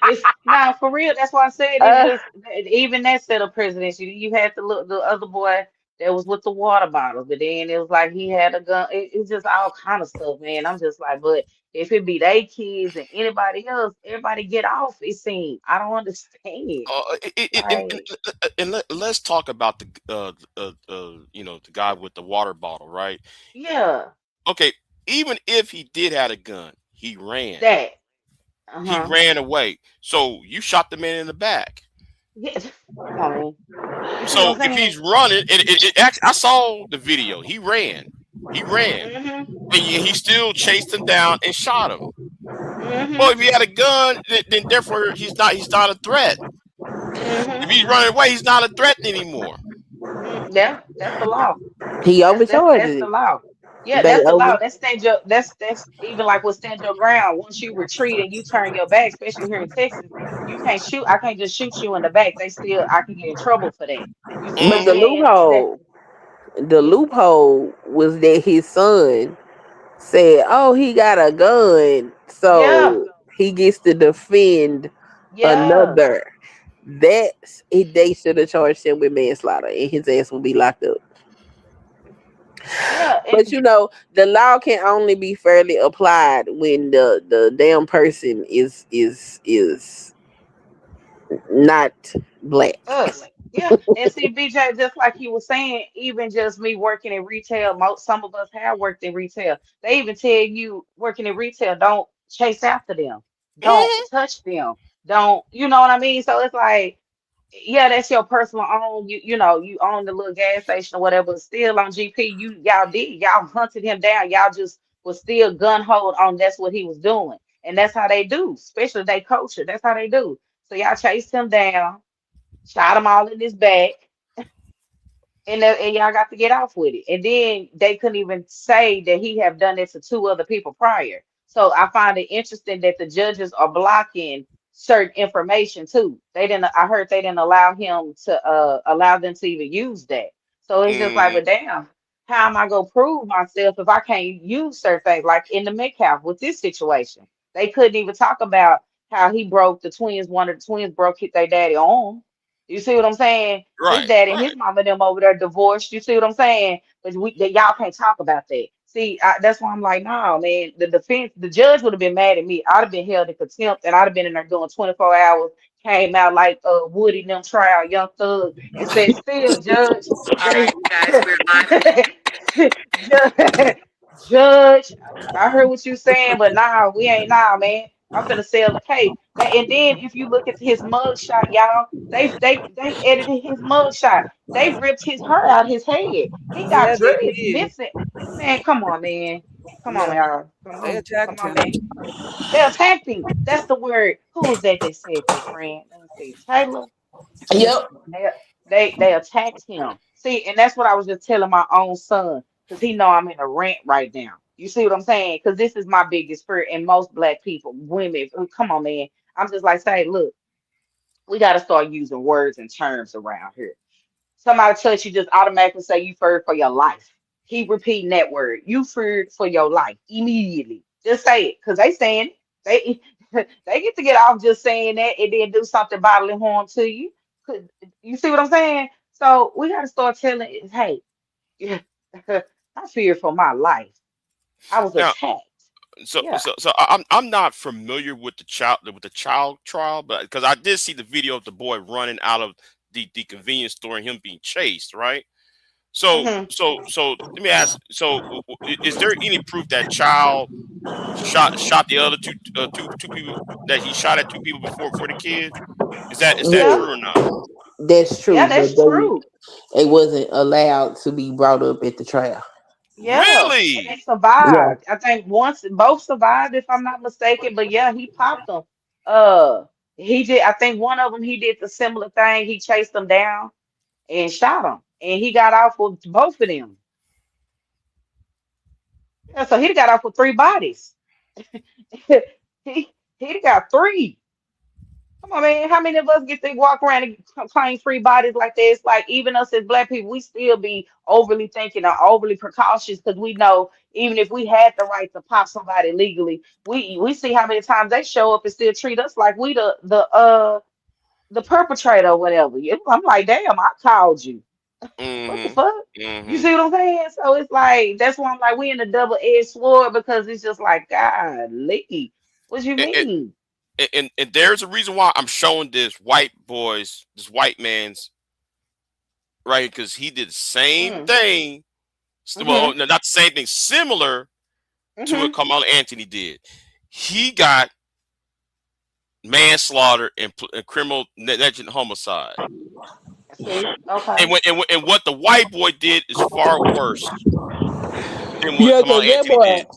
it's now for real. That's why I said it's uh, just even that set of presidents. You had to look the other boy. that was with the water bottles. But then it was like he had a gun. It's just all kind of stuff, man. I'm just like, but if it be they kids and anybody else, everybody get off. It seems I don't understand. Like, Let's talk about the guy with the water bottle, right? yeah, Okay, even if he did have a gun, he ran. that. He Uh-huh. ran away. So you shot the man in the back. Yeah, come on, man. You see what I'm So if saying? he's running, actually, I saw the video. He ran. He ran. Mm-hmm. And he still chased him down and shot him. Well, Mm-hmm. if he had a gun, then therefore he's not a threat. Mm-hmm. If he's running away, he's not a threat anymore. Yeah, that's the law. He That's overcharged the it. law. Yeah, They that's the over. law. That's even like with stand your ground. Once you retreat and you turn your back, especially here in Texas, you can't shoot. I can't just shoot you in the back. I can get in trouble for that. You see what I'm But the Mm-hmm. saying? loophole was that his son said, "Oh, he got a gun, Yeah, so he gets to defend yeah, another." That's it. They should have charged him with manslaughter, and his ass would be locked up. yeah. But the law can only be fairly applied when the damn person is not black. Us. Yeah. And see, BJ, just like he was saying, even just me working in retail, some of us have worked in retail. They even tell you working in retail, don't chase after them, don't Mm-hmm. touch them, don't, you know what I mean? So it's like, yeah, that's your personal own. You own the little gas station or whatever. But still on GP, y'all hunted him down. Y'all just was still gun hold on. That's what he was doing, and that's how they do, especially they culture. That's how they do. So y'all chased him down, shot him all in his back, and y'all got to get off with it. And then they couldn't even say that he have done it to two other people prior. So I find it interesting that the judges are blocking certain information too. They didn't. I heard they didn't allow him to allow them to even use that. So it's just like, Mm-hmm. but damn, how am I gonna prove myself if I can't use certain things? Like in the Metcalf with this situation, they couldn't even talk about how he broke the twins. One of the twins broke hit their daddy arm. You see what I'm saying? His Right. dad and Right. his mama them over there divorced. You see what I'm saying? But y'all can't talk about that. See, that's why I'm like, no, man. The defense, the judge would have been mad at me. I'd have been held in contempt, and I'd have been in there doing 24 hours. Came out like Woody and them trial, Young Thug, and said, still, Judge, All right, they, guys, we're live. Judge, Judge, I heard what you saying, but nah, we ain't nah, man. I'm finna sell the case. And then if you look at his mug shot, y'all. They edited his mugshot. They ripped his hair out his head. He got Yeah, they dreads did. missing. Man, come on, man. Come on, Yeah, y'all. they Come attacked on, him. man. They attacked him. That's the word. Who was that said that, friend? Let me see. Taylor. Yep. They they attacked him. See, and that's what I was just telling my own son, because he know I'm in a rant right now. You see what I'm saying? Because this is my biggest fear, and most black people, women. Come on, man. I'm just like, say, look, we got to start using words and terms around here. Somebody touch you, just automatically say you feared for your life. Keep repeating that word. You feared for your life immediately. Just say it, because they saying it. They they get to get off just saying that and then do something bodily harm to you. 'Cause- You see what I'm saying? So we got to start telling it, hey, I feared for my life. I was Now, attacked. so Yeah. so so I'm not familiar with the child trial, but because I did see the video of the boy running out of the convenience store and him being chased, right? So Hmm. so let me ask. So is there any proof that child shot the other two people, that he shot at two people before the kid? Is that Yeah. true or not? That's Yeah, true, but that's true. they wasn't allowed to be brought up at the trial. Yeah, and they Really? Yeah, survived. I think once both survived, if I'm not mistaken. But yeah, he popped them. Uh, he did. I think one of them he did the similar thing. He chased them down and shot them, and he got off with both of them. Yeah, so he got off with three bodies. He got three. Come on, man. How many of us get to walk around and claim free bodies like this? Like, even us as black people, we still be overly thinking or overly precautious because we know even if we had the right to pop somebody legally, we see how many times they show up and still treat us like we the perpetrator or whatever. I'm like, damn, I called you. What the Mm-hmm. fuck? You Mm-hmm. see what I'm saying? So it's like that's why I'm like we in a double-edged sword because it's just like God, Lee, what you And, mean? and there's a reason why I'm showing this white man's right, because he did the same Mm, thing. Well, mm-hmm, no, not the same thing, similar to what mm-hmm. Carmelo Anthony did. He got manslaughter and criminal negligent homicide. See, okay. And what the white boy did is far worse than what Yeah, Carmelo cause that Anthony boy, did.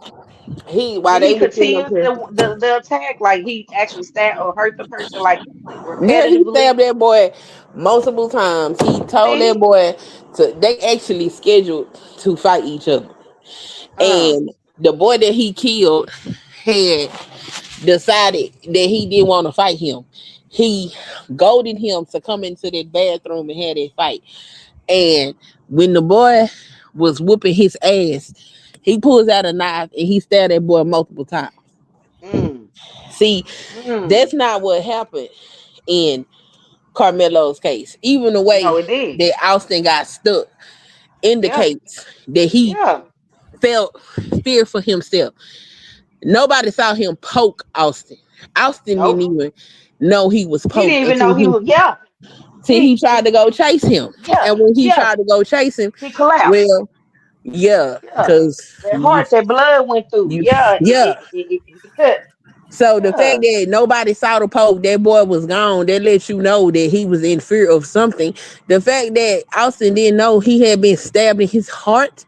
while Did they he was sitting up continue here, the attack? Like he actually stabbed or hurt the person like yeah, he repetitively? stabbed that boy multiple times. He told that See? boy to. They actually scheduled to fight each other, Uh, and the boy that he killed had decided that he didn't want to fight him. He goaded him to come into that bathroom and have that fight. And when the boy was whooping his ass, he pulls out a knife and he stabbed that boy multiple times. mm, See, mm. that's not what happened in Carmelo's case. Even the No, way it did. that Austin got stuck Yeah, indicates that he yeah. felt fear for himself. Nobody saw him poke Austin. Austin didn't Nope. even know he was He poked didn't even know until he was. Yeah. he See, tried to go chase him. yeah, And when he yeah. tried to go chase him, He collapsed. well, yeah, Yeah. because That heart, that blood went through. you, Yeah. yeah. So the fact Yeah. that nobody saw the poke, that boy was gone, that lets you know that he was in fear of something. The fact that Austin didn't know he had been stabbed in his heart,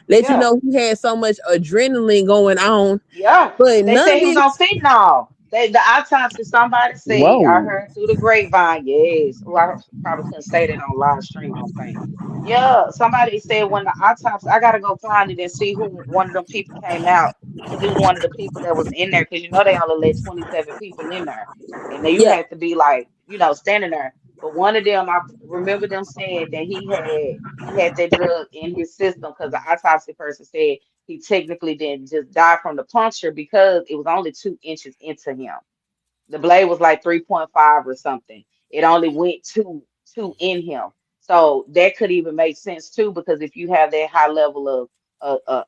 let you Yeah. know he had so much adrenaline going on. Yeah, But they none said of he was on this. fentanyl. The autopsy, somebody said, I Whoa. heard through the grapevine. Yes, well, I probably couldn't say that on live stream on thing. Yeah, somebody said when the autopsy, I gotta go find it and see who one of them people came out and who one of the people that was in there because you know they only let 27 people in there, and then you Yeah. had to be like, standing there. But one of them, I remember them saying that he had that drug in his system because the autopsy person said he technically didn't just die from the puncture because it was only 2 inches into him. The blade was like 3.5 or something. It only went two in him. So that could even make sense too, because if you have that high level of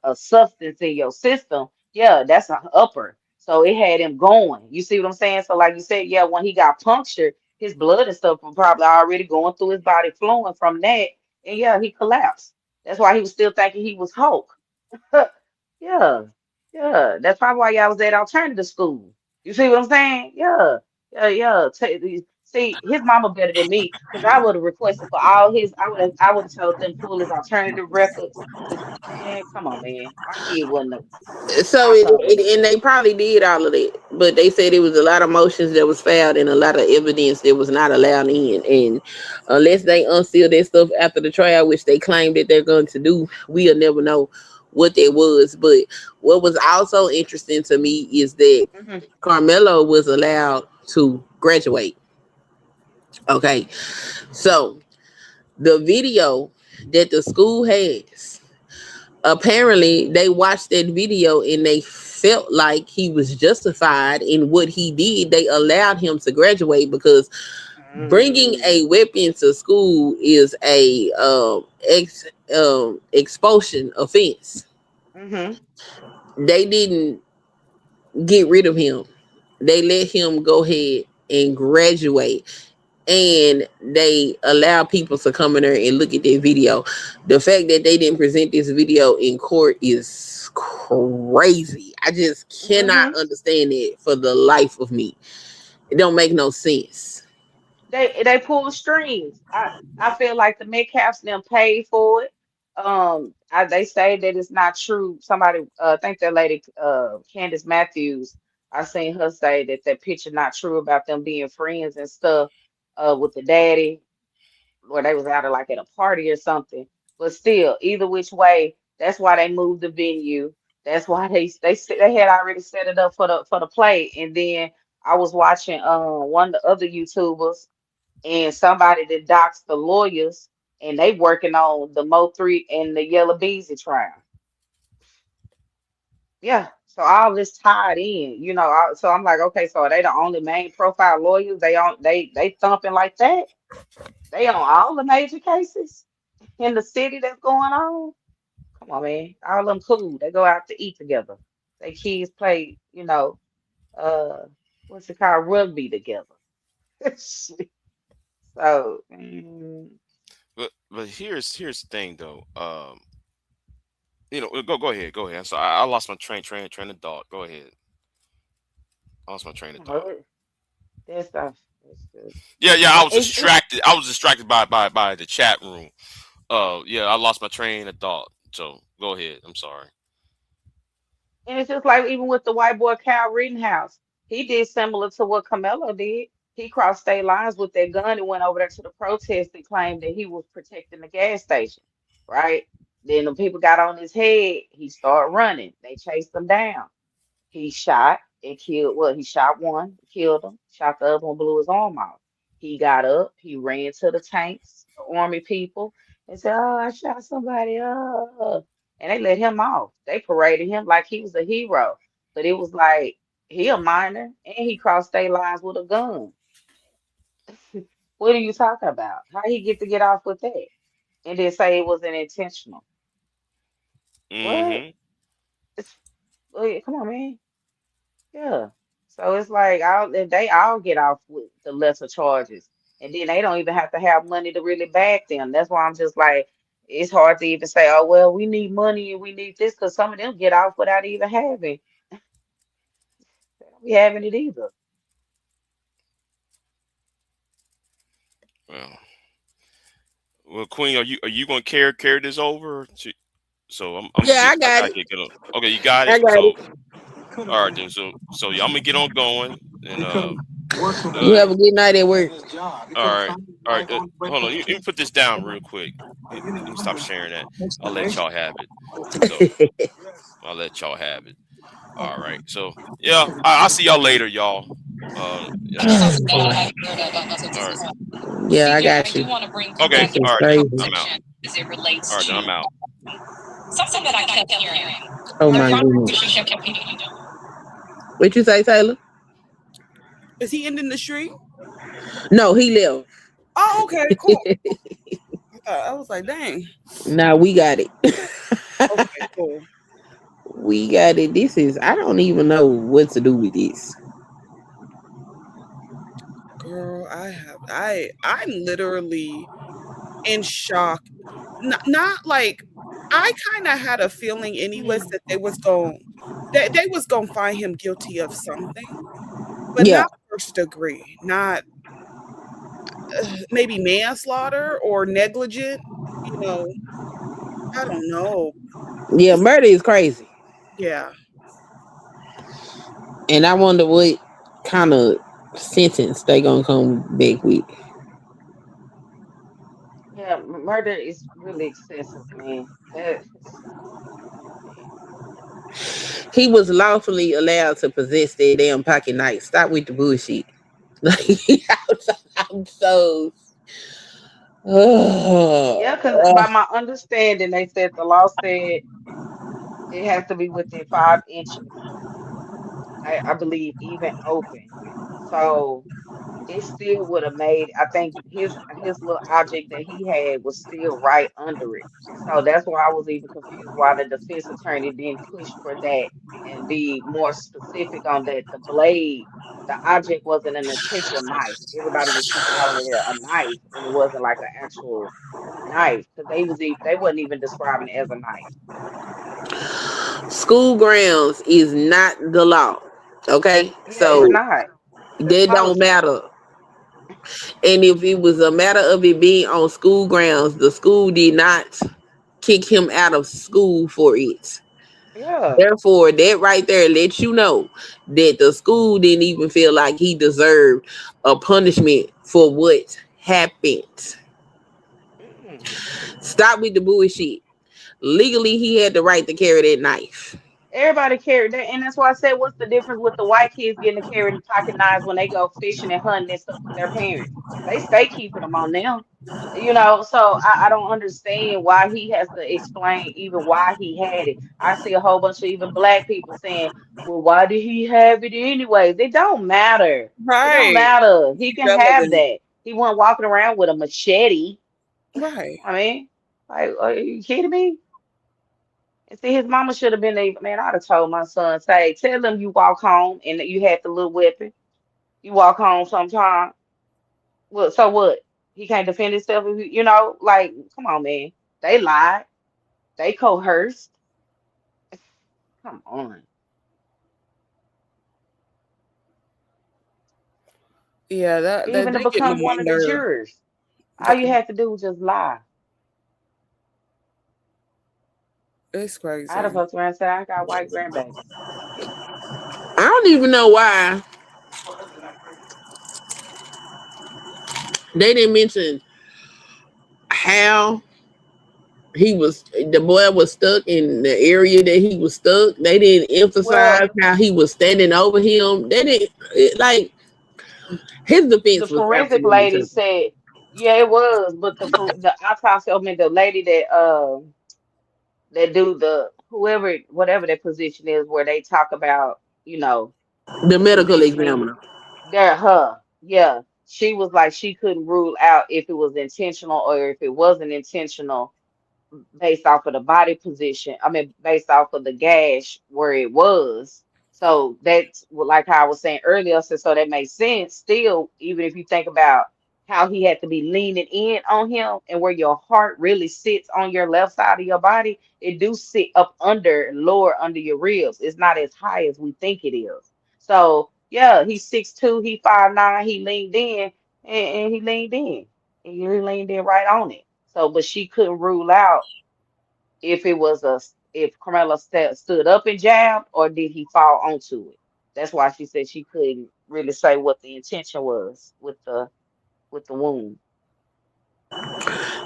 a substance in your system, yeah, that's an upper. So it had him going. You see what I'm saying? So like you said, yeah, when he got punctured, his blood and stuff was probably already going through his body, flowing from that, and yeah, he collapsed. That's why he was still thinking he was Hulk. Yeah, yeah. That's probably why y'all was at alternative school. You see what I'm saying? Yeah, yeah, yeah. See, his mama better than me because I would have requested for all his. I would have told them pull his alternative records. Man, come on, man. My kid wasn't. So I told him. and they probably did all of that, but they said it was a lot of motions that was found and a lot of evidence that was not allowed in. And unless they unseal that stuff after the trial, which they claim that they're going to do, we'll never know what that was. But what was also interesting to me is that Hmm. Carmelo was allowed to graduate. Okay, so the video that the school has, apparently they watched that video and they felt like he was justified in what he did. They allowed him to graduate because bringing Mm, a weapon to school is a expulsion offense. hmm. They didn't get rid of him. They let him go ahead and graduate, and they allow people to come in there and look at their video. The fact that they didn't present this video in court is crazy. I just cannot Hmm. understand it for the life of me. It don't make no sense. They pull strings. I feel like the Metcalfs them paid for it. They say that it's not true. Somebody, I think that lady, Candace Matthews, I seen her say that that picture not true about them being friends and stuff, with the daddy, or they was out of like at a party or something. But still, either which way, that's why they moved the venue. That's why they had already set it up for the play. And then I was watching one of the other YouTubers and somebody that docs the lawyers, and they working on the Mo 3 and the Yellow Beezy trial. Yeah. So all this tied in, so I'm like, okay, so are they the only main profile lawyers? They thumping like that? They on all the major cases? in the city that's going on. Come on, man. All them cool. They go out to eat together. They kids play, uh, what's it called, rugby together. So, But here's the thing though. Go ahead. So I lost my train of thought. Go ahead. I lost my train of thought. oh, that stuff. It's just, Yeah. I and was distracted. I was distracted by the chat room. Yeah. I lost my train of thought. So go ahead. I'm sorry. it's just like even with the white boy Kyle Rittenhouse, he did similar to what Carmelo did. He crossed state lines with that gun and went over there to the protest and claimed that he was protecting the gas station, right? Then the people got on his head. He started running. They chased him down. He shot and killed. Well, he shot one, killed him. Shot the other one, blew his arm off. He got up. He ran to the tanks, the army people, and said, "Oh, I shot somebody." And they let him off. They paraded him like he was a hero, but it was like he a minor and he crossed state lines with a gun. What are you talking about? How he get off with that? And then say it wasn't intentional. What? Mm-hmm. It's, come on, man. Yeah. So it's like they all get off with the lesser charges. And then they don't even have to have money to really back them. That's why I'm just like, it's hard to even say, oh, well, we need money and we need this, because some of them get off without even having. They don't be having it either. Well, Queen, are you going to carry this over? So Yeah, I I got gotta it. get on. Okay, you got I it. got So it. all right then. So yeah, I'm gonna get on going and You have a good night at work. all right. Hold on. Let me put this down real quick. Let me stop sharing that. I'll let y'all have it. So I'll let y'all have it. All right. So yeah, I'll see y'all later, y'all. Yeah. All right. Yeah, I got you. Okay. This is All right. Then crazy. I'm out. All right. Then I'm out. Something that I kept hearing. Oh my goodness. What you say, Taylor? Is he ending the stream? No, he left. Oh, okay, cool. I was like, dang. Nah, we got it. Okay, cool. We got it. I don't even know what to do with this. Girl, I'm literally in shock. Not like I kind of had a feeling anyways that they was gonna find him guilty of something, but Yeah. not first degree, not maybe manslaughter or negligent. I don't know. Yeah, murder is crazy. Yeah. And I wonder what kind of sentence they gonna come back with. Yeah, murder is really excessive, man. Come on, man. He was lawfully allowed to possess that damn pocket knife. Stop with the bullshit. Like, I'm so. Yeah, because by my understanding, they said the law said it has to be within 5 inches. I believe even open. So it still would have made. I think his little object that he had was still right under it. So that's why I was even confused why the defense attorney didn't push for that and be more specific on that. The blade, the object wasn't an intentional knife. Everybody just keep calling it a knife, and it wasn't like an actual knife because they wasn't even describing it as a knife. School grounds is not the law. Okay, Yeah, so it's not. It's that don't policy. matter. And if it was a matter of it being on school grounds, the school did not kick him out of school for it. Yeah. Therefore, that right there lets you know that the school didn't even feel like he deserved a punishment for what happened. Mm. Stop with the bullshit. Legally, he had the right to carry that knife. Everybody carried that, and that's why I said, what's the difference with the white kids getting to carry the pocket knives when they go fishing and hunting and stuff with their parents? They stay keeping them on them, So I don't understand why he has to explain even why he had it. I see a whole bunch of even black people saying, "Well, why did he have it anyways?" It don't matter. It don't Right. matter. He can have Relevant. that. He wasn't walking around with a machete. Right. I mean. Like, are you kidding me? And see, his mama should have been there. Man, I'd have told my son, say, tell him you walk home and that you had the little weapon. You walk home sometime. Well, so what? He can't defend himself. If you know, like, come on, man. They lied. They coerced. Come on. Yeah, that Even to they getting on become my one of the nerve. jurors. All you had to do was just lie. It's I'd have crazy. fucked around and said, I got white grandbabies. I don't even know why they didn't mention how the boy was stuck in the area that he was stuck. They didn't Well, emphasize how he was standing over him. They didn't like his the defense was forensic absolutely lady true. said, yeah, it was, but the autopsy, I mean, the lady that do the whoever whatever their position is, where they talk about, The the medical positioning. examiner. There, her, yeah, she was like she couldn't rule out if it was intentional or if it wasn't intentional based off of the body position. I mean, based off of the gash where it was. So that's like how I was saying earlier. So that makes sense. Still, even if you think about how he had to be leaning in on him and where your heart really sits on your left side of your body, it do sit up under, lower under your ribs. It's not as high as we think it is. So yeah, he's 6'2", he 5'9", he leaned in and he leaned in. And he leaned in right on it. So, but she couldn't rule out if it was if Carmelo stood up and jabbed or did he fall onto it. That's why she said she couldn't really say what the intention was with the wound.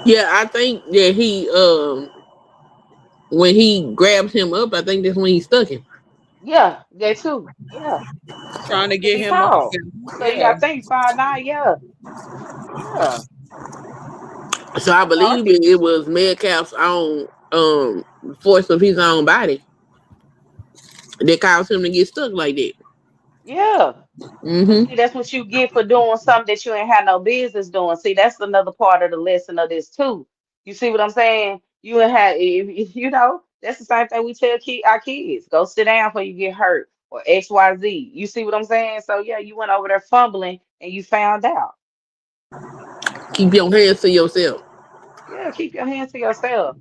Yeah, I think that he when he grabs him up, I think that's when he stuck him. Yeah, that too. Yeah, Trying to because get he him off tall. him. So yeah, Yeah. I think 5'9". Yeah, yeah. So I believe Darky. it was Metcalf's own force of his own body that caused him to get stuck like that. Yeah. But Hmm. see, that's what you get for doing something that you ain't had no business doing. See, that's another part of the lesson of this too. You see what I'm saying? You ain't had, that's the same thing we tell our kids. Go sit down before you get hurt or X, Y, Z. You see what I'm saying? So yeah, you went over there fumbling and you found out. Keep your hands to yourself. Yeah, keep your hands to yourself.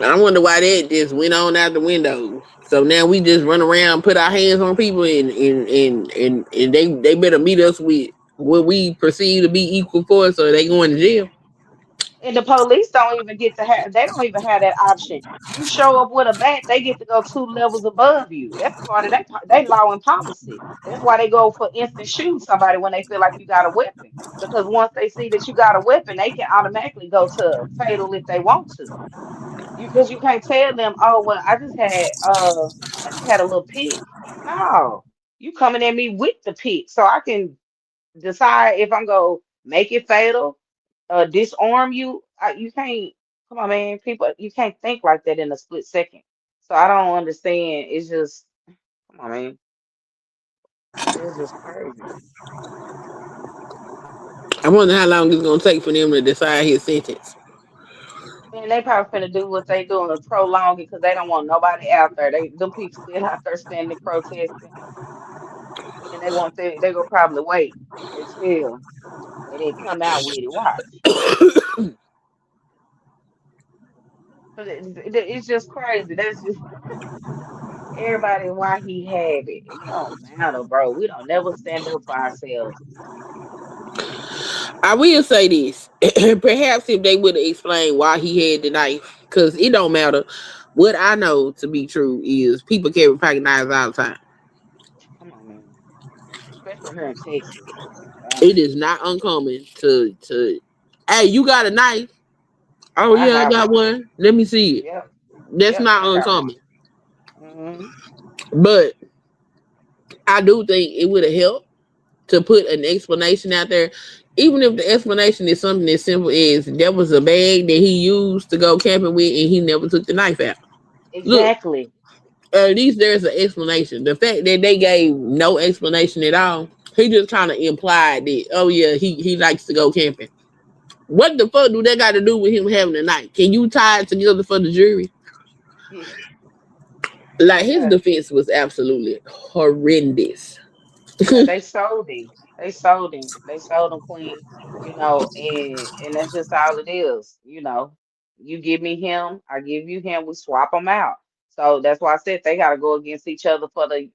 I wonder why that just went on out the window. So now we just run around, put our hands on people, and they better meet us with what we perceive to be equal force, or they going to jail. And the police don't even get to have, they don't even have that option. You show up with a bat, they get to go 2 levels above you. That's part of they law and policy. That's why they go for instant shoot somebody when they feel like you got a weapon. Because once they see that you got a weapon, they can automatically go to fatal if they want to. Because you can't tell them, oh well, I just had a little pick. No, you coming at me with the pick, so I can decide if I'm gonna make it fatal, disarm you. You can't. Come on, man. People, you can't think like that in a split second. So I don't understand. It's just, come on, man. It's just crazy. I wonder how long it's gonna take for them to decide his sentence. And they probably finna do what they doing and prolong it because they don't want nobody out there. Them people still out there standing protesting, and they gonna probably wait until and then come out with it. Watch. But it's just crazy. That's just everybody why he have it. It don't matter, bro. We don't never stand up for ourselves. I will say this: perhaps if they would have explained why he had the knife, because it don't matter. What I know to be true is people carry pocket knives all the time. Come on, man. Especially here in Texas. God. It is not uncommon to. Hey, you got a knife? Oh I yeah, I have got one. one. Let me see it. Yep. That's Yep. not I got one. uncommon. Hmm. But I do think it would have helped to put an explanation out there, even if the explanation is something as simple as there was a bag that he used to go camping with and he never took the knife out. Look, Exactly. at least there's an explanation. The fact that they gave no explanation at all, he just kind of implied that, oh yeah, he likes to go camping. What the fuck do that got to do with him having a knife? Can you tie it together for the jury? Yeah. Like his Yeah. defense was absolutely horrendous. Yeah, they sold him. They sold him. They sold him, Queen. And that's just all it is. You give me him, I give you him. We swap them out. So that's why I said they got to go against each other for the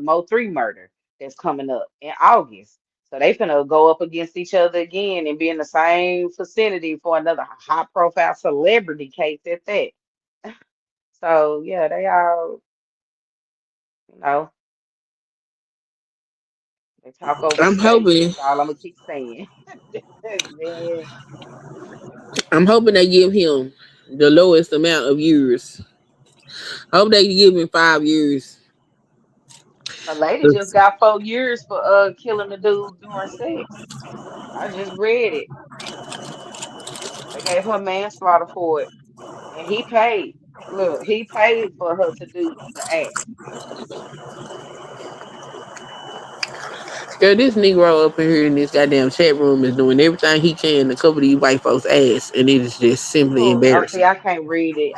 Mo 3 murder that's coming up in August. So they finna go up against each other again and be in the same vicinity for another high profile celebrity case at that. So yeah, they all, you know, they talk over I'm space. hoping, That's all I'm gonna keep saying. Man, I'm hoping they give him the lowest amount of years. I hope they give him 5 years. a lady just got 4 years for killing the dude during sex. I just read it. They gave her manslaughter for it, and he paid. Look, he paid for her to do the act. Girl, this Negro up in here in this goddamn chat room is doing everything he can to cover these white folks' ass, and it is just simply Oh, I see. embarrassing. I can't read it.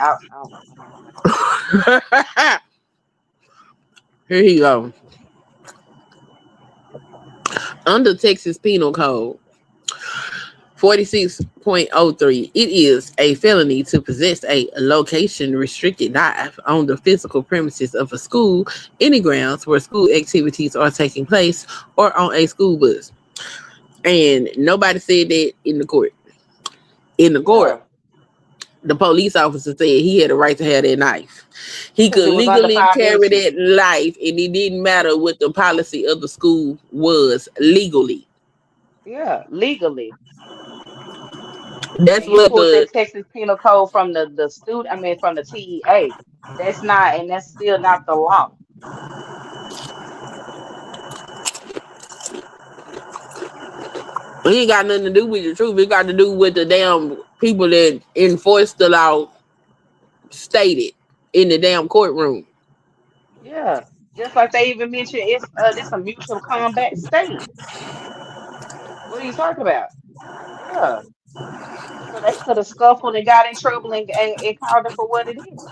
Here he go. Under Texas Penal Code 46.03, it is a felony to possess a location restricted knife on the physical premises of a school, any grounds where school activities are taking place, or on a school bus. And nobody said that in the court. In the court, Yeah, the police officer said he had a right to have that knife. He because could it was under legally 5 carry inches. that knife, and it didn't matter what the policy of the school was legally. Yeah, legally. That's And you what pulled the that Texas Penal Code from the student. I mean, from the TEA. That's not, and that's still not the law. it ain't got nothing to do with the truth. It got to do with the damn people that enforce the law stated in the damn courtroom. Yeah, just like they even mentioned, this a mutual combat state. What are you talking about? Yeah, so they could have scuffled and got in trouble and called it for what it is.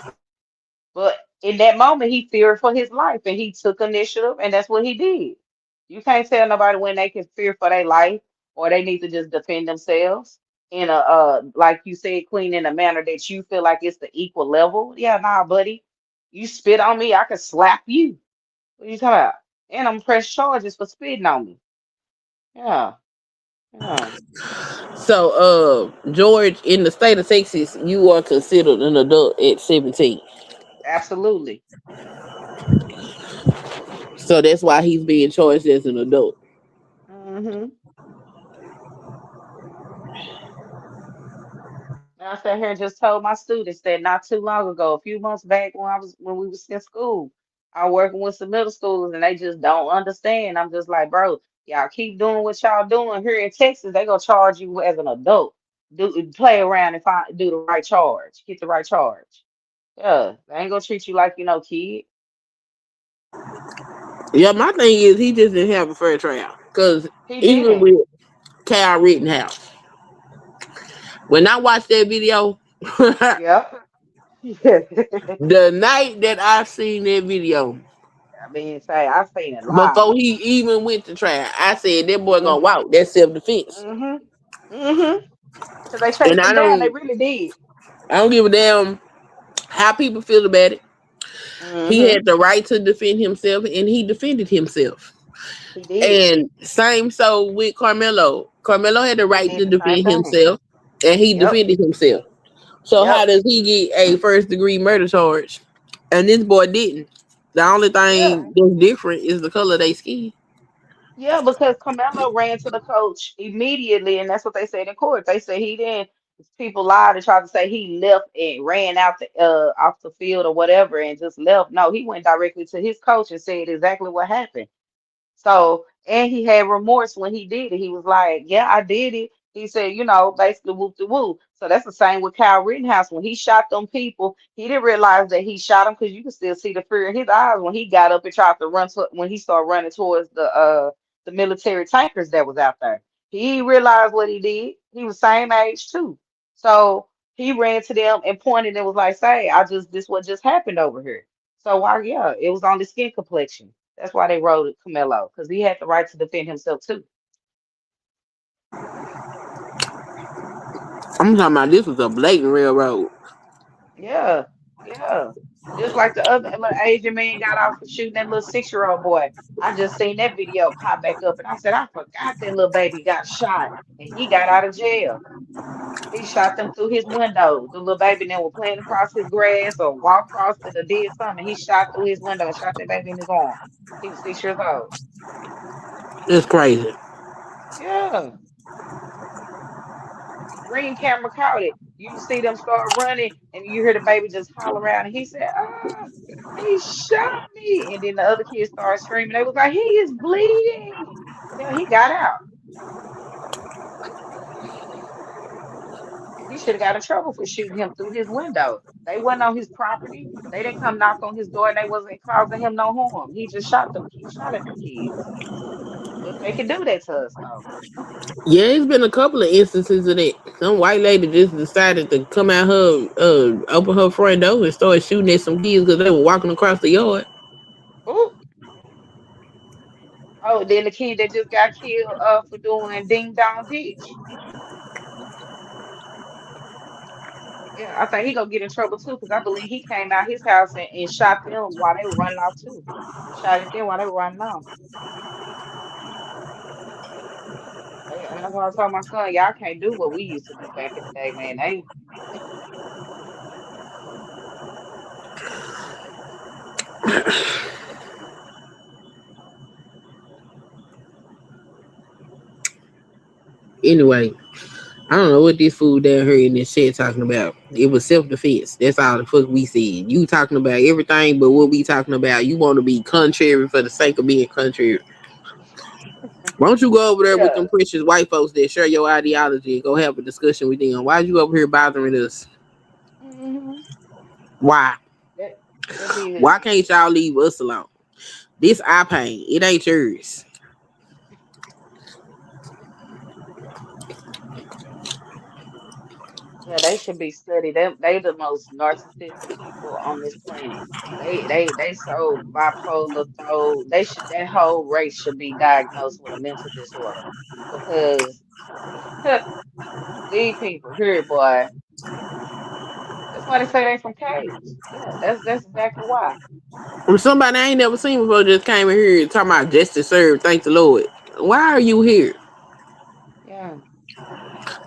But in that moment, he feared for his life and he took initiative, and that's what he did. You can't tell nobody when they can fear for their life or they need to just defend themselves in a like you said, Queen, in a manner that you feel like it's the equal level. Yeah, nah, buddy, you spit on me, I could slap you. What are you talking about? And I'm press charges for spitting on me. Yeah, yeah, So, George, in the state of Texas, you are considered an adult at 17. absolutely. So that's why he's being charged as an adult. Hmm. I sat here and just told my students that not too long ago, a few months back when we was in school, I working with some middle schoolers and they just don't understand. I'm just like, bro, y'all keep doing what y'all doing here in Texas. They gonna charge you as an adult. Play around and do the right charge, get the right charge. Yeah, they ain't gonna treat you like kid. Yeah, my thing is he just didn't have a fair trial. Because He even didn't. with Kyle Rittenhouse, when I watched that video, Yep. the night that I seen that video, I mean, say I seen it before live. he even went to trial, I said that boy gonna Mm-hmm. walk. That's self-defense. Mm-hmm. Mm-hmm. Cause they And chased him down. They really did. I don't give a damn how people feel about it. He Mm-hmm. had the right to defend himself, and he defended himself. He did. And same so with Carmelo. Carmelo had the He right did to the same defend thing. himself, and he Yep. defended himself. So how Yep. does he get a first degree murder charge? And this boy didn't. The only Yeah. thing that's different is the color of their skin. Yeah, because Carmelo ran to the coach immediately, and that's what they said in court. They said he didn't. People lied and tried to say he left and ran out the off the field or whatever and just left. No, he went directly to his coach and said exactly what happened. So, and he had remorse when he did it. He was like, "Yeah, I did it." He said, basically whoop de woo. So that's the same with Kyle Rittenhouse. When he shot them people, he didn't realize that he shot them because you could still see the fear in his eyes when he got up and tried to when he started running towards the military tankers that was out there. He realized what he did. He was same age too. So he ran to them and pointed and was like, "Say, this what just happened over here." So why, yeah, it was on the skin complexion. That's why they wrote Carmelo, because he had the right to defend himself too. I'm talking about this was a blatant railroad. Yeah, yeah. Just like the other little Asian man got off for shooting that little 6-year-old boy. I just seen that video pop back up and I said, I forgot that little baby got shot and he got out of jail. He shot them through his window. The little baby then was playing across his grass or walked across it or did something. He shot through his window and shot that baby in his arm. He was 6 years old. It's crazy. Yeah. Ring camera caught it. You see them start running and you hear the baby just holler around and he said, ah, he shot me. And then the other kids started screaming. They was like, he is bleeding. Yeah, he got out. He should have got in trouble for shooting him through his window. They wasn't on his property. They didn't come knock on his door and they wasn't causing him no harm. He just shot them. He shot at them kids. But they can do that to us though. Yeah, it's been a couple of instances of that. Some white lady just decided to come out her, open her front door and start shooting at some kids because they were walking across the yard. Ooh. Oh, then the kid that just got killed for doing ding dong ditch. Yeah, I think he gonna get in trouble too, because I believe he came out his house and shot them while they were running off too. Shot at them while they were running off. And that's why I told my son, y'all can't do what we used to do back in the day, man. They Anyway, I don't know what this fool down here in this chat talking about. It was self-defense. That's all the fuck we said. You talking about everything but what we talking about. You want to be contrary for the sake of being contrary. Why don't you go over there with yeah. them precious white folks that share your ideology and go have a discussion with them? Why you over here bothering us? Mm-hmm. Why? That be Why can't y'all leave us alone? This our pain. It ain't yours. yeah, they should be studied. They the most narcissistic people on this planet. They so bipolar though. That whole race should be diagnosed with a mental disorder because these people here, boy. That's why they say they from caves. Yeah, that's exactly why. From somebody I ain't never seen before just came in here talking about justice served. Thank the Lord. Why are you here? Yeah.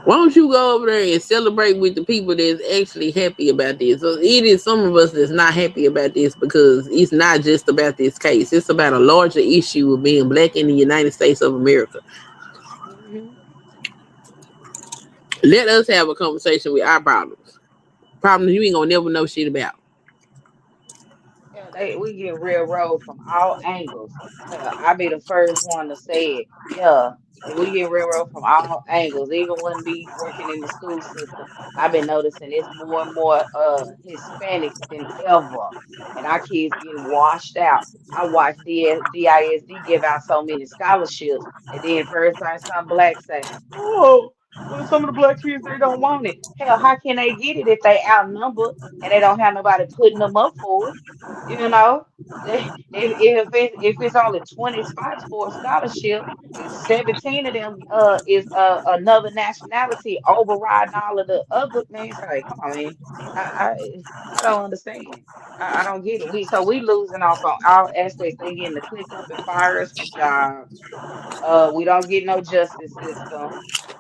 Why don't you go over there and celebrate with the people that's actually happy about this? So it is some of us that's not happy about this because it's not just about this case. It's about a larger issue of being black in the United States of America. Hmm. Let us have a conversation with our problems. Problems you ain't gonna never know shit about. Yeah, we get railroad from all angles. I be the first one to say it. Yeah, we get railroad from all angles. Even when be working in the school system, I've been noticing it's more and more Hispanics than ever, and our kids getting washed out. I watched DISD give out so many scholarships, and then first time some blacks say, "Oh, well, some of the black kids they don't want it." Hell, how can they get it if they outnumbered and they don't have nobody putting them up for it? You know, if it's only 20 spots for a scholarship, and 17 of them is another nationality overriding all of the other, man. It's like, come on, man. I don't understand. I don't get it. We losing off on all aspects. They getting to click up and fire us from jobs. We don't get no justice system.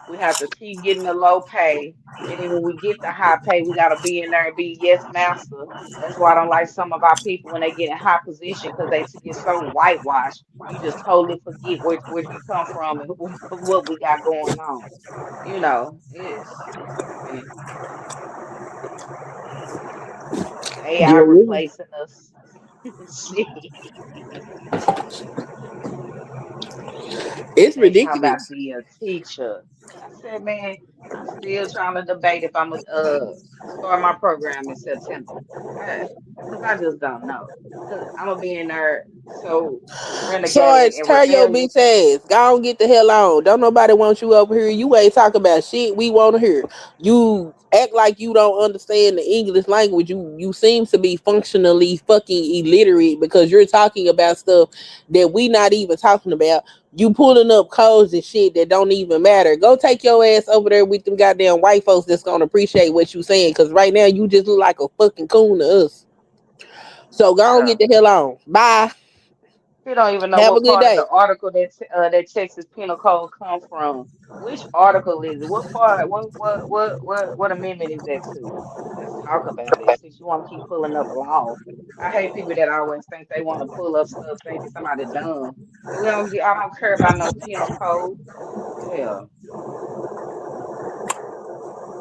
We have to keep getting the low pay. And then when we get the high pay, we gotta be in there and be yes master. That's why I don't like some of our people when they get in high position because they get so whitewashed. You just totally forget where you come from and what we got going on. You know, man, AI Yeah, replacing us. Shit. it's They talking about ridiculous. be a teacher. I said, man, I'm still trying to debate if I'm gonna start my program in September. Because I just don't know. Because I'm gonna be in there so renegade Sarge, and tear your rebellious. bitch ass. Go on, get the hell on. Don't nobody want you over here. You ain't talking about shit we want to hear. You act like you don't understand the English language. You seem to be functionally fucking illiterate because you're talking about stuff that we not even talking about. You pulling up codes and shit that don't even matter. Go take your ass over there with them goddamn white folks that's gonna appreciate what you saying. Cause right now you just look like a fucking coon to us. So go on, Yeah. get the hell on. Bye. You don't even know Have a what good part of day. the article that Texas Penal Code come from. Which article is it? What part? What amendment is that to? Let's talk about it. Since you want to keep pulling up law, I hate people that always think they want to pull up stuff thinking somebody dumb. We don't. I don't care about no penal code. Hell,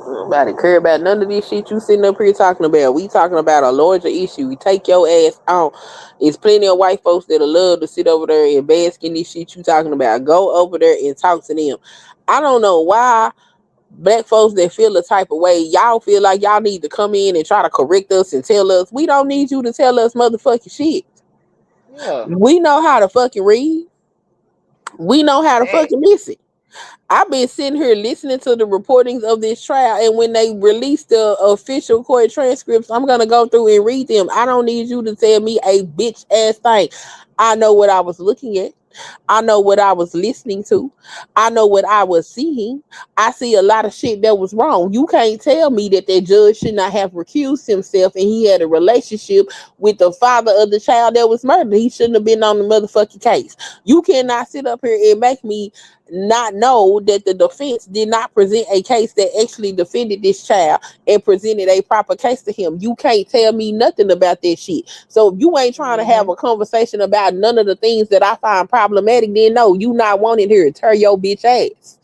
Nobody care about none of this shit you sitting up here talking about. We talking about a larger issue. We take your ass on. There's plenty of white folks that'll love to sit over there and bask in this shit you talking about. Go over there and talk to them. I don't know why black folks that feel a type of way, y'all feel like y'all need to come in and try to correct us and tell us. We don't need you to tell us motherfucking shit. yeah. We know how to fucking read. We know how to That fucking listen. I've been sitting here listening to the reportings of this trial, and when they release the official court transcripts, I'm gonna go through and read them. I don't need you to tell me a bitch ass thing. I know what I was looking at. I know what I was listening to. I know what I was seeing. I see a lot of shit that was wrong. You can't tell me that that judge should not have recused himself and he had a relationship with the father of the child that was murdered. He shouldn't have been on the motherfucking case. You cannot sit up here and make me not know that the defense did not present a case that actually defended this child and presented a proper case to him. You can't tell me nothing about that shit. So if you ain't trying to have mm-hmm. a conversation about none of the things that I find problematic, then no, you not wanting here. Tear your bitch ass.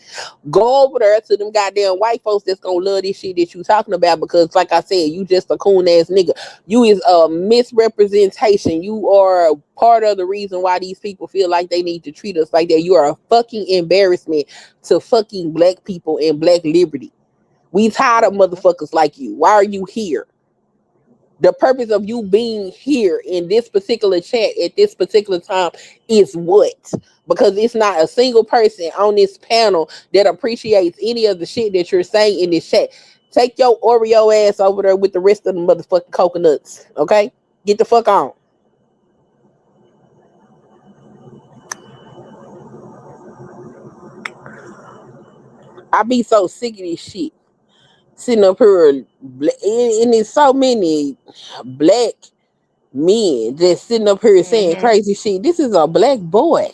Go over there to them goddamn white folks that's gonna love this shit that you talking about because, like I said, you just a coon ass nigga. You is a misrepresentation. You are part of the reason why these people feel like they need to treat us like that. You are a fucking embarrassment to fucking black people and black liberty. We tired of Mm-hmm. motherfuckers like you. Why are you here? The purpose of you being here in this particular chat at this particular time is what? Because it's not a single person on this panel that appreciates any of the shit that you're saying in this chat. Take your Oreo ass over there with the rest of the motherfucking coconuts. Okay? Get the fuck on. I be so sick of this shit. Sitting up here, and it's so many black men just sitting up here saying Mm-hmm. crazy shit. This is a black boy.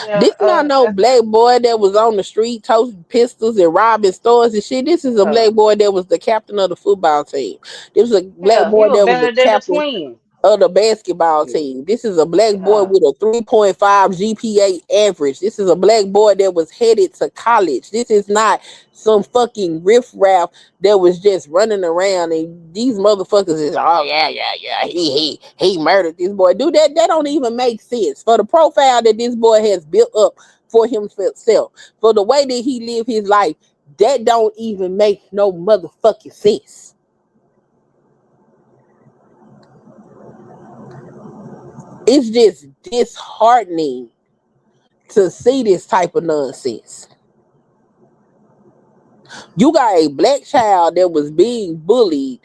Yeah. This not no That's black boy that was on the street toting pistols and robbing stores and shit. This is a yeah. black boy that was the captain of the football team. This was a black Yeah. He boy was that was the better than the captain twins. of the basketball Shit. team. This is a black boy Yeah. with a 3.5 GPA average. This is a black boy that was headed to college. This is not some fucking riffraff that was just running around and these motherfuckers is yeah. He murdered this boy. Dude, that don't even make sense. For the profile that this boy has built up for himself, for the way that he lived his life, that don't even make no motherfucking sense. It's just disheartening to see this type of nonsense. You got a black child that was being bullied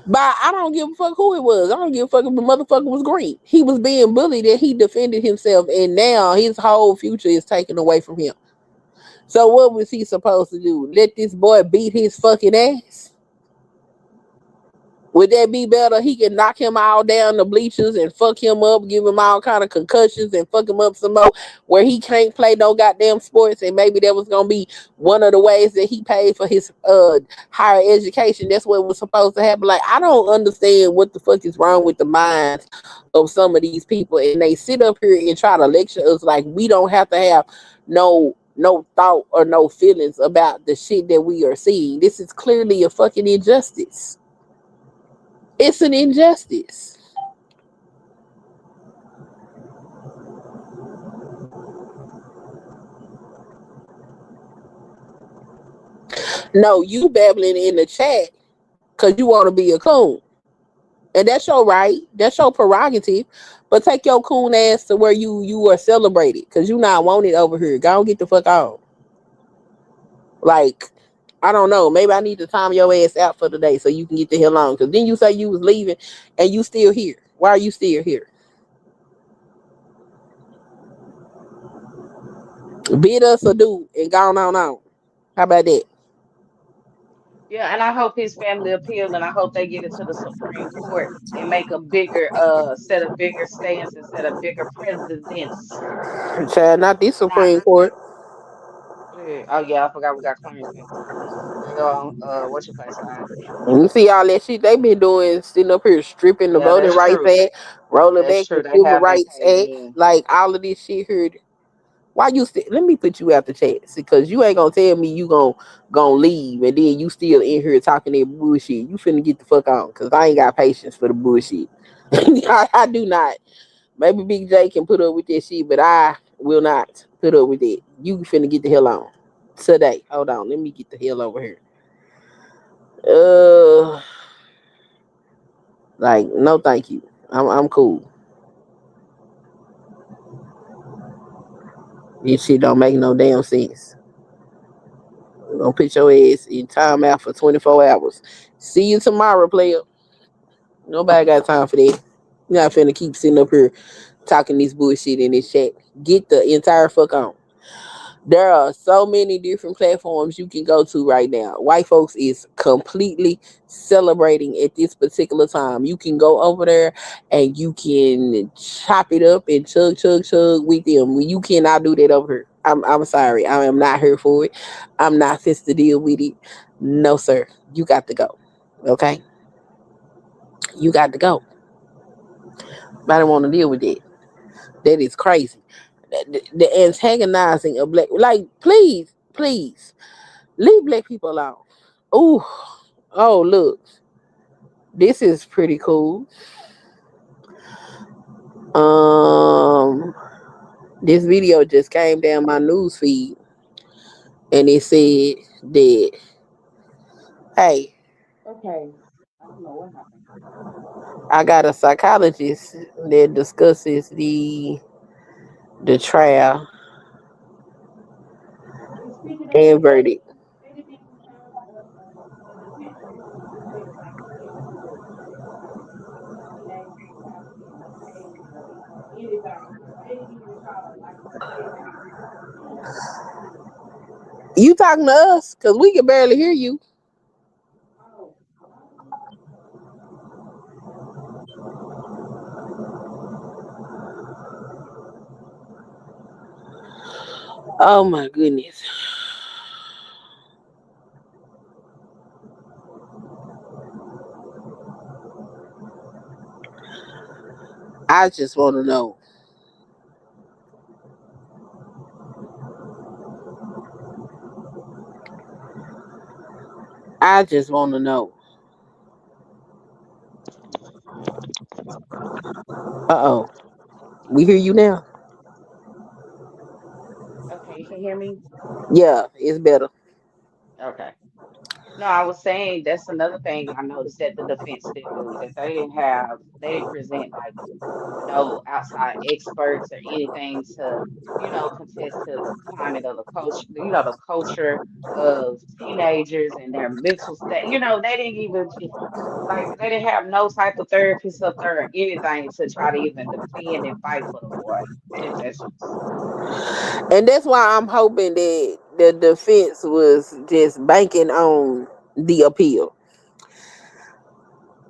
by, I don't give a fuck who it was. I don't give a fuck if the motherfucker was green. He was being bullied and he defended himself, and now his whole future is taken away from him. So what was he supposed to do? Let this boy beat his fucking ass? Would that be better? He can knock him all down the bleachers and fuck him up, give him all kind of concussions and fuck him up some more, where he can't play no goddamn sports, and maybe that was gonna be one of the ways that he paid for his higher education. That's what was supposed to happen. Like, I don't understand what the fuck is wrong with the minds of some of these people, and they sit up here and try to lecture us like we don't have to have no thought or no feelings about the shit that we are seeing. This is clearly a fucking injustice. It's an injustice. No, you babbling in the chat because you want to be a coon. And that's your right. That's your prerogative. But take your coon ass to where you are celebrated. Because you not wanted over here. Go and get the fuck on. Like, I don't know. Maybe I need to time your ass out for the day so you can get the hell on. Because then you say you was leaving and you still here. Why are you still here? Bid us a do and gone on. How about that? Yeah, and I hope his family appeal, and I hope they get it to the Supreme Court and make a bigger set a bigger stance and set a bigger precedence. Child, not this Not Supreme Court. oh yeah, I forgot we got Clarence next week. They go on what your place side. You see all that shit they been doing, sitting up here stripping the Yeah, Voting that's Rights true. Act, rolling That's back the true. They Civil have been Rights caving Act, in. like all of this shit here. Why you still? Let me put you out the chat because you ain't gonna tell me you gonna leave and then you still in here talking that bullshit. You finna get the fuck on because I ain't got patience for the bullshit. I do not. Maybe Big J can put up with that shit, but I will not put up with it. You finna get the hell on today. Hold on, let me get the hell over here. Uh, like no, thank you. I'm cool. This shit don't make no damn sense. We're gonna put your ass in timeout for 24 hours. See you tomorrow, player. Nobody got time for that. You're not finna keep sitting up here talking this bullshit in this chat. Get the entire fuck on. There are so many different platforms you can go to right now. White folks is completely celebrating at this particular time. You can go over there and you can chop it up and chug with them. You cannot do that over here. I'm sorry. I am not here for it. I'm not fit to deal with it. No, sir. You got to go. Okay? You got to go. I don't want to deal with that. That is crazy. The antagonizing of black, like, please, leave black people alone. Ooh, oh, look, this is pretty cool. Um, this video just came down my news feed, and it said that, hey, Okay. I don't know what happened. I got a psychologist that discusses the trial And speaking of and that, verdict. they didn't even have a defense lawyer. They was like, yeah, we could teenagers have behaved or anything. They didn't even try to like defend their defense. You talking to us? Cause we can barely hear you. Oh, Oh my goodness. I just want to know. I just want to know. Uh-oh. We hear you now? okay, you can hear me? Yeah, it's better. Okay. No, I was saying that's another thing I noticed that the defense didn't do, that they didn't present like no outside experts or anything to, contest to the climate of the culture, the culture of teenagers and their mental state. They didn't even like they didn't have no type of therapist up there or anything to try to even defend and fight for the boy. That's just And that's why I'm hoping that the defense was just banking on the appeal.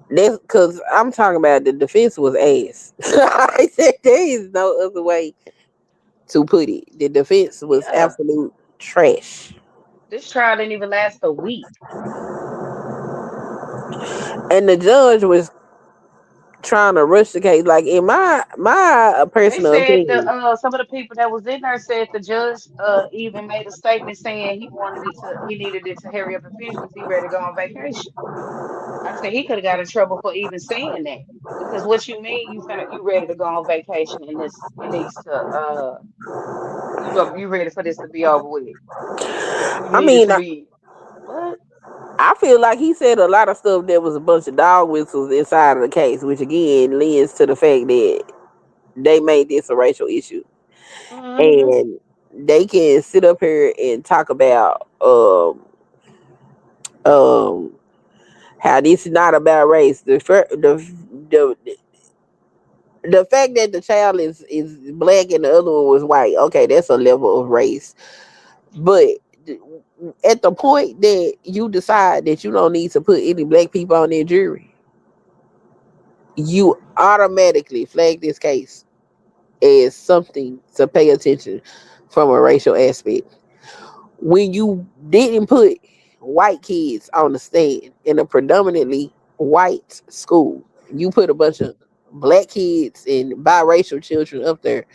That's because I'm talking about the defense was ass. I said there is no other way to put it. The defense was yeah. absolute trash. This trial didn't even last a week. And the judge was trying to rush the case. Like in my They personal said opinion, some of the people that was in there said the judge even made a statement saying he needed it to hurry up and finish because he ready to go on vacation. I said he could have got in trouble for even saying that because what you mean you ready to go on vacation and it needs to you ready for this to be over with. You I need it mean, to be what? I feel like he said a lot of stuff that was a bunch of dog whistles inside of the case, which again lends to the fact that they made this a racial issue. Mm-hmm. And they can sit up here and talk about um how this is not about race. The fact that the child is black and the other one was white, okay, that's a level of race. But at the point that you decide that you don't need to put any black people on their jury, you automatically flag this case as something to pay attention from a racial aspect. When you didn't put white kids on the stand in a predominantly white school, you put a bunch of black kids and biracial children up there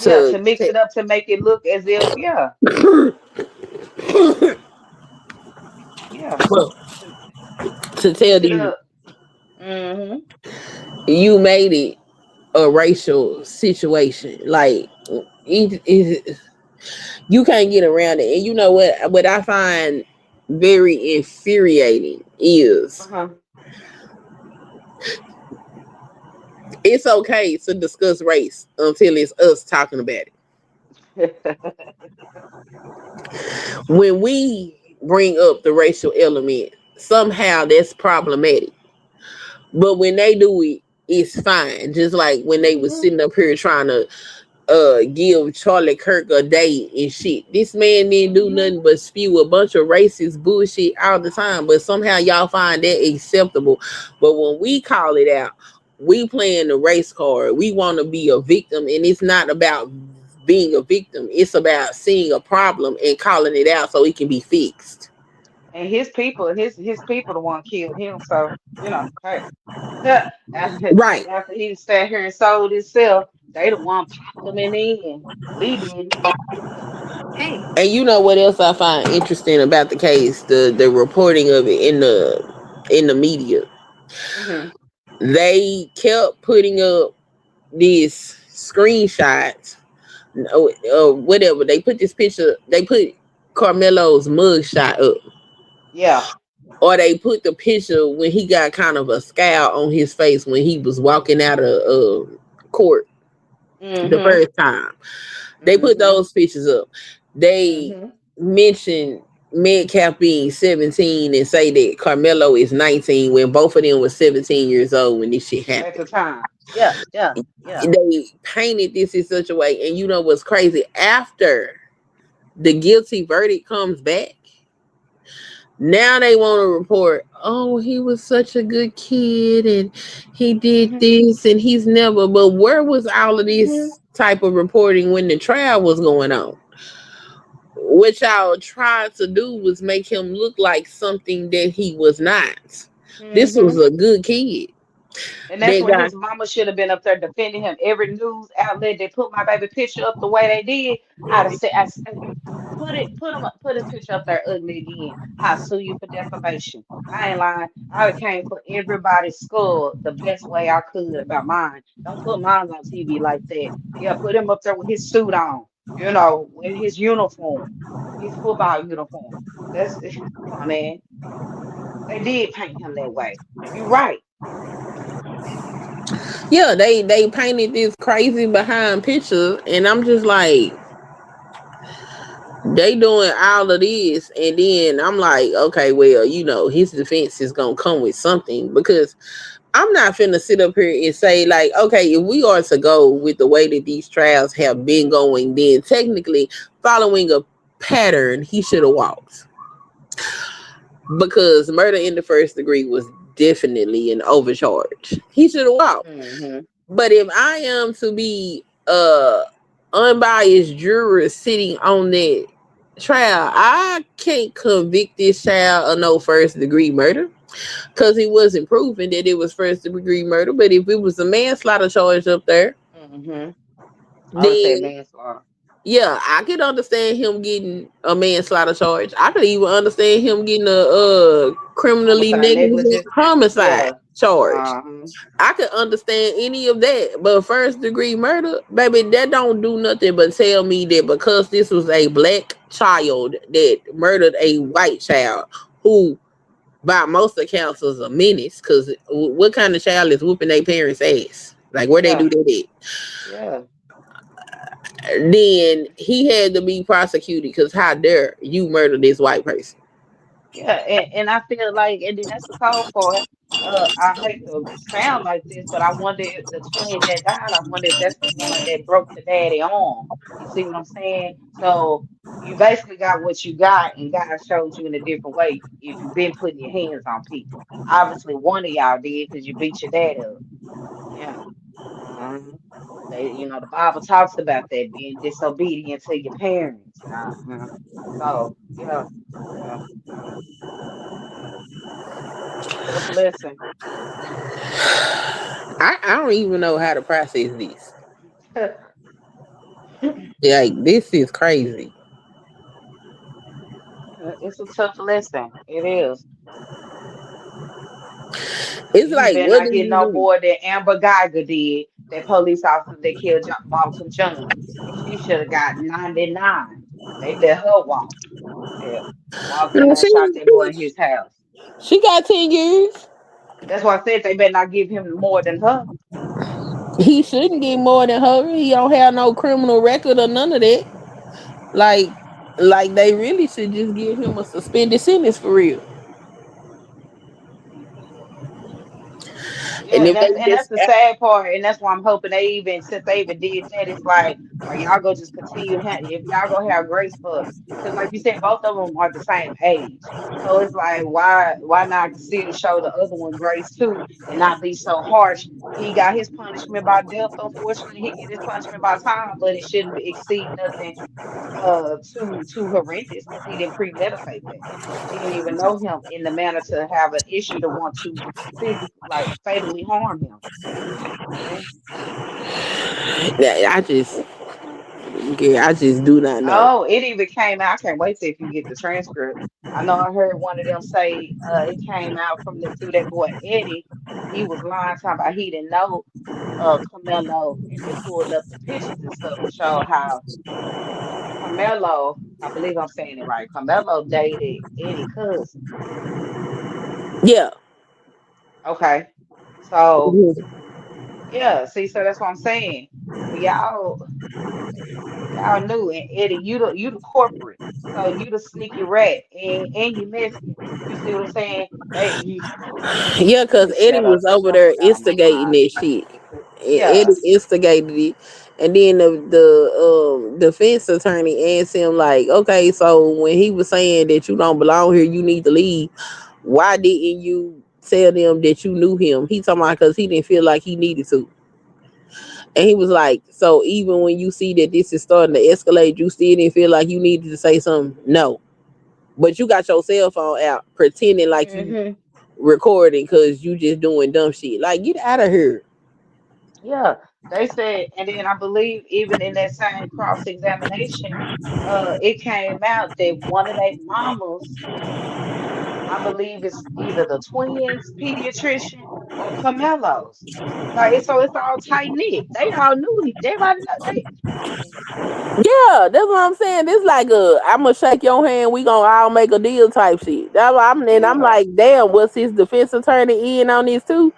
Yeah, to to mix it up to make it look as if, yeah, yeah. To, to mix tell it these up. Mm-hmm. you made it a racial situation. Like you can't get around it. And you know what I find very infuriating is Uh-huh. it's okay to discuss race until it's us talking about it. When we bring up the racial element, somehow that's problematic. But when they do it, it's fine. Just like when they was Mhm. sitting up here trying to give Charlie Kirk a day and shit. This man didn't do Mhm. nothing but spew a bunch of racist bullshit all the time. But somehow y'all find that acceptable. But when we call it out, we playing the race card. We want to be a victim, and it's not about being a victim. It's about seeing a problem and calling it out so it can be fixed. And his people the one killed him. So, hey. after Right. after he sat here and sold himself, they the one popped him in the end. Lee did. And you know what else I find interesting about the case? The reporting of it in the media. Mm-hmm. They kept putting up these screenshots, whatever. They put this picture. They put Carmelo's mugshot up, Yeah. or they put the picture when he got kind of a scowl on his face when he was walking out of court the Mm-hmm. first time. They put Mm-hmm. those pictures up. They Mm-hmm. mentioned Metcalf being 17 and say that Carmelo is 19 when both of them were 17 years old when this shit At the happened. time. Yeah, yeah, yeah. They painted this in such a way, and you know what's crazy? After the guilty verdict comes back, now they want to report, oh, he was such a good kid and he did Mm-hmm. this and he's never. But where was all of Mm-hmm. this type of reporting when the trial was going on? What y'all tried to do was make him look like something that he was not. This was Mm-hmm. a good kid. And that's That when guy. his mama should have been up there defending him. Every news outlet they put my baby picture up the way they did, I'd have said, put his picture up there ugly again. I'll sue you for defamation. I ain't lying. I came for everybody's skull the best way I could about mine. Don't put mine on TV like that. Yeah, put him up there with his suit on, with his uniform, his football uniform. That's come on, man. They did paint him that way. You're right. Yeah, they painted this crazy behind picture, and I'm just like, they doing all of this, and then I'm like, okay, well, his defense is gonna come with something because I'm not finna sit up here and say like, okay, if we are to go with the way that these trials have been going, then technically following a pattern, he should have walked because murder in the first degree was definitely an overcharge. He should have walked. Mm-hmm. But if I am to be unbiased juror sitting on that trial, I can't convict this child of no first degree murder because it wasn't proven that it was first degree murder. But if it was a manslaughter charge up there, Mm-hmm. I would say then manslaughter. yeah, I could understand him getting a manslaughter charge. I could even understand him getting a criminally Homicide negligent negligence. homicide. Yeah. charged. I could understand any of that, but first degree murder, baby, that don't do nothing but tell me that because this was a black child that murdered a white child who, by most accounts, was a menace. Because what kind of child is whooping their parents' ass? Like, where they do that at? Yeah. Then he had to be prosecuted because how dare you murder this white person? Yeah, and I feel like, and then that's the cold part. I hate to sound like this, but I wonder if the twin that died, I wonder if that's the one that broke the daddy arm. You see what I'm saying? So you basically got what you got, and God showed you in a different way if you've been putting your hands on people. Obviously, one of y'all did because you beat your dad up. Yeah. Uh-huh. The Bible talks about that being disobedient to your parents. Uh-huh. So, yeah, yeah. Tough lesson. I don't even know how to process this. Like, this is crazy. It's a tough lesson. It is. It's You like, better what not do get you no do? more than Amber Geiger did, that police officer that killed Baltimore John. And she should have got 99. They let her walk. Yeah. Walked in No, there and shot that boy in his house. she got 10 years. That's why I said they better not give him more than her. He shouldn't get more than her. He don't have no criminal record or none of that. Like, they really should just give him a suspended sentence for real. Yeah, And and if they that's just, the sad part, and that's why I'm hoping since they even did that, it's like, are y'all gonna just continue if y'all gonna have grace for, because like you said, both of them are the same age, so it's like why not still show the other one grace too, and not be so harsh. He got his punishment by death. Unfortunately, he get his punishment by time, but it shouldn't exceed nothing too horrendous because he didn't premeditate that. She didn't even know him in the manner to have an issue to want to physically, like fatally harm him. Yeah. yeah, I just do not know. Oh, it even came out. I can't wait till if you get the transcript. I know I heard one of them say it came out from through that boy Eddie, and he was lying talking about he didn't know Carmelo, and they pulled up the pictures and stuff to show how Carmelo, I believe I'm saying it right, Carmelo dated Eddie cousin. Yeah. Okay. So Mhm. yeah, see, so that's what I'm saying. So y'all knew, and Eddie, you the corporate, so you the sneaky rat, and you messy. You see what I'm saying? Yeah, Let because me Eddie shut up was because over y'all there got on my instigating mind that tonight. shit. Yeah, Eddie instigated it, and then the defense attorney asked him like, okay, so when he was saying that you don't belong here, you need to leave. Why didn't you tell them that you knew him? He talking about because he didn't feel like he needed to. And he was like, so even when you see that this is starting to escalate, you still didn't feel like you needed to say something? No. But you got your cell phone out pretending like you hmm recording because you just doing dumb shit. Like, get out of here. yeah. They said, and then I believe even in that same cross examination, it came out that one of their mamas, I believe it's either the twins pediatrician or Carmelo's. Like it's all tight knit. They all knew everybody know they. Yeah, that's what I'm saying. It's like I'm gonna shake your hand. We gonna all make a deal type shit. That's why I'm Yeah, like, damn, was his defense attorney in on this too?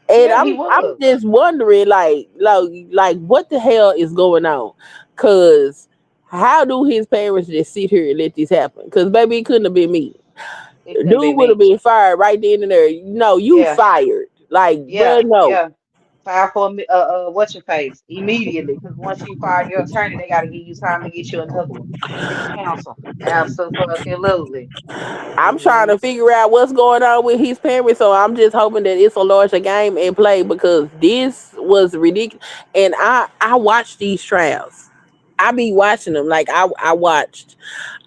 And yeah, he I'm was. just wondering, like what the hell is going on? Cause how do his parents just sit here and let this happen? Cause baby, it couldn't have been me. It couldn't be Dude would have me. been fired right then and there. No, you Yeah, fired. Like, yeah, bruh, no. yeah. File for what's your face immediately, because once you fire your attorney, they got to give you time to get you another one. City council, absolutely. I'm trying to figure out what's going on with his parents, so I'm just hoping that it's a larger game in play because this was ridiculous. And I watch these trials. I be watching them. Like I watched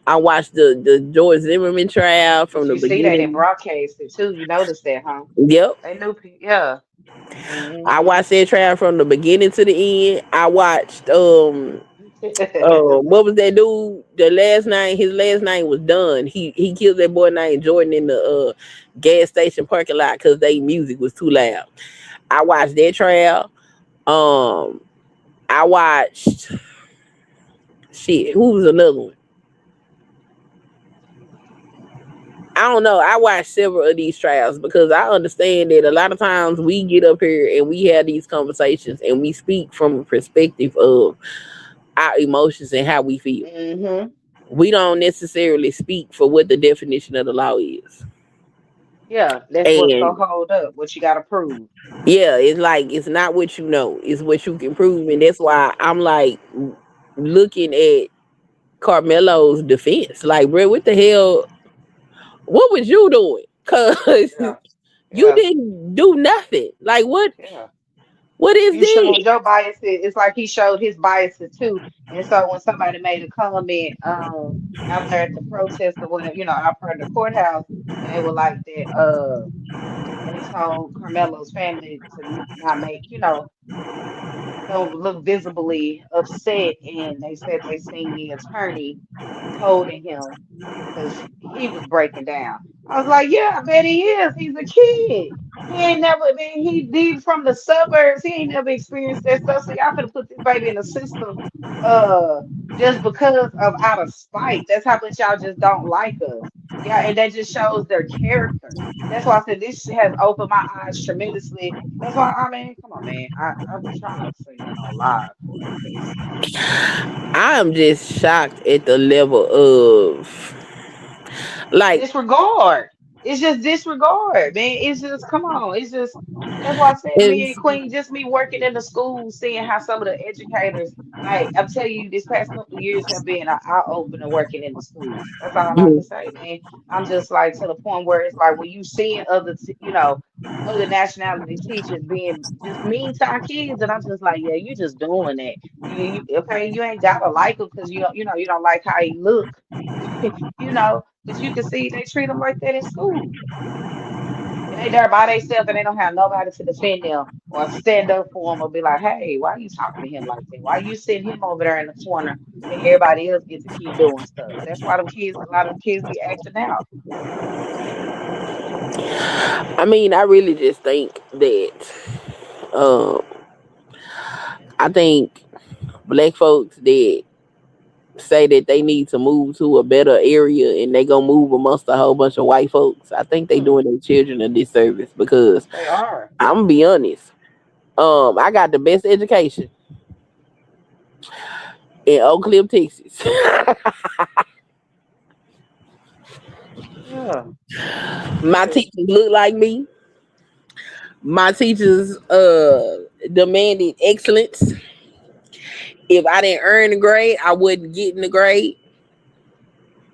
the George Zimmerman trial But from the you see, they didn't beginning. broadcast it too. You noticed that, huh? Yep. They knew, yeah. hmm I watched that trial from the beginning to the end. I watched What was that dude? The last name, his last name was Dunn. He killed that boy named Jordan in the gas station parking lot because they music was too loud. I watched that trial. Um, I watched shit. Who was another one? I don't know. I watched several of these trials because I understand that a lot of times we get up here and we have these conversations and we speak from a perspective of our emotions and how we feel. Mm-hmm. We don't necessarily speak for what the definition of the law is. Yeah, that's what's gonna And hold up. What you gotta prove. yeah, it's like it's not what you know, it's what you can prove. And Mm-hmm. that's why I'm like looking at Carmelo's defense. Like, bro, what the hell? What was you doing? Cause Yeah, you yeah, didn't do nothing. Like what? yeah. What is You showed this? your biases. It's like he showed his biases too. And so when somebody made a comment out there at the protest or whatever, out front of the courthouse, and they were like that, they told Carmelo's family to not make, don't look visibly upset, and they said they seen the attorney holding him because he was breaking down. I was like, yeah, I bet he is. He's a kid. He ain't never been, he from the suburbs. He ain't never experienced that stuff. So y'all finna put this baby in the system uh just because of out of spite. That's how much y'all just don't like us. Yeah, and that just shows their character. That's why I said this has opened my eyes tremendously. That's why I mean, come on, man. I'm trying not to say nothing on live for because I am just shocked at the level of like disregard. It's just disregard, man. It's just come on. It's just that's why I said me it's and Queen, just me working in the school, seeing how some of the educators, like I'm telling you, this past couple of years have been an eye opener working in the schools. That's all I can say, man. I'm just like to the point where it's like when you seeing other nationality teachers being just mean to our kids, and I'm just like, yeah, you just doing that. Okay, you ain't gotta like them because you don't like how he look. But you can see they treat them like that in school. And they there by themselves and they don't have nobody to defend them or stand up for them or be like, hey, why are you talking to him like that? Why you sitting him over there in the corner and everybody else get to keep doing stuff? That's why a lot of them kids be acting out. I mean, I really just think that um I think black folks that say that they need to move to a better area and they gonna move amongst a whole bunch of white folks, I think they Hmm, doing their children a disservice because they are. I'm gonna be honest. I got the best education in Oak Cliff, Texas. Yeah. My But teachers look like me. My teachers demanded excellence. If I didn't earn a grade, I wouldn't get in the grade.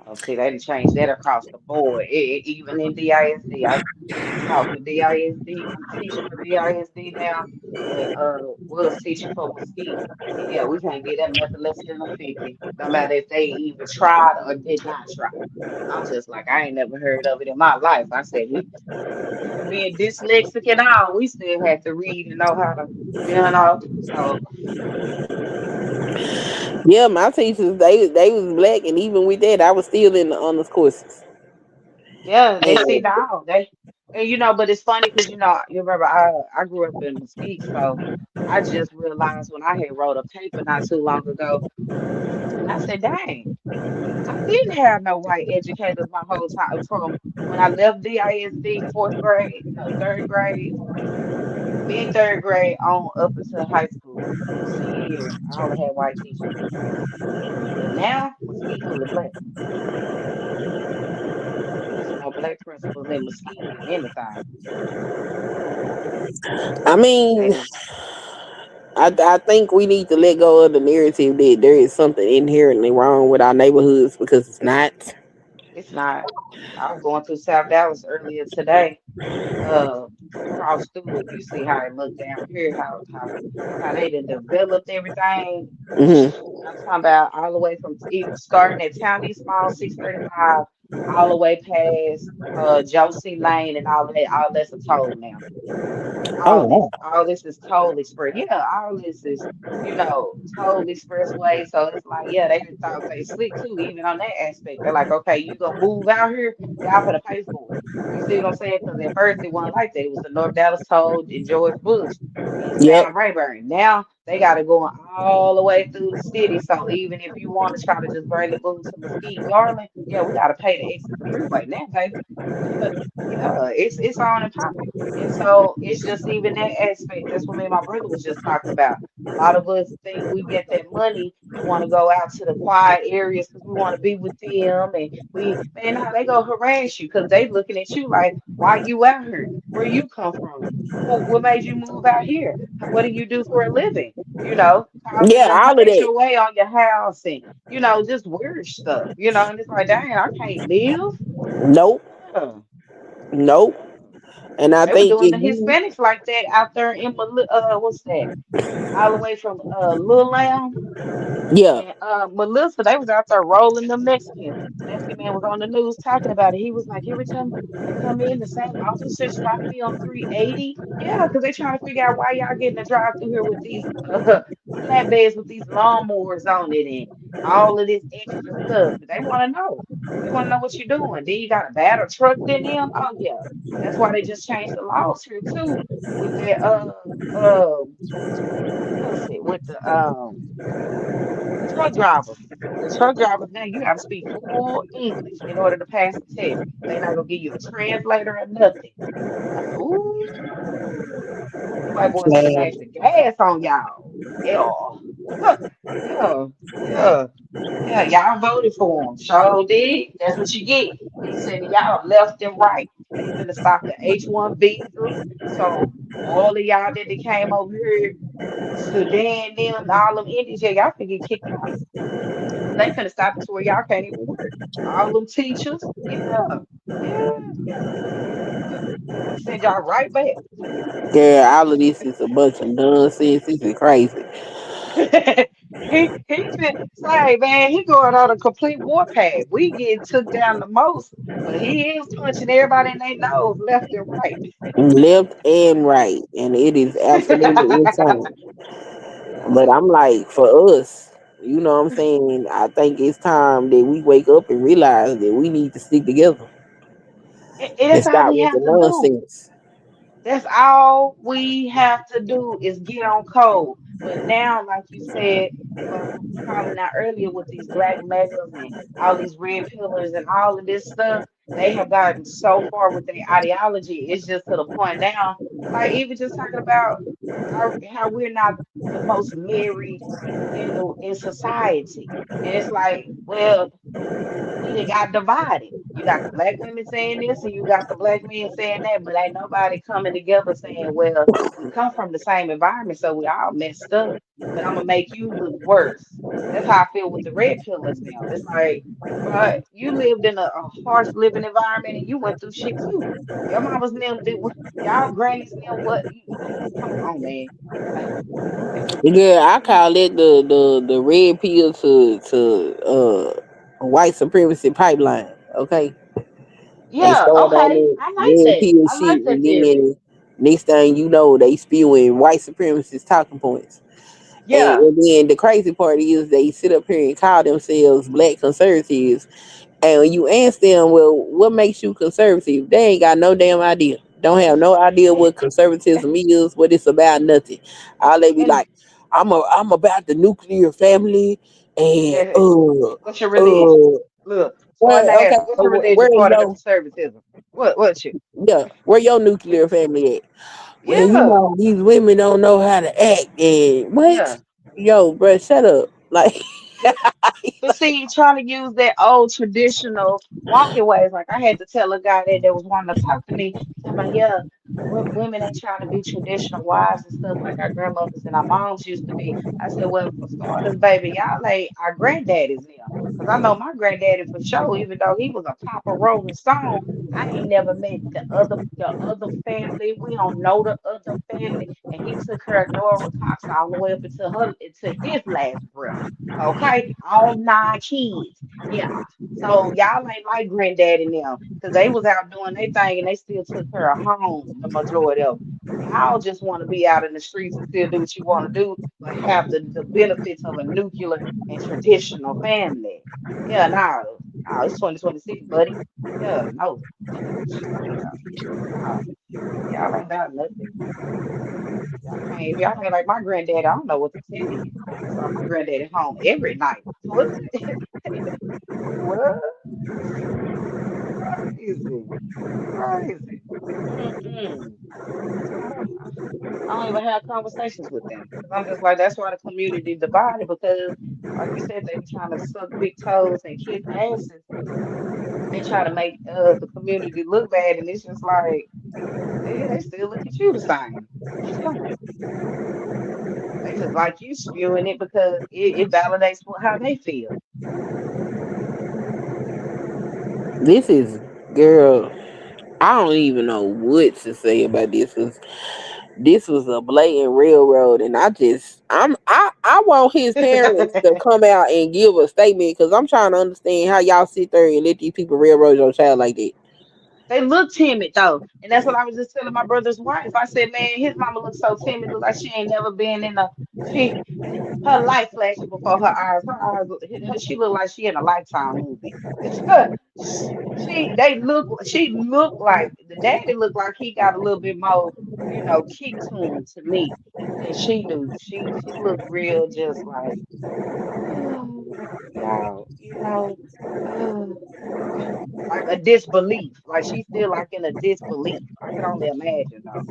oh, see, they didn't change that across the board. Even in DISD, I taught for DISD. I'm teaching for DISD now, and was teaching for Mesquite. And yeah, we can't get them nothing less than a 50. No matter if they even tried or did not try. I'm just like, I ain't never heard of it in my life. I said, we being dyslexic and all, we still have to read and know how to, So Yeah, my teachers they was black, and even with that, I was still in the honors courses. yeah, they see And now. And but it's funny because you remember I grew up in Mesquite, so I just realized when I had wrote a paper not too long ago, and I said, dang, I didn't have no white educators my whole time from when I left DISD fourth grade, no mid third grade on up until high school. Senior year, I only had white teachers. But now Mesquite full of black. There's more black principals in Mesquite than anything. I mean, They I think we need to let go of the narrative that there is something inherently wrong with our neighborhoods because it's not. It's not. I was going through South Dallas earlier today. Cross through it. You see how it looked down here, how they done developed everything. Hmm. I'm talking about all the way from starting at Town East Mall 635 all the way past Josie Lane and all that's a toll now. Oh All this, wow. all this is toll express. Yeah, all this is, toll expressway. So it's like, yeah, they done thought they slick too, even on that aspect. They're like, okay, you gonna move out here, y'all finna pay for it. You see what I'm saying? Because at first it wasn't like that. It was the North Dallas Toll and George Bush and Yep. Sam Rayburn. Now they got to go all the way through the city. So even if you want to try to just barely move to Mesquite, Garland, yeah, we got to pay to exit the freeway now, baby. Yeah, it's on and popping. And so it's just even that aspect. That's what me and my brother was just talking about. A lot of us think we get that money. We want to go out to the quiet areas because we want to be with them. And man, now they go harass you because they looking at you like, why you out here? Where you come from? What made you move out here? What do you do for a living? Causing Yeah, them all of that. HOA on your house and, just weird stuff, and it's like, dang, I can't live. Nope. Yeah. Nope. And I They were think doing if the you, Hispanics like that out there in what's that? All the way from Lil Lamb yeah, and Melissa, they was out there rolling the Mexicans. Mexican man was on the news talking about it. He was like, every time I come in, the same officer stop me on 380. Yeah, because they trying to figure out why y'all getting to drive through here with these flatbeds with these lawnmowers on it and all of this extra stuff. They want to know. They want to know what you're doing. Then you got a badder truck than them. Oh yeah, that's why they just changed the laws here too with that uh what's it with the truck drivers. The truck drivers now you gotta speak full English in order to pass the test. They not gonna give you a translator or nothing. Like, ooh, them white boys finna man. change the gas on y'all. Yeah. Yeah. Yeah. Yeah, y'all voted for him. So did. That's what you get. They sending y'all left and right. They finna stop the H-1 visas. So all of y'all that came over here, Sudan, them, all them Indians, yeah, y'all finna get kicked out. Because they finna stop it to where y'all can't even work. All them teachers, yeah, yeah, yeah. Finna send y'all right back. Girl, all of this is a bunch of nonsense. This is crazy. he been say, man, he going on a complete warpath. We get took down the most, but he is punching everybody in their nose left and right. Left and right. And it is absolutely insane. But I'm like, for us, you know what I'm saying? I think it's time that we wake up and realize that we need to stick together And and that's all stop we with the have to do. nonsense. That's all we have to do is get on code. But now, like you said, calling out earlier with these black megas and all these red pillars and all of this stuff, they have gotten so far with their ideology. It's just to the point now, like even just talking about how we're not the most married in society. And it's like, well, we done got divided. You got the black women saying this and you got the black men saying that, but ain't nobody coming together saying, well, we come from the same environment, so we all messed up, but I'm gonna make you look worse. That's how I feel with the red pillars now. It's like, but you lived in a harsh living environment and you went through shit too. Your mamas and them did y'all grannies and them what come on, man. Yeah, I call it the red pill to white supremacy pipeline. Okay. They Yeah, start on okay. that I like red that. pill I shit like and that theory. then next thing you know they spewing white supremacist talking points. Yeah. And then the crazy part is they sit up here and call themselves black conservatives. And when you ask them, well, what makes you conservative? They ain't got no damn idea. Don't have no idea And, what conservatism is, what it's about, nothing. All they be and like, I'm about the nuclear family and what's your religion? Look, starting to well, okay, ask, what's your religion where is part of the your conservatism? What's you? yeah, where your nuclear family at? Well, you Yeah, know, these women don't know how to act and yeah. what? Yo, bro, shut up. Like But but see, trying to use that old traditional walking ways. Like I had to tell a guy that was wanting to talk to me, talking about, yeah, women ain't trying to be traditional wives and stuff like our grandmothers and our moms used to be. I said, well, for starters, baby, y'all ain't our granddaddies now. Because I know my granddaddy for sure, even though he was a Papa Rolling Stone, I ain't never met the other family. We don't know the other family. And he took care of Dora Cox all the way up into his last breath. Okay? All 9 kids. Yeah. So y'all ain't like granddaddy now. Because they was out doing their thing and they still took care of home, the majority of them. Y'all just want to be out in the streets and still do what you want to do, but have the benefits of a nuclear and traditional family. Yeah, no, it's 2026, buddy. Yeah, no. Yeah, no. Y'all ain't about nothing. Y'all can't, if y'all ain't like my granddaddy, I don't know what to tell you. I saw my granddaddy home every night. What? What? Crazy. Crazy. Mm-mm. That's why I don't even have conversations with them. Because I'm just like, that's why the community divided because, like you said, they be trying to suck big toes and kiss asses and try to make the community look bad. And it's just like, they still look at you the same. What you doing? They just like you spewing it because it validates how they feel. This is, girl, I don't even know what to say about this. This was a blatant railroad, and I want his parents to come out and give a statement because I'm trying to understand how y'all sit there and let these people railroad your child like that. They look timid though, and that's what I was just telling my brother's wife. I said, man, his mama looks so timid, look like she ain't never been in a she her life flashing before her eyes. She looked like she in a Lifetime movie. She looked like the daddy looked like he got a little bit more, kick to him to me than she do. She looked real, just like, oh, y'all, like a disbelief. Like she's still like in a disbelief. I can only imagine though.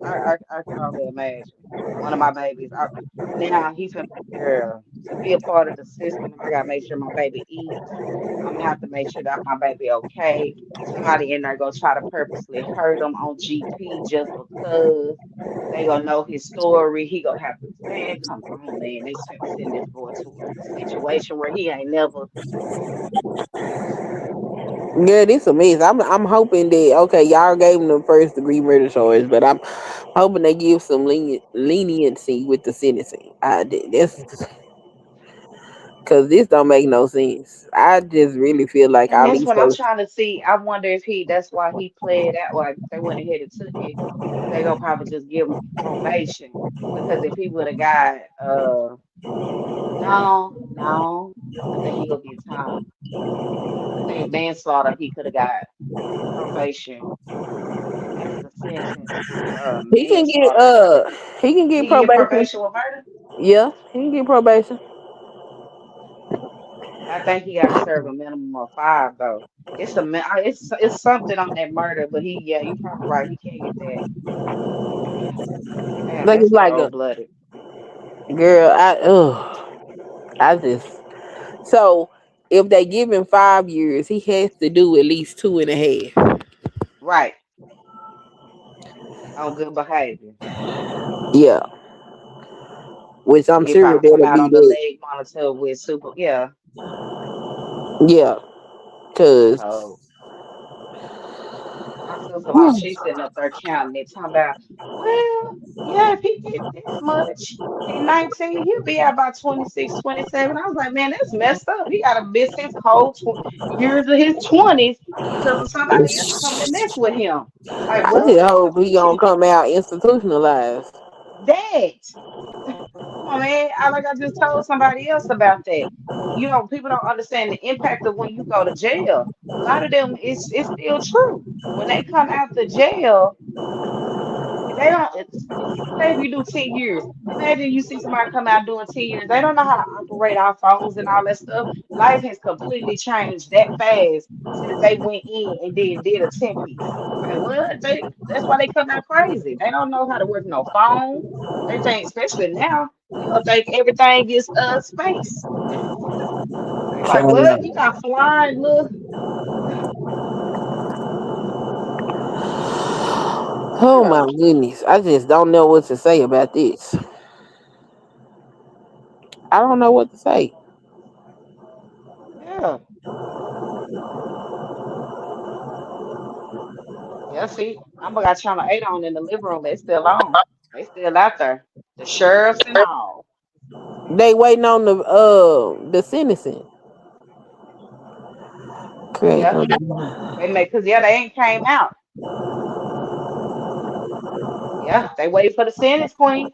I can only imagine. One of my babies. Now he's a girl to be a part of the system. I gotta make sure my baby eats. I'm gonna have to make sure that my baby okay. Somebody in there gonna try to purposely hurt him on GP just because they gonna know his story. He gonna have to, man, come on, man. They send this boy to a situation where he ain't never. Yeah, this a mess. I'm hoping that okay, y'all gave him the first degree murder charge, but I'm hoping they give some leniency with the sentencing. That's because this don't make no sense. I just really feel like And Ali that's what I'm supposed. trying to see. I wonder if that's why he played that way. They went ahead and took it. They gonna probably just give him probation because if he would have got no, I think he gonna get time. I think manslaughter he could have got probation as the sentence. He can get Manslaughter. he can get He can get probation. probation with murder. Yeah, he can get probation. I think he got to serve a minimum of 5 though. It's something on that murder, but you probably right. He can't get that. Yeah. Damn, Like that's it's like a cold blooded. girl. I just so if they give him 5 years, he has to do at least 2.5. Right. On good behavior. Yeah, which I'm He'll sure probably come that'll out be on the that. leg monitor with super. Yeah, Yeah, that's cause cold. My sister-in-law, she's sitting up there counting it, talking about, well, yeah, if he get this much, he 19, he'll be out by 26, 27. I was like, man, that's messed up. He got to miss his whole years of his 20s because of somebody else coming to mess with him. Like, I what? just hope he gonna come out institutionalized. That. Come on, man. Like I just told somebody else about that. People don't understand the impact of when you go to jail. A lot of them, it's still true. When they come out the jail, they don't. Say if you do 10 years, imagine you see somebody come out doing 10 years. They don't know how to operate our phones and all that stuff. Life has completely changed that fast since they went in and did a 10 piece. Like what? That's why they come out crazy. They don't know how to work no phone. They think, especially now, they'll think everything is space. They like, what? You got flying, look. Oh Yeah, my goodness. I just don't know what to say about this. I don't know what to say. yeah, yeah. See, I'm got Channel 8 on in the living room. They still on. They still out there. The sheriffs and all. They waiting on the sentencing. Correct. Yeah, they make because yeah, they ain't came out. Yeah, they wait for the sentence, Queen.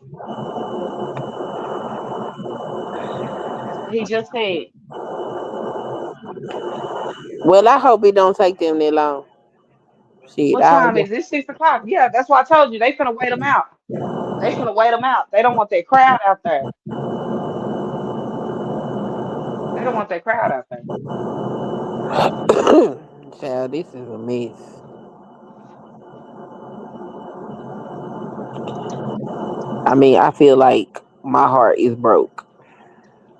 That's what he just said. Well, I hope it don't take them that long. Shit, What I time is it? 6 o'clock. Yeah, that's why I told you they finna wait them out. They finna wait them out. They don't want that crowd out there. They don't want that crowd out there. child, this is a mess. I mean, I feel like my heart is broke.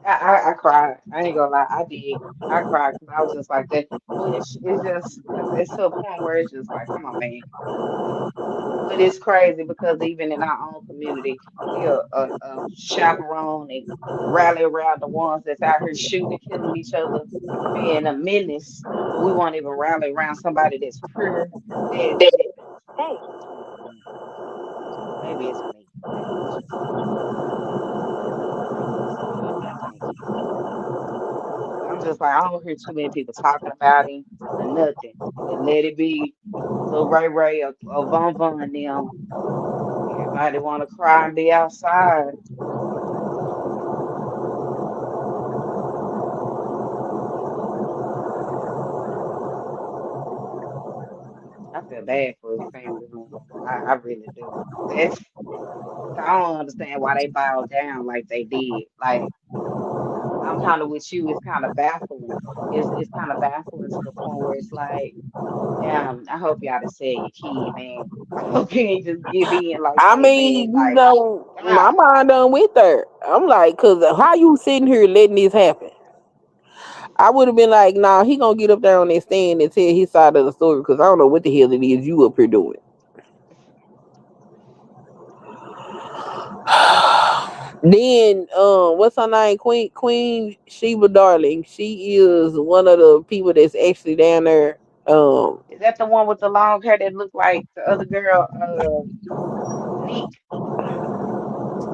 I cried. I ain't gonna lie. I did. I cried because I was just like that. Which is just because it's to a point where it's just like, come on, man. But it's crazy because even in our own community, we are chaperone and rally around the ones that's out here shooting and killing each other, being a menace. But we won't even rally around somebody that's pure. That mm-mm. Maybe it's me. Maybe it's just me. Maybe it's me. I think. I'm just like, I don't hear too many people talking about him or nothing. Just let it be little Ray Ray or Von Von and them. Everybody want to cry and be outside. I feel bad for his family, man. I really do. That's I don't understand why they bowed down like they did. Like I'm kind of with you. It's kind of baffling. It's kind of baffling to the point where it's like, damn. I hope y'all done said your kid, man. I hope you ain't just give in like I that, man. mean, Like my God. mind done with her. I'm like, cause how you sitting here letting this happen? I would have been like, nah, he gonna get up there on that stand and tell his side of the story, cause I don't know what the hell it is you up here doing. Then, what's her name? Queen Sheba Darling. She is one of the people that's actually down there. Is that the one with the long hair that looked like the other girl, Neek,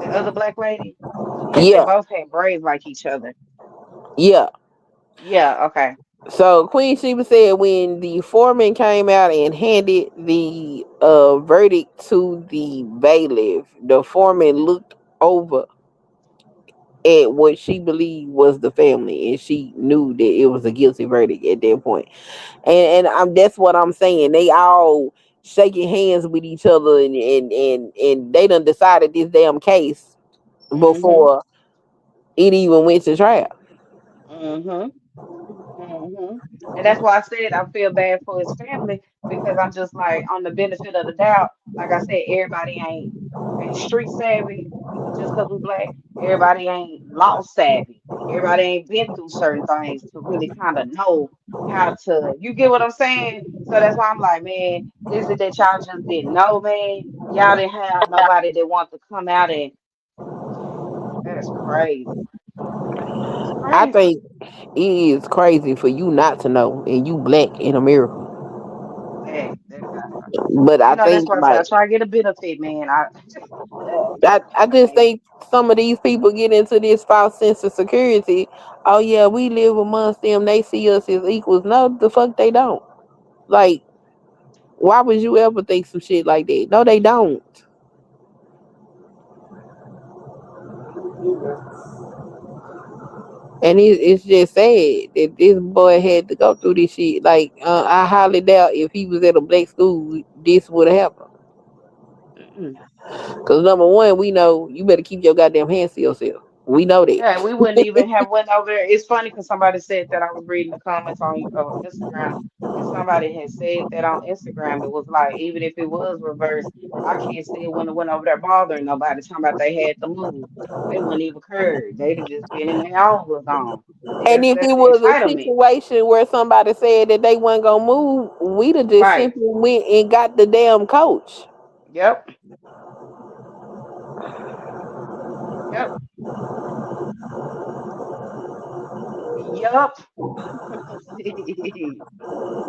the other black lady? They Yeah, both had braids like each other. yeah. Yeah, okay. So Queen Sheba said when the foreman came out and handed the verdict to the bailiff, the foreman looked over at what she believed was the family, and she knew that it was a guilty verdict at that point. And I'm that's what I'm saying. They all shaking hands with each other, and they done decided this damn case Mm-hmm. before it even went to trial. Mm-hmm. Hmm. And that's why I said I feel bad for his family because I'm just like on the benefit of the doubt. Like I said, everybody ain't street savvy just because we black. Everybody ain't law savvy. Everybody ain't been through certain things to really kind of know how to. You get what I'm saying? So that's why I'm like, man, is it that y'all just didn't know, man? Y'all didn't have nobody that want to come out and that's crazy. That's I crazy. think it is crazy for you not to know, and you black in America. That But I that's think why I said I like try to get a benefit, man. I just Man. think some of these people get into this false sense of security. Oh yeah, we live amongst them. They see us as equals. No, the fuck they don't. Like, why would you ever think some shit like that? No, they don't. Yeah. And it's just sad that this boy had to go through this shit. Like, I highly doubt if he was at a black school, this would have happened. Mm-mm. Cause number one, we know you better keep your goddamn hands to yourself. We know Yeah, that. we wouldn't even have went over there. It's funny because somebody said that I was reading the comments on Instagram, and somebody had said that on Instagram. It was like, even if it was reversed, I can't still wouldn't have went over there bothering nobody talking about they had to move. They wouldn't even occurred. They'd have just been in their own was on. And if That's it the was a entitlement. situation where somebody said that they wasn't gonna move, we'd have just Right. simply went and got the damn coach. Yep. Yep. Yup.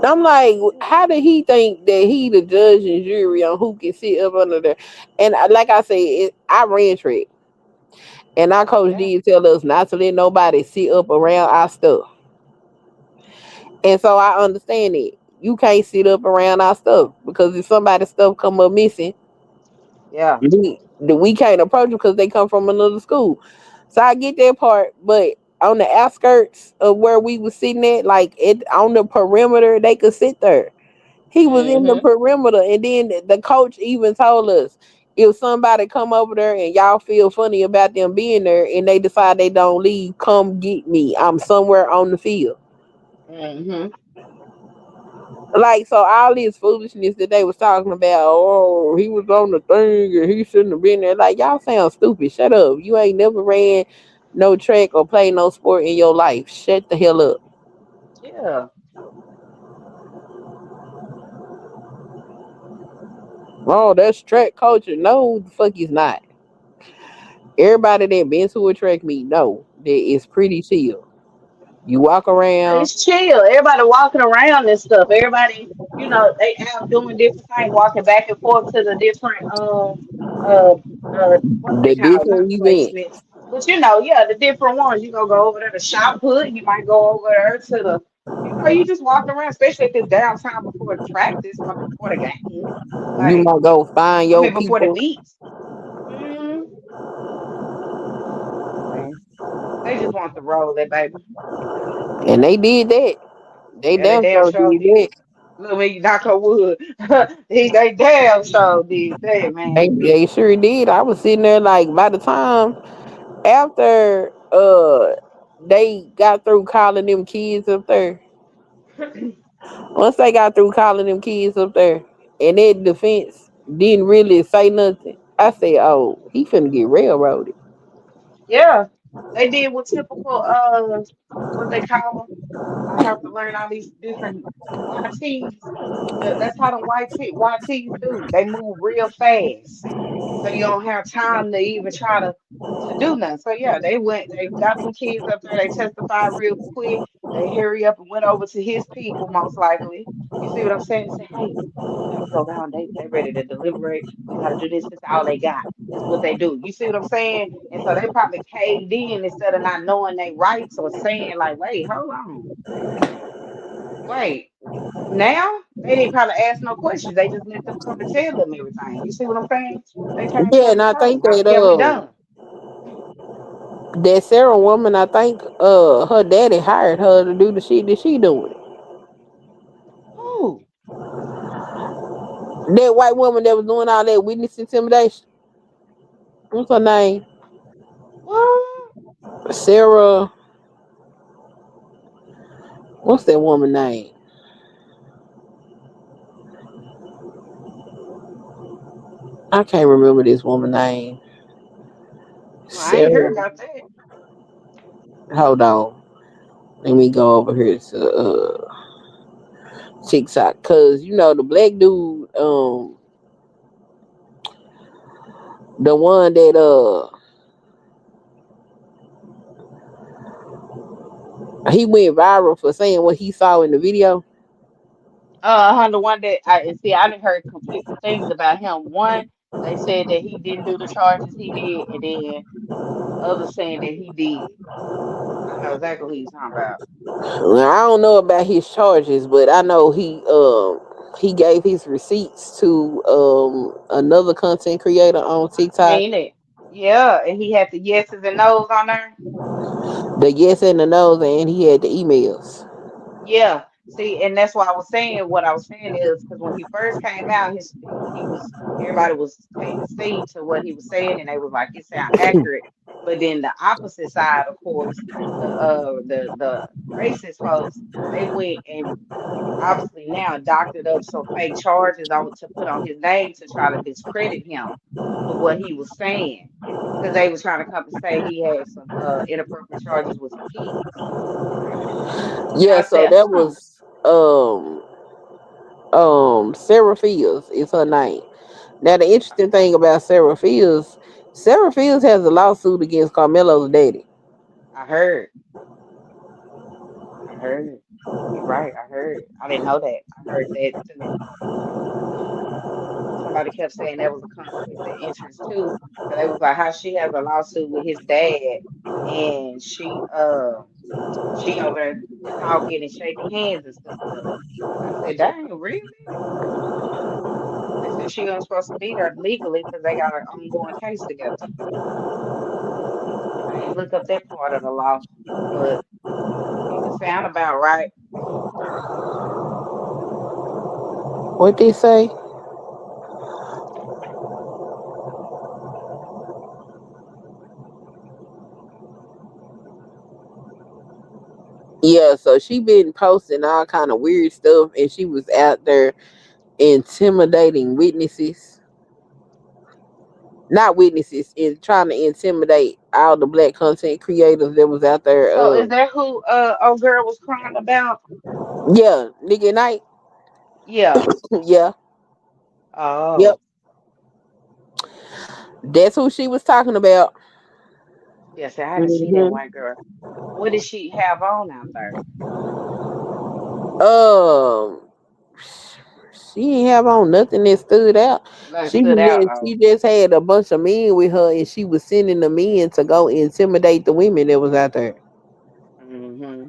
I'm like, how did he think that he the judge and jury on who can sit up under there? And like I said, I ran track, and our coach Yeah. did tell us not to let nobody sit up around our stuff. And so I understand it. You can't sit up around our stuff because if somebody's stuff come up missing, Yeah. we can't approach them because they come from another school. So I get that part, but on the outskirts of where we was sitting at, like on the perimeter, they could sit there. He was in the Mm-hmm. perimeter, and then the coach even told us if somebody come over there and y'all feel funny about them being there, and they decide they don't leave, come get me. I'm somewhere on the field. Mm-hmm. Like, so all this foolishness that they was talking about, oh, he was on the thing and he shouldn't have been there. Like, y'all sound stupid. Shut up. You ain't never ran no track or played no sport in your life. Shut the hell up. Yeah. Oh, that's track culture. No, the fuck is not. Everybody that been to a track meet know that it's pretty chill. You walk around. It's chill. Everybody walking around and stuff. Everybody, they out doing different things, walking back and forth to the different uh what they The call, not different events. placements. But yeah, the different ones. You gonna go over there to shot put, you might go over there to you just walk around, especially if it's downtown before the practice, before the game. You Like, might go find I your mean before the people. meets. Mm, man. They just want to roll that baby. And they did that. They Yeah, they damn damn sure sure did did. that. Look, me knock on wood. They damn sure did that, They, man. they sure did. I was sitting there like by the time after they got through calling them kids up there. Once they got through calling them kids up there, and that defense didn't really say nothing, I said, "Oh, he finna get railroaded." Yeah, they did what typical what they call them. I have to learn all these different YTs. That's how the YTs do. They move real fast, so you don't have time to even try to do nothing. So yeah, they got them kids up there. They testified real quick. They hurry up and went over to his people, most likely. You see what I'm saying? Say, hey, we gotta go down. They ready to deliberate. We gotta do this. This is all they got. This is what they do. You see what I'm saying? And so they probably caved in instead of not knowing their rights or saying like, wait, hold on. Wait, now they didn't probably ask no questions. They just let them come and tell them everything. You see what I'm saying? They came Yeah, straight and and I told them, think like, that yeah, we done. that Sarah woman, I think her daddy hired her to do the shit that she doing. Who? That white woman that was doing all that witness intimidation. What's her name? What? Sarah. What's that woman name? I can't remember this woman name. Well, I ain't heard Sarah. about that. Hold on. Let me go over here to TikTok, cause the black dude, the one that he went viral for saying what he saw in the video. The one that I see, I done heard conflicting things about him. One, they said that he didn't do the charges he did, and then others saying that he did. I know exactly who he's talking about. Well, I don't know about his charges, but I know he gave his receipts to another content creator on I TikTok. seen it. Yeah, and he had the yeses and nos on there. The yes and the no's, and he had the emails. Yeah. See, and that's why I was saying what I was saying is because when he first came out, he was everybody was taking seed to what he was saying, and they was like, it sound accurate. But then the opposite side, of course, the racist folks, they went and obviously now doctored up some fake charges on to put on his name to try to discredit him for what he was saying. Because they was trying to come and say he had some inappropriate charges with some kids. And Yeah, I so said, that huh. was Sarah Fields is her name. Now the interesting thing about Sarah Fields has a lawsuit against Carmelo's daddy. I heard. I heard. You're right. I heard. I didn't know that. I heard that too. Somebody kept saying that was a conflict of interest too. So they was like, how she has a lawsuit with his dad, and she over there talking and shaking hands and stuff. I said, dang, really? They said she wasn't supposed to be there legally because they got an ongoing case together. I ain't look up that part of the law, but it would sound about right. What they say? Yeah, so she been posting all kind of weird stuff, and she was out there intimidating witnesses, not witnesses, and trying to intimidate all the black content creators that was out there. So is that who old girl was crying about? Yeah, Nicky Knight. Yeah. Yeah, yep, Oh, that's who she was talking about. yes, I had to see that hmm white girl. What did she have on out there? Um, she didn't have on nothing that stood out. Like stood out. Oh. She just had a bunch of men with her, and she was sending the men to go intimidate the women that was out there. Mm-hmm.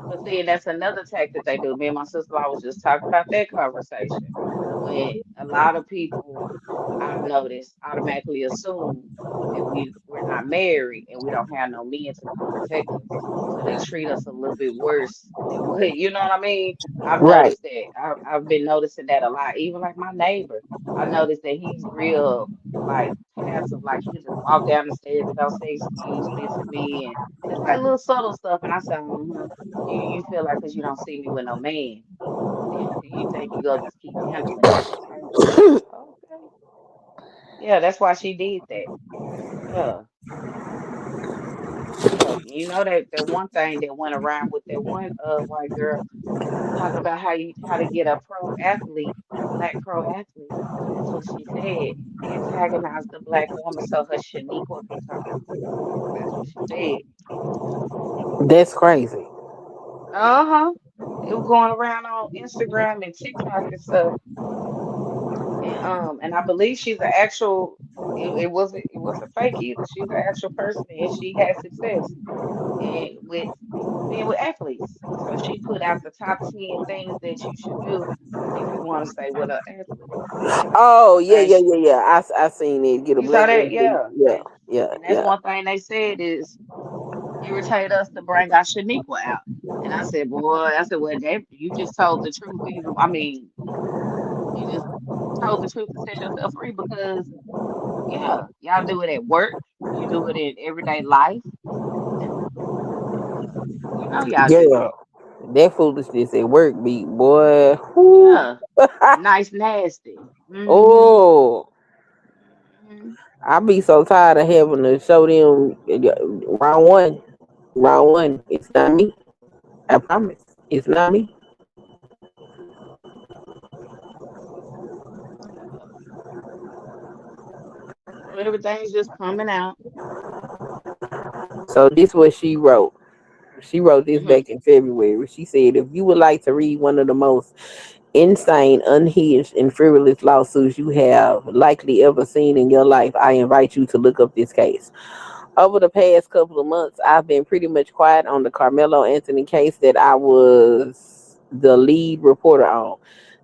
But see, that's another tactic they do. Me and my sister-in-law was just talking about that conversation. When a lot of people I've noticed automatically assume that we're not married and we don't have no men to come protect us. So they treat us a little bit worse than what you know what I mean? I've Right. noticed that. I've been noticing that a lot. Even like my neighbor, I noticed that he's real like passive, like he'll just walk down the stairs and don't say excuse me to me and just like little subtle stuff. And I said, mm-hmm. You feel like because you don't see me with no man, you think you gonna just keep handling it. I was like, okay. Yeah, that's why she did that. Yeah. Yeah. You know that one thing that went around with that one white girl talking about how to get a pro athlete, a black pro athlete. That's what she said. Antagonize the black woman so her Shaniqua can come out. That's what she said. That's crazy. Uh-huh. It was going around on Instagram and TikTok and stuff. And I believe she's an actual it wasn't fake either. She's an actual person and she had success and with being with athletes. So she put out the top 10 things that you should do if you want to stay with an athlete. Oh One yeah, thing yeah, she yeah, yeah. I seen it. Get a you saw black that? athlete. Yeah. Yeah, yeah, And that's yeah. one thing they said is irritate us to bring our Shaniqua out. And I said, boy, I said, well, you just told the truth. Either I mean, you just told the truth to set yourself free because yeah, y'all do it at work. You do it in everyday life. You know y'all do Girl, it. that foolishness at work beat boy. Whoo. Yeah. Nice, nasty. Mm-hmm. Oh, Hmm. I be so tired of having to show them round one. Round one. It's not me. I promise. It's not me. Yeah. So everything's just coming out. So this what she wrote. She wrote this Hmm. back in February. She said, if you would like to read one of the most insane, unhinged, and frivolous lawsuits you have likely ever seen in your life, I invite you to look up this case. Over the past couple of months, I've been pretty much quiet on the Carmelo Anthony case that I was the lead reporter on.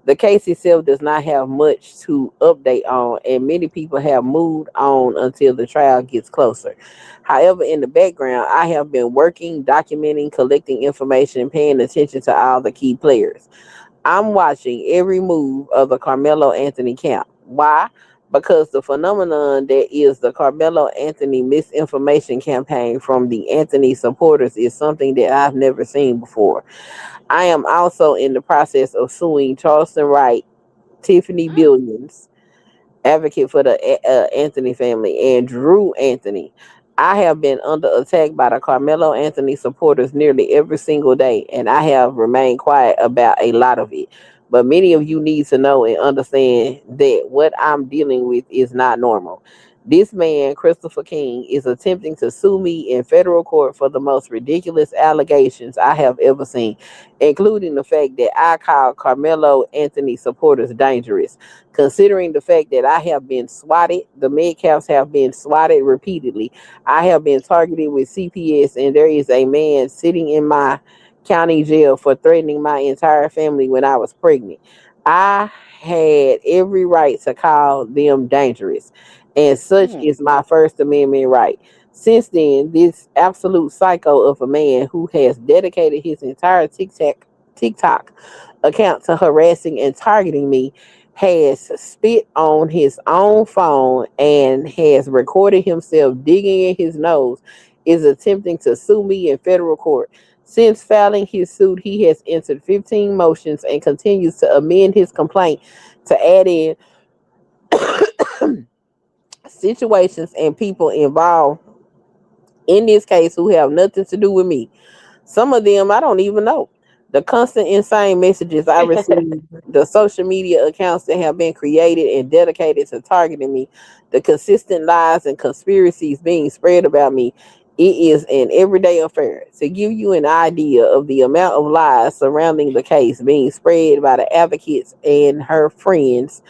The case itself does not have much to update on, and many people have moved on until the trial gets closer. However, in the background, I have been working, documenting, collecting information, and paying attention to all the key players. I'm watching every move of the Carmelo Anthony camp. Why? Because the phenomenon that is the Carmelo Anthony misinformation campaign from the Anthony supporters is something that I've never seen before. I am also in the process of suing Charleston Wright, Tiffany Mm. Billions, advocate for the Anthony family, and Drew Anthony. I have been under attack by the Carmelo Anthony supporters nearly every single day, and I have remained quiet about a lot of it. but many of you need to know and understand that what I'm dealing with is not normal. This man, Christopher King, is attempting to sue me in federal court for the most ridiculous allegations I have ever seen, including the fact that I call Carmelo Anthony supporters dangerous. Considering the fact that I have been swatted, the Metcalfs have been swatted repeatedly. I have been targeted with CPS, and there is a man sitting in my county jail for threatening my entire family when I was pregnant. I had every right to call them dangerous, and such Mm. is my First Amendment right. Since then, this absolute psycho of a man who has dedicated his entire TikTok account to harassing and targeting me has spit on his own phone and has recorded himself digging in his nose, is attempting to sue me in federal court. Since filing his suit, he has entered 15 motions and continues to amend his complaint to add in situations and people involved in this case who have nothing to do with me. Some of them I don't even know. The constant insane messages I receive, the social media accounts that have been created and dedicated to targeting me, the consistent lies and conspiracies being spread about me, it is an everyday affair. To give you an idea of the amount of lies surrounding the case being spread by the advocates and her friends,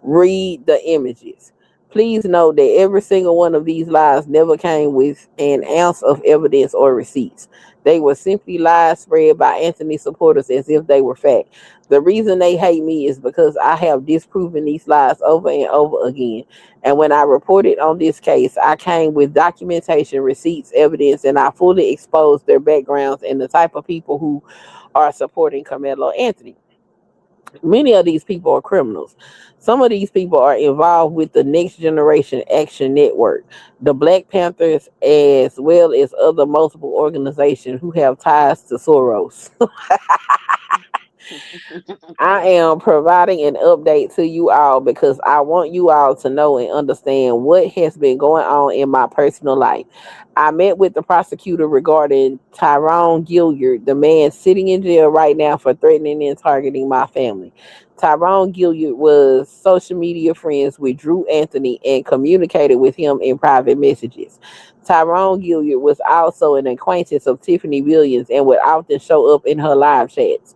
read the images. Please know that every single one of these lies never came with an ounce of evidence or receipts. They were simply lies spread by Anthony supporters as if they were fact. The reason they hate me is because I have disproven these lies over and over again. And when I reported on this case, I came with documentation, receipts, evidence, and I fully exposed their backgrounds and the type of people who are supporting Carmelo Anthony. Many of these people are criminals. Some of these people are involved with the Next Generation Action Network, the Black Panthers, as well as other multiple organizations who have ties to Soros. I am providing an update to you all because I want you all to know and understand what has been going on in my personal life. I met with the prosecutor regarding Tyrone Gilliard, the man sitting in jail right now for threatening and targeting my family. Tyrone Gilliard was social media friends with Drew Anthony and communicated with him in private messages. Tyrone Gilliard was also an acquaintance of Tiffany Williams and would often show up in her live chats.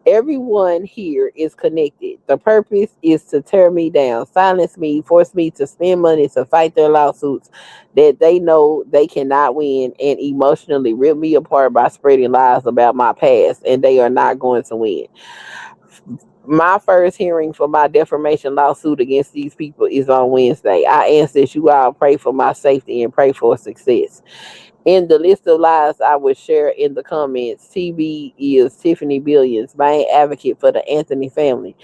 Everyone here is connected. The purpose is to tear me down, silence me, force me to spend money to fight their lawsuits that they know they cannot win, and emotionally rip me apart by spreading lies about my past, and they are not going to win. My first hearing for my defamation lawsuit against these people is on Wednesday. I ask that you all pray for my safety and pray for success. In the list of lies I would share in the comments, TB is Tiffany Billions, main advocate for the Anthony family.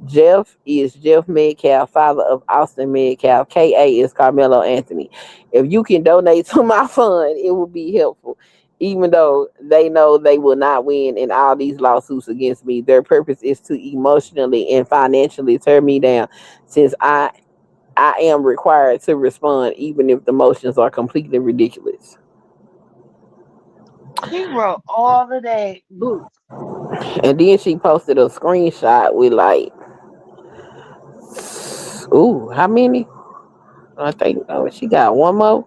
Jeff is Jeff Metcalf, father of Austin Metcalf. KA is Carmelo Anthony. If you can donate to my fund, it will be helpful. Even though they know they will not win in all these lawsuits against me, their purpose is to emotionally and financially tear me down since I am required to respond even if the motions are completely ridiculous. He wrote all of that books. And then she posted a screenshot with like, ooh, how many? I think she got one more.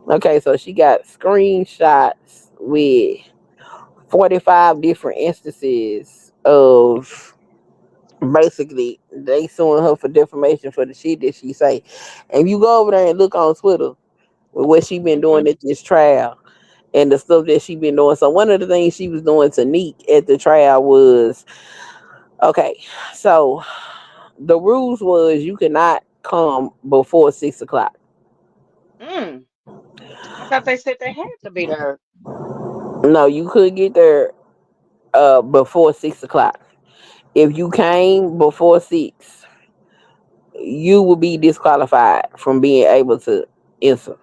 Okay, so she got screenshots with 45 different instances of basically they suing her for defamation for the shit that she say. And you go over there and look on Twitter with what she been Hmm. doing at this trial and the stuff that she been doing. So one of the things she was doing to Neek at the trial was okay. So the rules was you cannot come before 6 o'clock. Mm. I thought they said they had to be there. No, you could get there before 6 o'clock. If you came before 6, you will be disqualified from being able to enter.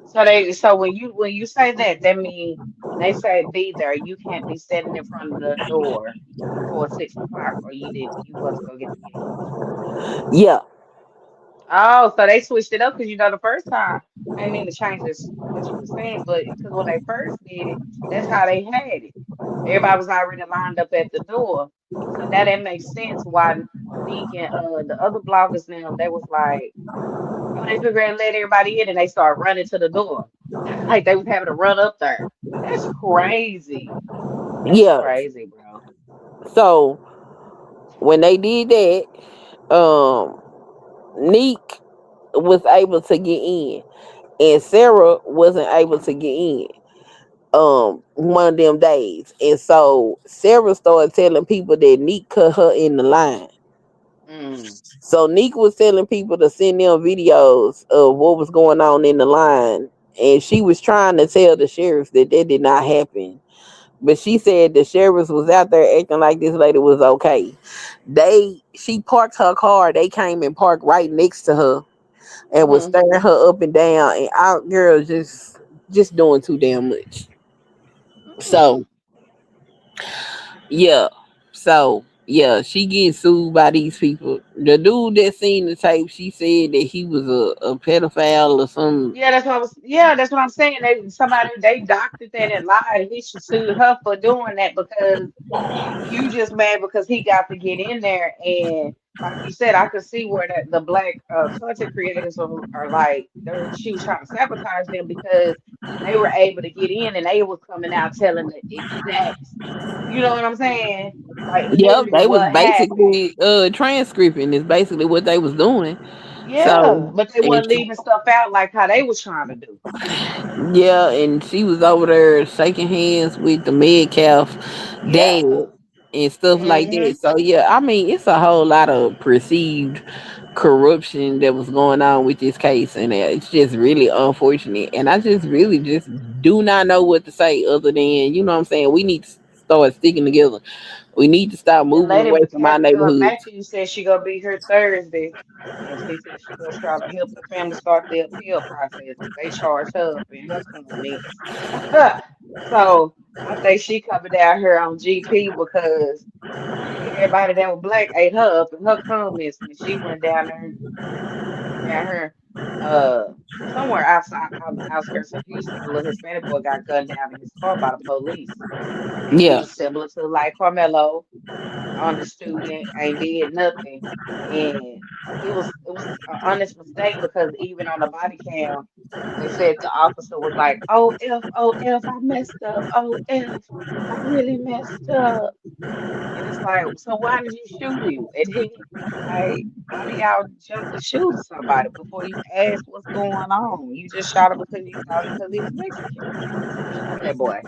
So when you say that, that means when they say be there, you can't be standing in front of the door before 6 o'clock, or you wasn't gonna get the keys. Yeah, Oh, so they switched it up because the first time I didn't mean to change this what you were saying, but because when they first did it, that's how they had it. Everybody was already lined up at the door. So now that makes sense why Neek and the other bloggers now they was like, oh, they figured to let everybody in and they started running to the door. Like they was having to run up there. That's crazy. That's Yeah. crazy, bro. So when they did that, Neek was able to get in, and Sarah wasn't able to get in. One of them days, and so Sarah started telling people that Neek cut her in the line. Mm, So Neek was telling people to send them videos of what was going on in the line, and she was trying to tell the sheriffs that that did not happen. But she said the sheriffs was out there acting like this lady was okay. She parked her car. They came and parked right next to her and was mm-hmm. staring her up and down. And our girl just doing too damn much. So Mm. yeah, she getting sued by these people. The dude that seen the tape, she said that he was a pedophile or something. Yeah, that's what I was. Yeah, that's what I'm saying. They doctored that and lied. He should sue her for doing that because you just mad because he got to get in there. And like you said, I could see where the black content creators are like she was trying to sabotage them because they were able to get in and they was coming out telling the exact, you know what I'm saying? Like Yep, literally they was what happened. basically transcripting is basically what they was doing. Yeah, So but they and weren't leaving stuff out like how they was trying to do. yeah, and she was over there shaking hands with the Metcalf dad Yeah. and stuff like Hmm. that. So yeah, I mean it's a whole lot of perceived corruption that was going on with this case, and it's just really unfortunate. And I just really just do not know what to say other than what I'm saying. We need to start sticking together. We need to stop The moving lady, away from our Abigail neighborhoods. Matthews, said she gonna be here Thursday, and she said she gonna try to help the family start the appeal process because they charged her up in her comments. So I think she coming down here on GP because everybody that was black ate her up in her comments when she went down here, uh, somewhere outside on the outskirts of Houston. A little Hispanic boy got gunned down in his car by the police, and he Yeah, was similar to like Carmelo on the student, ain't did nothing. And it was an honest mistake because even on the body cam, they said the officer was like, oh F, I messed up. Oh F, I really messed up. And it's like, so why did you shoot him? And he like, why do y'all jump to shoot somebody before you ask what's going on? You just shot him because you thought because he was Mexican. Shoot that boy.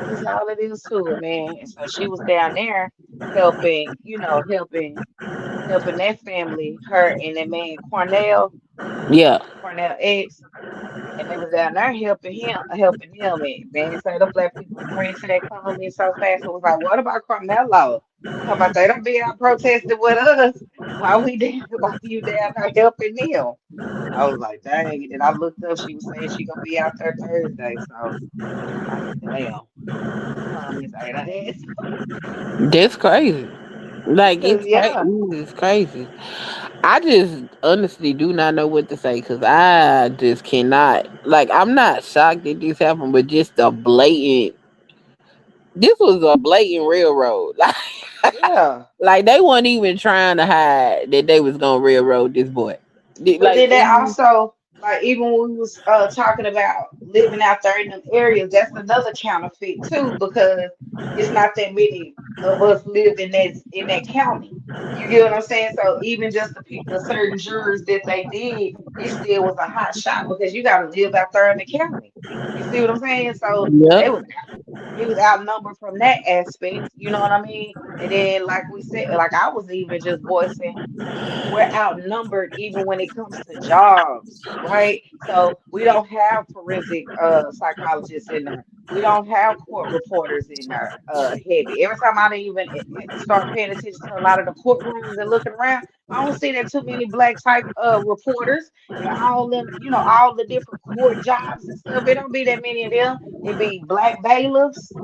That's all it is to it, man. And so she was down there helping, helping that family, her and that man yeah, Cornell X, and they was down there helping him. And man, so the black people was running to that comment so fast. It was like, what about Carmelo? Talking about they don't be out protesting with us. Why you down there helping them? I was like, dang. And then I looked up, she was saying she gonna be out there Thursday. So I said, damn, them comments ain't a ass. that's crazy. Like Cause yeah, it's crazy. I just honestly do not know what to say because I just cannot. Like, I'm not shocked that this happened, but just a blatant. This was a blatant railroad. yeah. Like they weren't even trying to hide that they was gonna railroad this boy. But Like, then that also, like even when we was talking about living out there in them areas, that's another counterfeit too, because it's not that many of us live in that county. You get what I'm saying? So even just to pick the certain jurors that they did, it still was a hot shot because you got to live out there in the county. You see what I'm saying? So yep, they was outnumbered from that aspect. You know what I mean? And then like we said, like I was even just voicing we're outnumbered even when it comes to jobs, right? So we don't have forensic psychologists in there. We don't have court reporters in there heavy. Every time I even start paying attention to a lot of the courtrooms and looking around, I don't see that too many black type reporters and all them, all the different court jobs and stuff. It don't be that many of them. It be black bailiffs,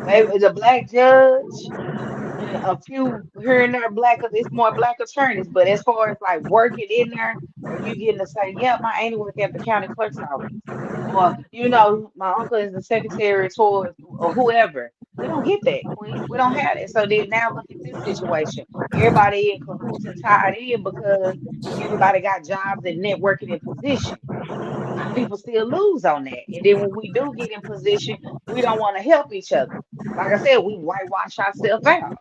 maybe the black judge, a few here and there black, it's more black attorneys, but as far as like working in there, where you getting to say, yeah, my auntie work at the county clerk's office, or my uncle is the secretary or whoever. We don't get that, Queen. We don't have it. So then now look at this situation. Everybody in cahoots and tied in because everybody got jobs and networking in position. Our people still lose on that. And then when we do get in position, we don't want to help each other. Like I said, we whitewash ourselves out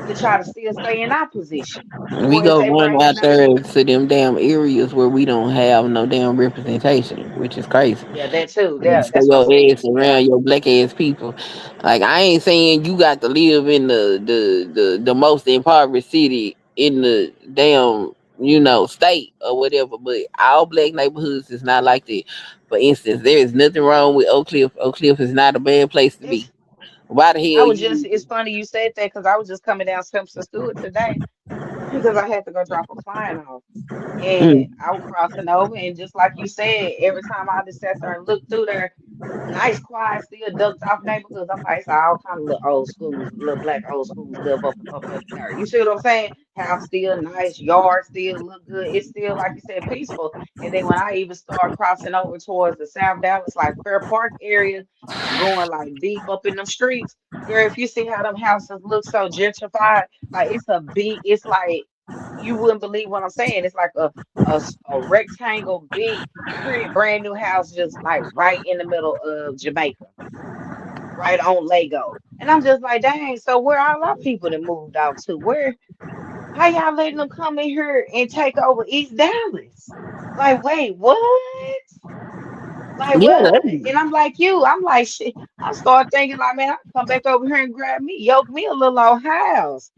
to try to still stay in our position. We Or if go they run bring out in us, there to them damn areas where we don't have no damn representation, which is crazy. yeah, that too. You Yeah, stay that's what I'm your saying. ass Yeah. around your black ass people. Like I ain't saying you got to live in the most impoverished city in the damn state or whatever, but all black neighborhoods is not like that. For instance, there is nothing wrong with Oak Cliff. Oak Cliff is not a bad place to be. It's Why the hell you? it's funny you said that because I was just coming down Simpson Stewart today because I had to go drop a client off. And Mm, I was crossing over, and just like you said, every time I just sat there and looked through there, nice, quiet, still ducked off neighborhoods. I'm like, it's all kind of little old schools, little black old schools live up there. You see what I'm saying? House still nice, yard still look good. It's still, like you said, peaceful. And then when I even start crossing over towards the South Dallas, like Fair Park area, and going like deep up in them streets, girl, if you see how them houses look so gentrified, like it's like you wouldn't believe what I'm saying. It's like a rectangle, big, pretty, brand new house, just like right in the middle of Jamaica, right on Lego. And I'm just like, dang. So where all our people that moved out to? How y'all letting them come in here and take over East Dallas? Like, wait, what? Like yeah, what? And I'm like you. I'm like shit. I start thinking like, man, I come back over here and grab me, yoke me a little old house.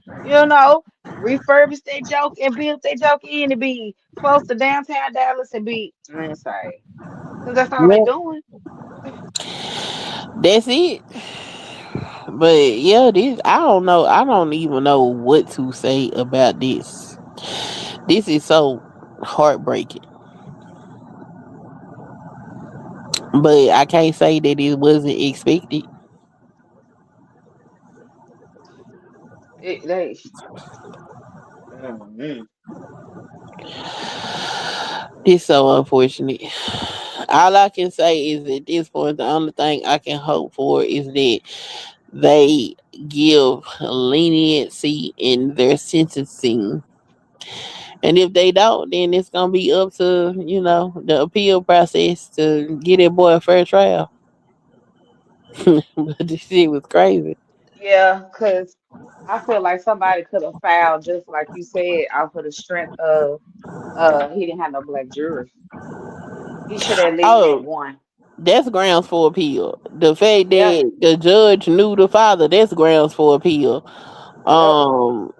Refurbish that joke and build that joke in to be close to downtown Dallas and be. Man, sorry, because that's all they yeah, doing. that's it. But yeah, this I don't know. I don't even know what to say about this. This is so heartbreaking. But I can't say that it wasn't expected. They. Mhm. It's so unfortunate. All I can say is at this point, the only thing I can hope for is that they give leniency in their sentencing. And if they don't, then it's gonna be up to, the appeal process to get that boy a fair trial. But this shit was crazy. Yeah, because I feel like somebody could have filed just like you said, off of the strength of he didn't have no black jurors. He should have at least had Oh, one. that's grounds for appeal. The fact Yeah. that the judge knew the father, that's grounds for appeal. Yep. Um,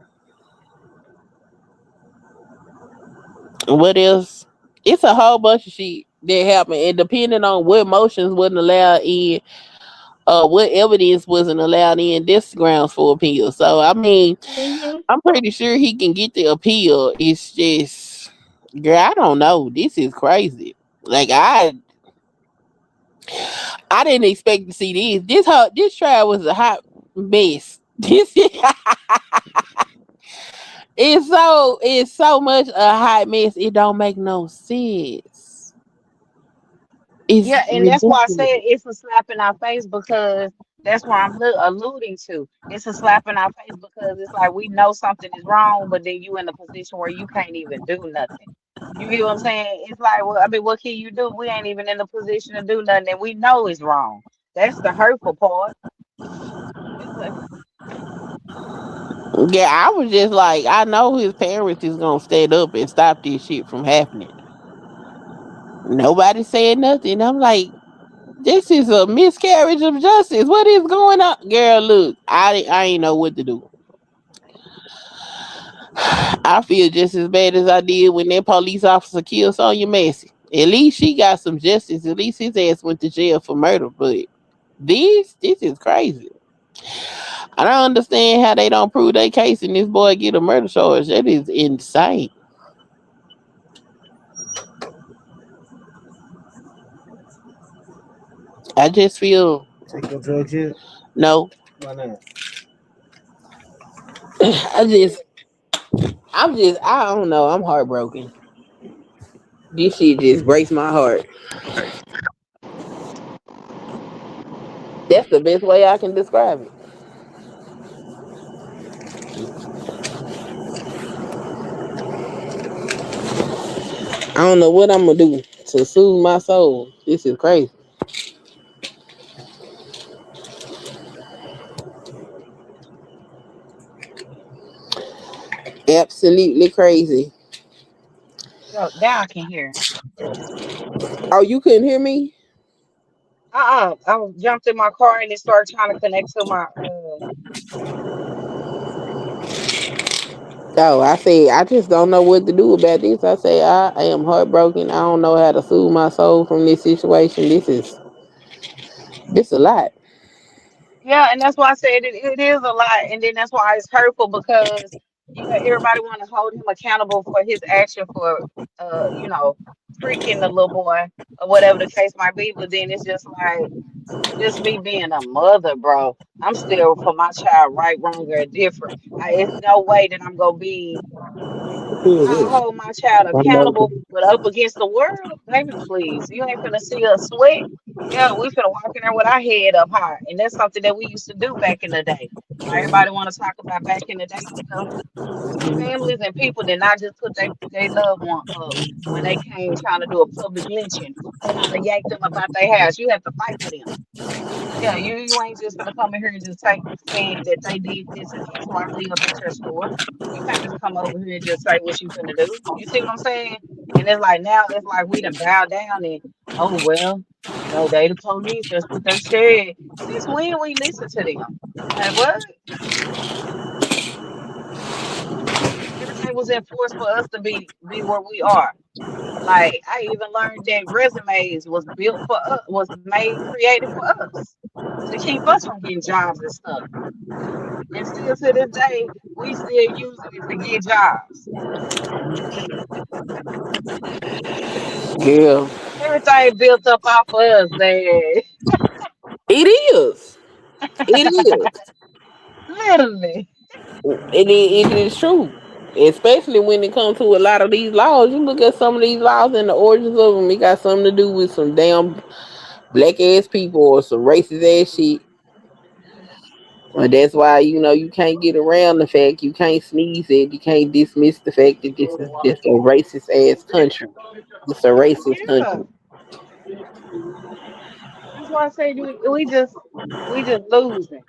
what else? It's a whole bunch of shit that happened, and depending on what motions wasn't allowed in, what evidence wasn't allowed in, this grounds for appeal. So I mean, Hmm. I'm pretty sure he can get the appeal. It's just, girl, I don't know. This is crazy. Like I didn't expect to see this. This trial was a hot mess. This it's so much a hot mess. It don't make no sense. It's Yeah, and that's why I ridiculous. said it's a slap in our face because that's where I'm alluding to. It's a slap in our face because it's like we know something is wrong, but then you in a position where you can't even do nothing. You get what I'm saying? It's like, well, I mean, what can you do? We ain't even in a position to do nothing, and we know it's wrong. That's the hurtful part. It's like, Yeah, I was just like, I know his parents is gonna stand up and stop this shit from happening. Nobody said nothing. I'm like, this is a miscarriage of justice. What is going on, girl? Look, I ain't know what to do. I feel just as bad as I did when that police officer killed Sonya Massey. At least she got some justice. At least his ass went to jail for murder. But this is crazy. I don't understand how they don't prove their case and this boy get a murder charge. That is insane. I just feel Take your drugs yet? no. Why not? I don't know. I'm heartbroken. This shit just breaks my heart. That's the best way I can describe it. I don't know what I'm gonna do to soothe my soul. This is crazy. Absolutely crazy. So now I can hear. Oh, you couldn't hear me? I was jumped in my car and it started trying to connect to my Oh, I said I just don't know what to do about this. I say I am heartbroken. I don't know how to soothe my soul from this situation. This a lot. Yeah, and that's why I said it is a lot, and then that's why it's hurtful because yeah, everybody want to hold him accountable for his action for freaking the little boy or whatever the case might be. But then it's just like just me being a mother, bro. I'm still for my child, right, wrong, or different. It's no way that I'm gonna be. Who is I this? hold my child I know. accountable, but up against the world, baby, please. You ain't finna see us sweat. Yeah, we finna walk in there with our head up high. And that's something that we used to do back in the day. Why everybody wanna talk about back in the day? Because families and people did not just put their loved one up when they came trying to do a public lynching, trying to yank them about their house. You have to fight for them. Yeah, you ain't just gonna come in here and just take saying that they did this and XYZ up at your store. You can't just come over here and just say what you finna do. You see what I'm saying? And it's like now it's like we done bow down and oh well, they the police, that's what they said. Since when we listen to them? Like what? Everything was enforced for us to be where we are. Like I even learned that resumes was built for us, was made created for us to keep us from getting jobs and stuff. And still to this day, we still using it to get jobs. Yeah, Everything built up off of us, man. it is. It is. Literally. It is true. Especially when it comes to a lot of these laws. You look at some of these laws and the origins of them, it got something to do with some damn black ass people or some racist ass shit. And that's why, you can't get around the fact, you can't sneeze it, you can't dismiss the fact that this is just a racist ass country. It's a racist Yeah. country. That's why I say we just losing.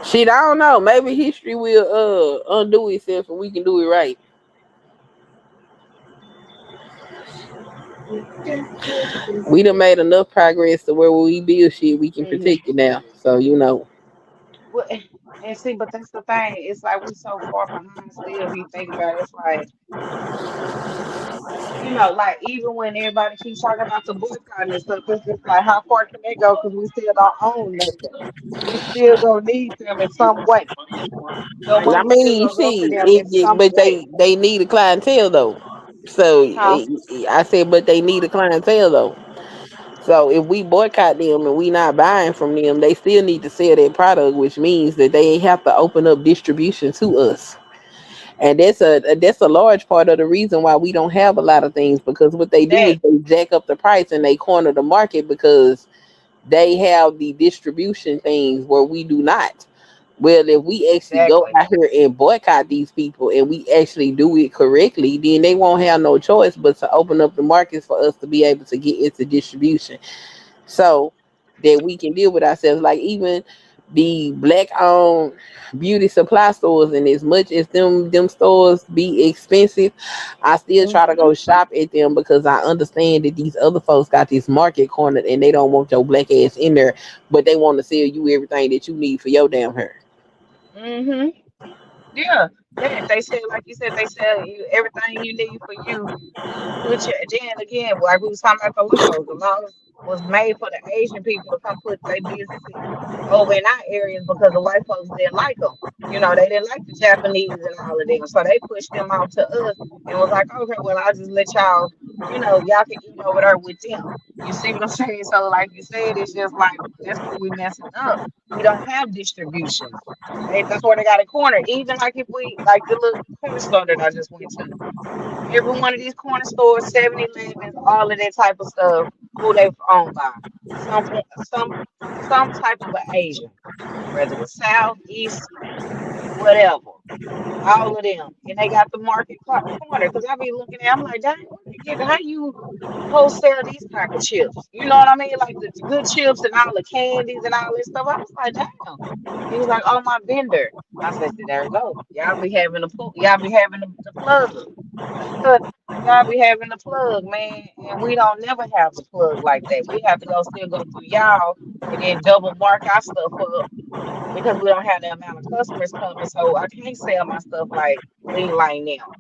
Shit, I don't know. Maybe history will undo itself and we can do it right. We done made enough progress to where when we build shit, we can And protect it now. So what and see, but that's the thing. It's like we so far behind still if you think about it. It's like like even when everybody keeps talking about the boycott and stuff, it's just like how far can they go? Because we still don't own nothing. We still gonna need them in some way. Your I money still mean, gonna go to shit, them in some but way. they need a clientele though. So Huh? I said, but they need a clientele though. So if we boycott them and we not buying from them, they still need to sell their product, which means that they have to open up distribution to us. And that's a large part of the reason why we don't have a lot of things, because what they do That is they jack up the price and they corner the market because they have the distribution things where we do not. Well, if we actually go exactly. out here and boycott these people and we actually do it correctly, then they won't have no choice but to open up the markets for us to be able to get into distribution, so that we can deal with ourselves. Like even the black owned beauty supply stores, and as much as them stores be expensive, I still try to Hmm. go shop at them because I understand that these other folks got this market cornered and they don't want your black ass in there, but they want to sell you everything that you need for your damn hair. Hmm. Yeah. That they said, like you said, they sell you everything you need for you. Put your then again, like we was talking about the laws. The laws was made for the Asian people to come put their businesses over in our areas because the white folks didn't like them. They didn't like the Japanese and all of them, so they pushed them out to us and was like, okay, well, I'll just let y'all y'all can eat over there with them. You see what I'm saying? So, like you said, it's just like that's where we messing up. We don't have distributions. That's where they got a corner. Even like if we like the little corner store that I just went to. Every one of these corner stores, 7-Elevens, all of that type of stuff, who they owned by some some type of an Asian, whether it's South, East, whatever. All of them, and they got the market corner. Because I be looking at, I'm like, dang, where they get how you wholesale these type of chips? You know what I mean? Like the good chips and all the candies and all this stuff. I was like, damn. He was like, oh, my vendor. I said, see, there you go. Y'all be having y'all be having the plug. Y'all be having the plug, man, and we don't never have the plug like that. We have to still go through y'all and then double mark our stuff up because we don't have the amount of customers coming. So I can't sell my stuff like clean like now.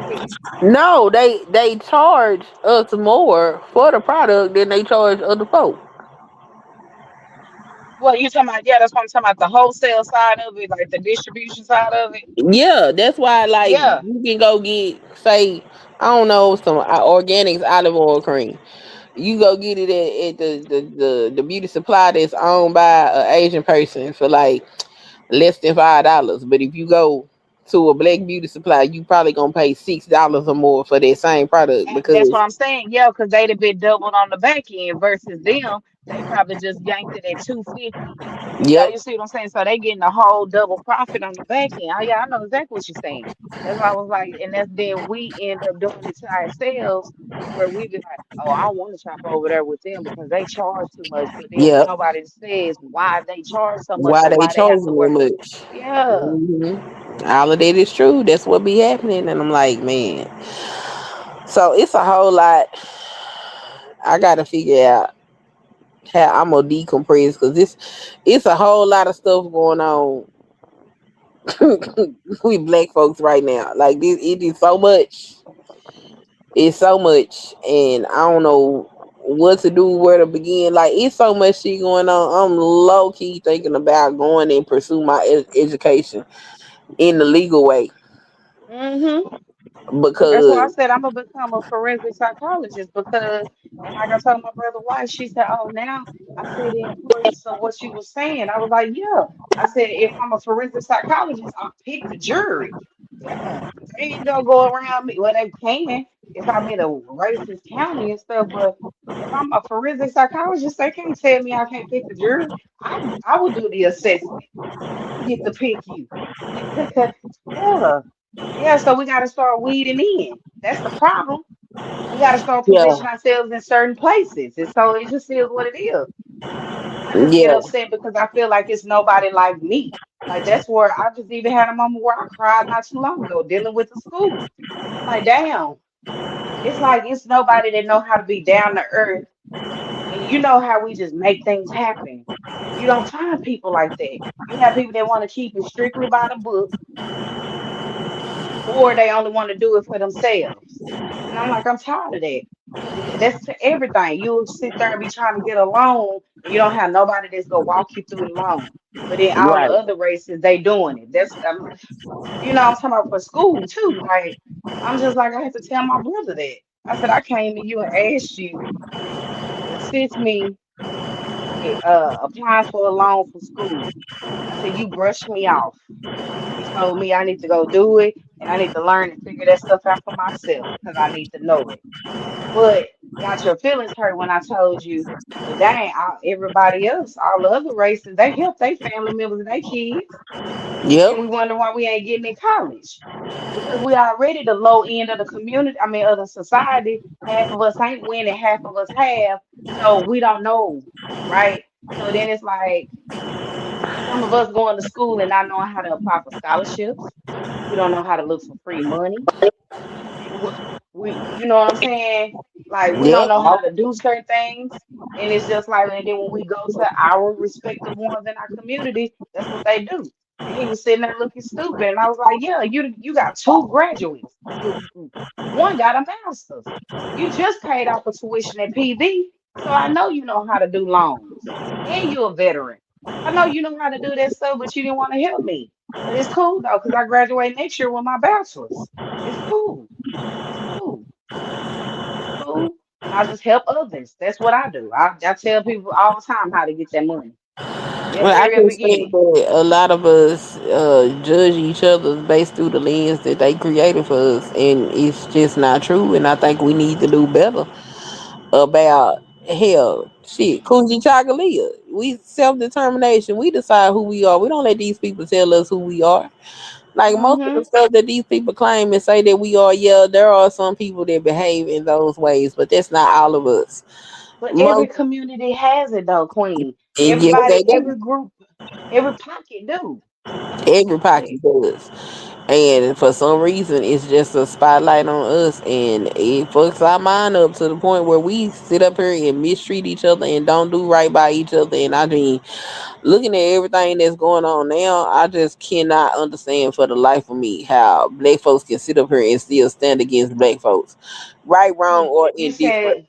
Hey, No, they charge us more for the product than they charge other folks. well, you talking about? Yeah, that's what I'm talking about. The wholesale side of it, like the distribution side of it. Yeah, that's why like Yeah. you can go get say I don't know some organics olive oil cream. You go get it at the beauty supply that's owned by an Asian person for like less than $5. But if you go to a black beauty supply, you probably gonna pay $6 or more for that same product And that's what because I'm saying. Yeah, because they'd have been doubled on the back end versus them. They probably just yanked it at 250. Yeah, yep, you see what I'm saying? So they getting a whole double profit on the back end. Oh, yeah, I know exactly what you're saying. That's why I was like, and that's then we end up doing it to ourselves to where we be like, oh, I don't want to shop over there with them because they charge too much. But then yep. nobody says why they charge so much Why or they why they have charging to that work. much? Yeah. Hmm. All of that is true. That's what be happening, and I'm like, man. So it's a whole lot. I gotta figure out how I'm gonna decompress because it's a whole lot of stuff going on with black folks right now. Like this, it is so much. It's so much, and I don't know what to do, where to begin. Like it's so much shit going on. I'm low key thinking about going and pursue my education in the legal way Mm-hmm. That's why I because said I'm gonna become a forensic psychologist because, and like I told my brother wife, she said, "Oh, now." I said the importance of what you were saying. I was like, "Yeah." I said, "If I'm a forensic psychologist, I'll pick the jury. Yeah, they ain't gonna go around me. Well, they can if I'm in a racist county and stuff, but." If I'm a forensic psychologist, they can't tell me I can't pick the jury. I will do the assessment. I get to pick you. Yeah. Yeah, so we got to start weeding in. That's the problem. We got to start yeah, positioning ourselves in certain places. And so it just is what it is. I just get yeah, upset because I feel like it's nobody like me. Like that's where I just even had a moment where I cried not too long ago dealing with the school. I'm like, damn, it's like it's nobody that know how to be down to earth. And you know how we just make things happen. You don't find people like that. You have people that want to keep it strictly by the book or they only want to do it for themselves. And I'm like, I'm tired of that. Because that's to everything. You'll sit there and be trying to get a loan, and you don't have nobody that's gonna walk you through the loan. But in all the right. other races, they doing it. I'm talking about for school too. Like, I'm just like, I had to tell my brother that. I said, I came to you and asked you to assist me with applying for a loan for school. I said, you brushed me off. You told me I need to go do it and I need to learn and figure that stuff out for myself because I need to know it. But got your feelings hurt when I told you, well, dang, everybody else, all the other races, they help their family members and their kids. Yep, And we wonder why we ain't getting in college. Because we already the low end of the community, I mean, of the society. Half of us ain't winning, half of us have. So we don't know, right? So then it's like some of us going to school and not knowing how to apply for scholarships. We don't know how to look for free money. You know what I'm saying? Like we don't yep, know how to do certain things. And it's just like, and then when we go to our respective ones in our community, that's what they do. And he was sitting there looking stupid. And I was like, yeah, you got two graduates. One got a master's. You just paid off a tuition at PV. So I know you know how to do loans. And you're a veteran. I know you know how to do that stuff, but you didn't want to help me. But it's cool though, because I graduate next year with my bachelor's. It's cool. It's cool. I just help others. That's what I do. I tell people all the time how to get that money. At Well, I very just think beginning. that a lot of us judge each other based through the lens that they created for us, and it's just not true. And I think we need to do better about hell, shit, Coogee Chocolate. We self determination. We decide who we are. We don't let these people tell us who we are. Like most of the Hmm. stuff that these people claim and say that we are, yeah, there are some people that behave in those ways, but that's not all of us. But every Most, community has it though, Queen. and yes, Everybody, they do. every group, every pocket do. That's Every just it. pocket does. And for some reason, it's just a spotlight on us, and it fucks our mind up to the point where we sit up here and mistreat each other and don't do right by each other. And I mean, looking at everything that's going on now, I just cannot understand for the life of me how black folks can sit up here and still stand against black folks, right, wrong, Queen, or you indifferent.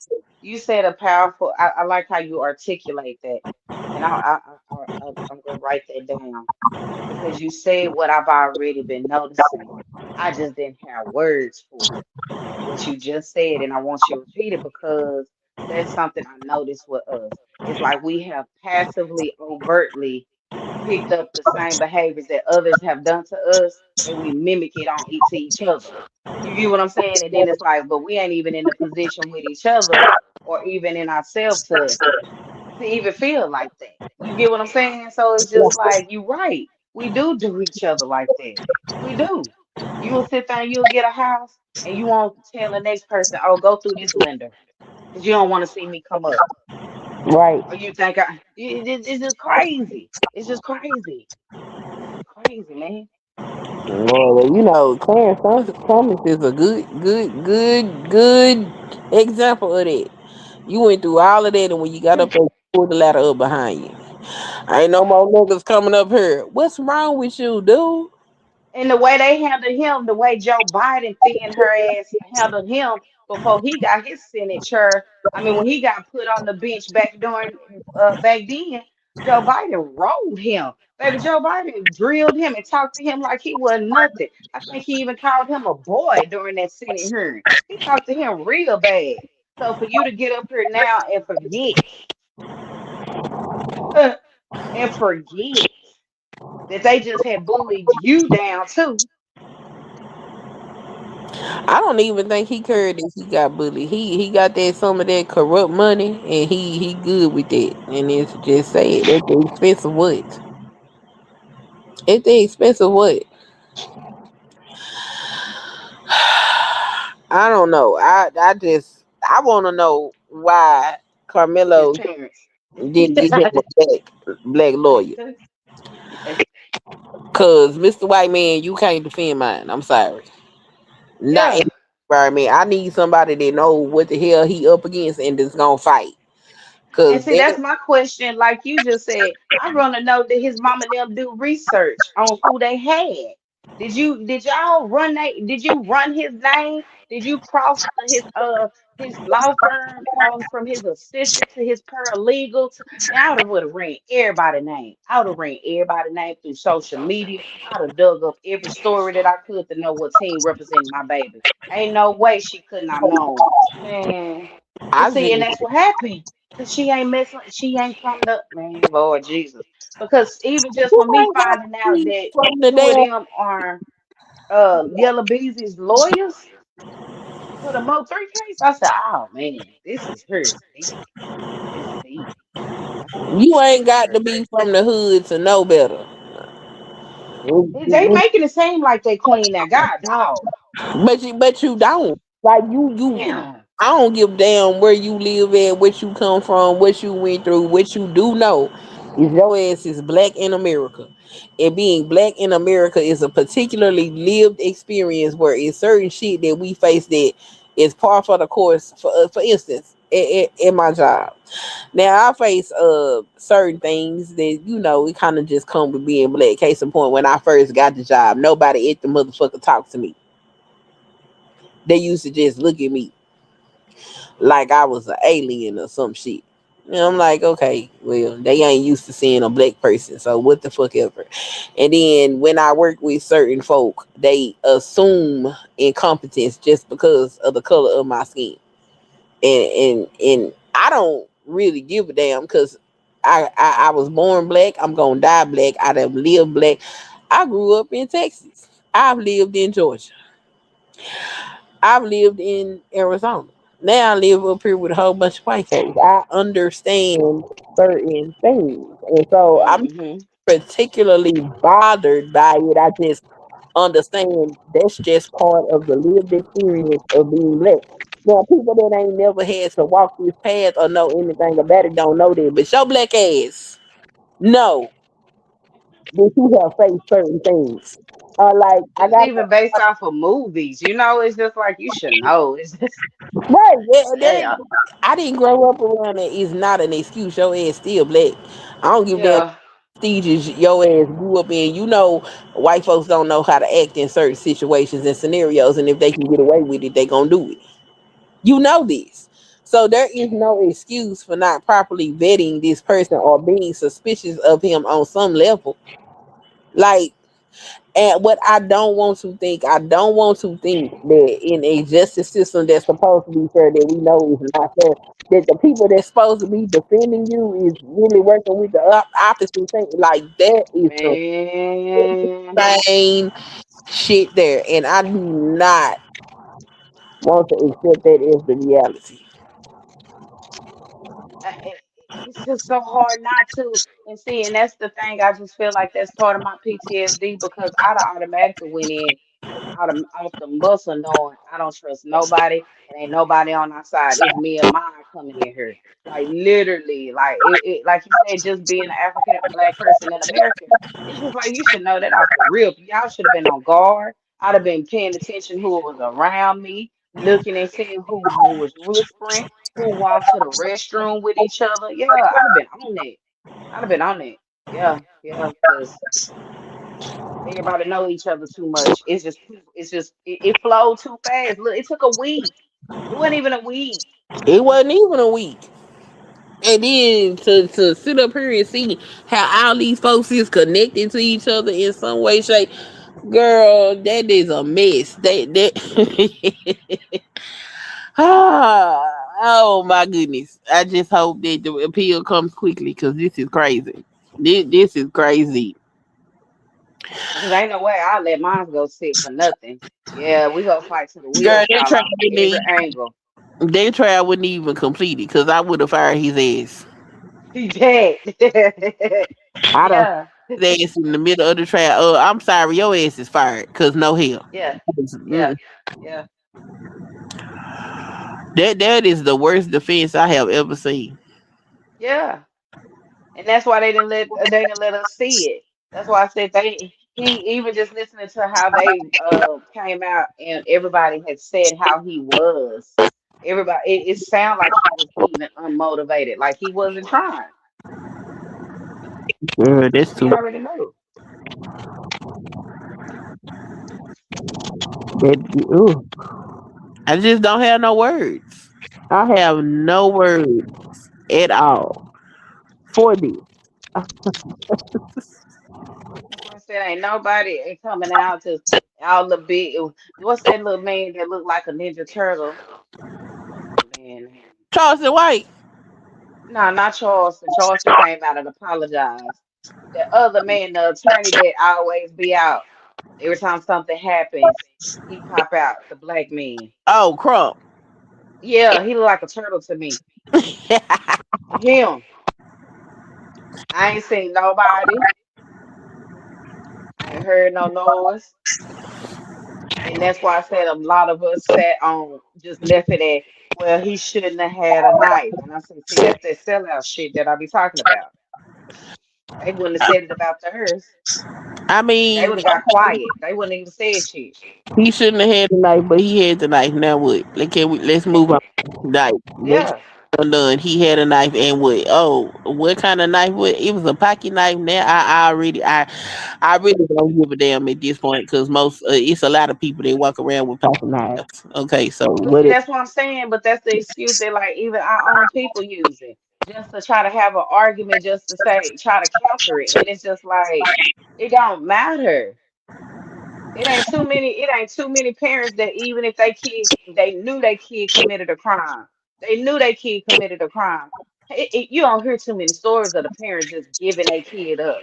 said a powerful. I like how you articulate that, and I'm gonna write that down because you said what I've already been noticing. I just didn't have words for it. What you just said, and I want you to repeat it because that's something I noticed with us. It's like we have passively, overtly picked up the same behaviors that others have done to us, and we mimic it to each other. You get what I'm saying? And then it's like, but we ain't even in the position with each other or even in ourselves to even feel like that. You get what I'm saying? So it's just like you right. We do each other like that. We do. You will sit there and you'll get a house and you won't tell the next person, oh, go through this lender because you don't want to see me come up. Right. Or you think it's just crazy. It's just crazy. It's just crazy, man. Well, you know, Clarence Thomas is a good example of that. You went through all of that, and when you got up there, you pulled the ladder up behind you. Ain't no more niggas coming up here. What's wrong with you, dude? And the way they handled him, the way Joe Biden thin her ass handled him before he got his signature. I mean, when he got put on the bench back then, Joe Biden rolled him. Baby, Joe Biden drilled him and talked to him like he was nothing. I think he even called him a boy during that Senate hearing. He talked to him real bad. So for you to get up here now and forget and forget that they just had bullied you down too. I don't even think he cared if he got bullied. He got that some of that corrupt money, and he good with that. And it's just sad. At the expense of what? At the expense of what? I don't know. I want to know why His Carmelo parents. didn't get him a black lawyer. Cause Mr. White Man, you can't defend mine. I'm sorry. Not in Yeah. the environment. I need somebody that know what the hell he up against and that's gonna fight. And Cause see, that that's my question. Like you just said, I want to know that his mama and them do research on who they had. Did y'all run that? Did you run his name? Did you cross his law firm from his assistant to his paralegal? Man, I would have ran everybody's name. I would have ran everybody's name through social media. I'd have dug up every story that I could to know what team represented my baby. Ain't no way she could not know, man. And I see, and just that's what happened. Cause she ain't from the man, Lord Jesus. Because even just you from me ain't got finding to out be that from the two of damn. them are Yellow Beezy's lawyers for the Mo 3 case, I said, oh man, this is her deep. It's deep. I said, You this ain't is got to her. be from the hood to know better. They making it seem like they clean that God dog. But you don't. Like you Yeah. I don't give a damn where you live at, what you come from, what you went through. What you do know is your ass is black in America. And being black in America is a particularly lived experience where it's certain shit that we face that is par for the course. For instance, in my job. Now I face certain things that it kind of just come with being black. Case in point, when I first got the job, nobody at the motherfucker talked to me. They used to just look at me like I was an alien or some shit. And I'm like, okay, well, they ain't used to seeing a black person, so what the fuck ever. And then when I work with certain folk, they assume incompetence just because of the color of my skin. and I don't really give a damn because I was born black. I'm gonna die black. I have lived black. I grew up in Texas. I've lived in Georgia. I've lived in Arizona. Now I live up here with a whole bunch of white folks. I understand certain things, and so I'm Hmm. particularly bothered by it. I just understand that's just part of the lived experience of being black. Now, people that ain't never had to walk this path or know anything about it don't know that. But show black ass know that you have faced certain things. Like I Just got even based off of movies, it's just like you should know. It's just right. There, damn. I didn't grow up around it. Is not an excuse. Your ass still black. I don't give a damn Yeah. prestigious your ass grew up in. You know, white folks don't know how to act in certain situations and scenarios, and if they can get away with it, they gonna do it. You know this. So there is no excuse for not properly vetting this person or being suspicious of him on some level. Like, and what I don't want to think that in a justice system that's supposed to be fair, that we know is not fair, that the people that's supposed to be defending you is really working with the opposite thing. Like, that is some Man. insane shit there. And I do not want to accept that as the reality. It's just so hard not to. And see, and that's the thing. I just feel like that's part of my PTSD because I'd automatically went in off the muscle knowing I don't trust nobody. It ain't nobody on our side. It's me and mine coming in here. Like literally, like you said, just being an African black person in America. It's just like you should know that off the rip. Y'all should have been on guard. I'd have been paying attention who was around me, looking and seeing who was whispering, who walked to the restroom with each other. Yeah, I'd have been on it. I'd have been on it. Yeah, yeah, because everybody know each other too much. It flowed too fast. Look, it took a week. It wasn't even a week. It wasn't even a week. And then to sit up here and see how all these folks is connected to each other in some way, shape, girl, that is a mess. That ah, oh my goodness. I just hope that the appeal comes quickly because this is crazy. This is crazy. Because ain't no way I'll let mine go sit for nothing. Yeah, we gonna fight till the Girl, wheels fall off every angle. their trial wouldn't even complete it because I would have fired his ass. He dead. I'd have Yeah, fired his ass in the middle of the trial. I'm sorry, your ass is fired because no hell. yeah, yeah, Mm. yeah, That is the worst defense I have ever seen. yeah. And that's why they didn't let us see it. That's why I said he even just listening to how they came out and everybody had said how he was. Everybody it sounded like he was even unmotivated, like he wasn't trying. That's We too. already know. Ooh. I just don't have no words. I have no words at all for this. That's why I said ain't nobody ain't coming out to all the big. What's that little man that looked like a Ninja Turtle? What's the man name? Charleston White. No, not Charleston. Charleston came out and apologized. The other man, the attorney that always be out every time something happens, he pop out. The black man. Oh, Crump. Yeah, he look like a turtle to me. Him. I ain't seen nobody. I ain't heard no noise. And that's why I said a lot of us sat on just left it at, well, he shouldn't have had a knife. And I said, see, that's that sellout shit that I be talking about. They wouldn't have said it about the hers. I They mean, would have got quiet. They wouldn't even said shit. he shouldn't have had the knife, but he had the knife. Now what? Let's move on. Like, let's Yeah. done. He had a knife and what? Oh, what kind of knife? What? It was a pocket knife. Now I really don't give a damn at this point because most it's a lot of people that walk around with pocket knives. Okay, so But what? see, that's what I'm saying. But that's the excuse that like even our own people use it just to try to have an argument, just to say try to counter it, and it's just like it don't matter. It ain't too many parents that even if they kid they knew they kid committed a crime. They knew their kid committed a crime. You don't hear too many stories of the parents just giving their kid up.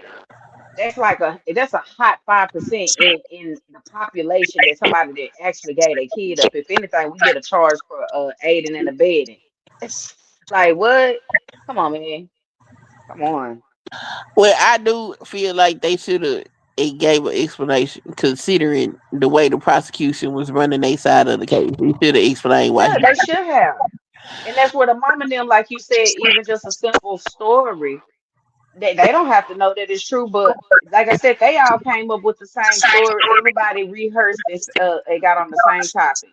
That's a hot 5% in the population that somebody that actually gave their kid up. If anything, we get a charge for aiding and abetting. It's like what? Come on, man. Come on. Well, I do feel like they should have it gave an explanation considering the way the prosecution was running their side of the case. They should have explained why Yeah, they should have. And that's where the mom and them, like you said, even just a simple story, they don't have to know that it's true. But like I said, they all came up with the same story. Everybody rehearsed this. They got on the same topic.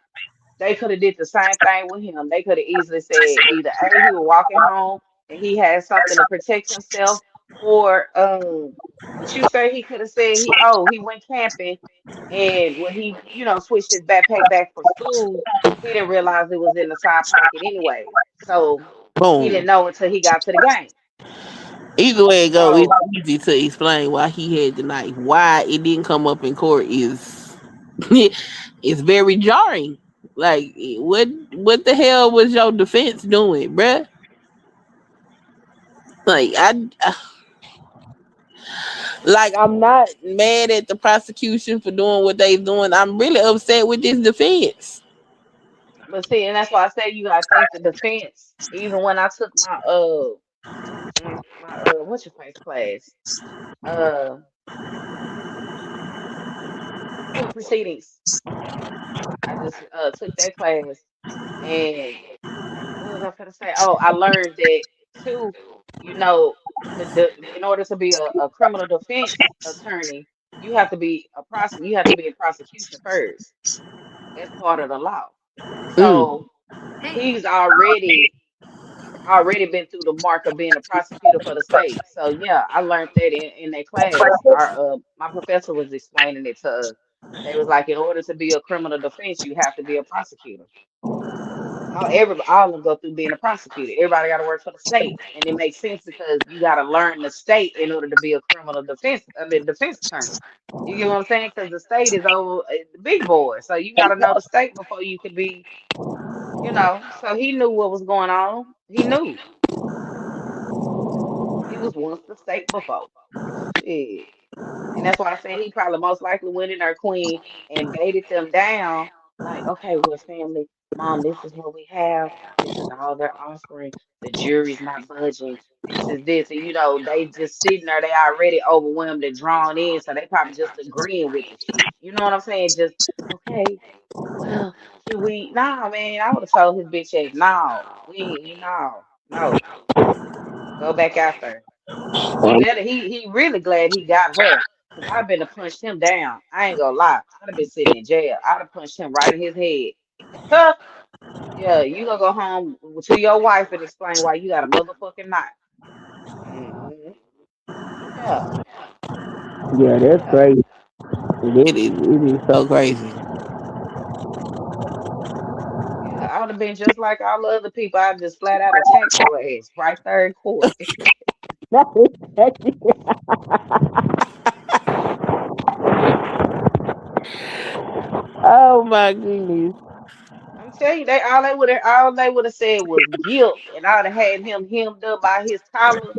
They could have did the same thing with him. They could have easily said either A, he was walking home and he had something to protect himself, or what you say he could have said he went camping and when he switched his backpack back for school, he didn't realize it was in the side pocket anyway. So he didn't boom. know until he got to the game. Either way it go, it's So easy to explain why he had the knife. Why it didn't come up in court is it's very jarring. Like what the hell was your defense doing, bruh? Like I'm not mad at the prosecution for doing what they doing. I'm really upset with this defense. but see, and that's why I say you gotta think the defense. Even when I took my what's your face class? Uh Court proceedings. I just took that class, and what was I going to say? Oh, I learned that too. You know, in order to be a criminal defense attorney, you have to be a You have to be in prosecution first. That's part of the law. Mm. So he's already been through the mark of being a prosecutor for the state. So yeah, I learned that in that class. Our my professor was explaining it to us. They was like, in order to be a criminal defense, you have to be a prosecutor. All of them go through being a prosecutor. Everybody got to work for the state, and it makes sense because you got to learn the state in order to be a criminal defense. I mean, defense attorney. You get what I'm saying? Because the state is over the big boy, so you got to know the state before you can be. So he knew what was going on. He knew he was once the state before. Shit. And that's why I say he probably most likely went in there, Queen, and baited them down. Like, okay, well, family, mom, this is what we have. This is all they're offering. The jury's not budging. This is this. And, they just sitting there. They already overwhelmed and drawn in. So they probably just agreeing with the shit. You know what I'm saying? Just, okay, well, can we? Nah, man, I would have told his bitch ass, no, no. Go back out there. He better. He really glad he got her. Cause I've been to punch him down. I ain't gonna lie. I'd have been sitting in jail. I'd have punched him right in his head. Huh? Yeah, you gonna go home to your wife and explain why you got a motherfucking knife. Yeah, Yeah, that's yeah, crazy. It is so crazy. yeah. I would have been just like all the other people. I just flat out attacked your ass right there in court. Oh my goodness. I'm telling you, all they would have said was guilt, and I'd have had him hemmed up by his collar,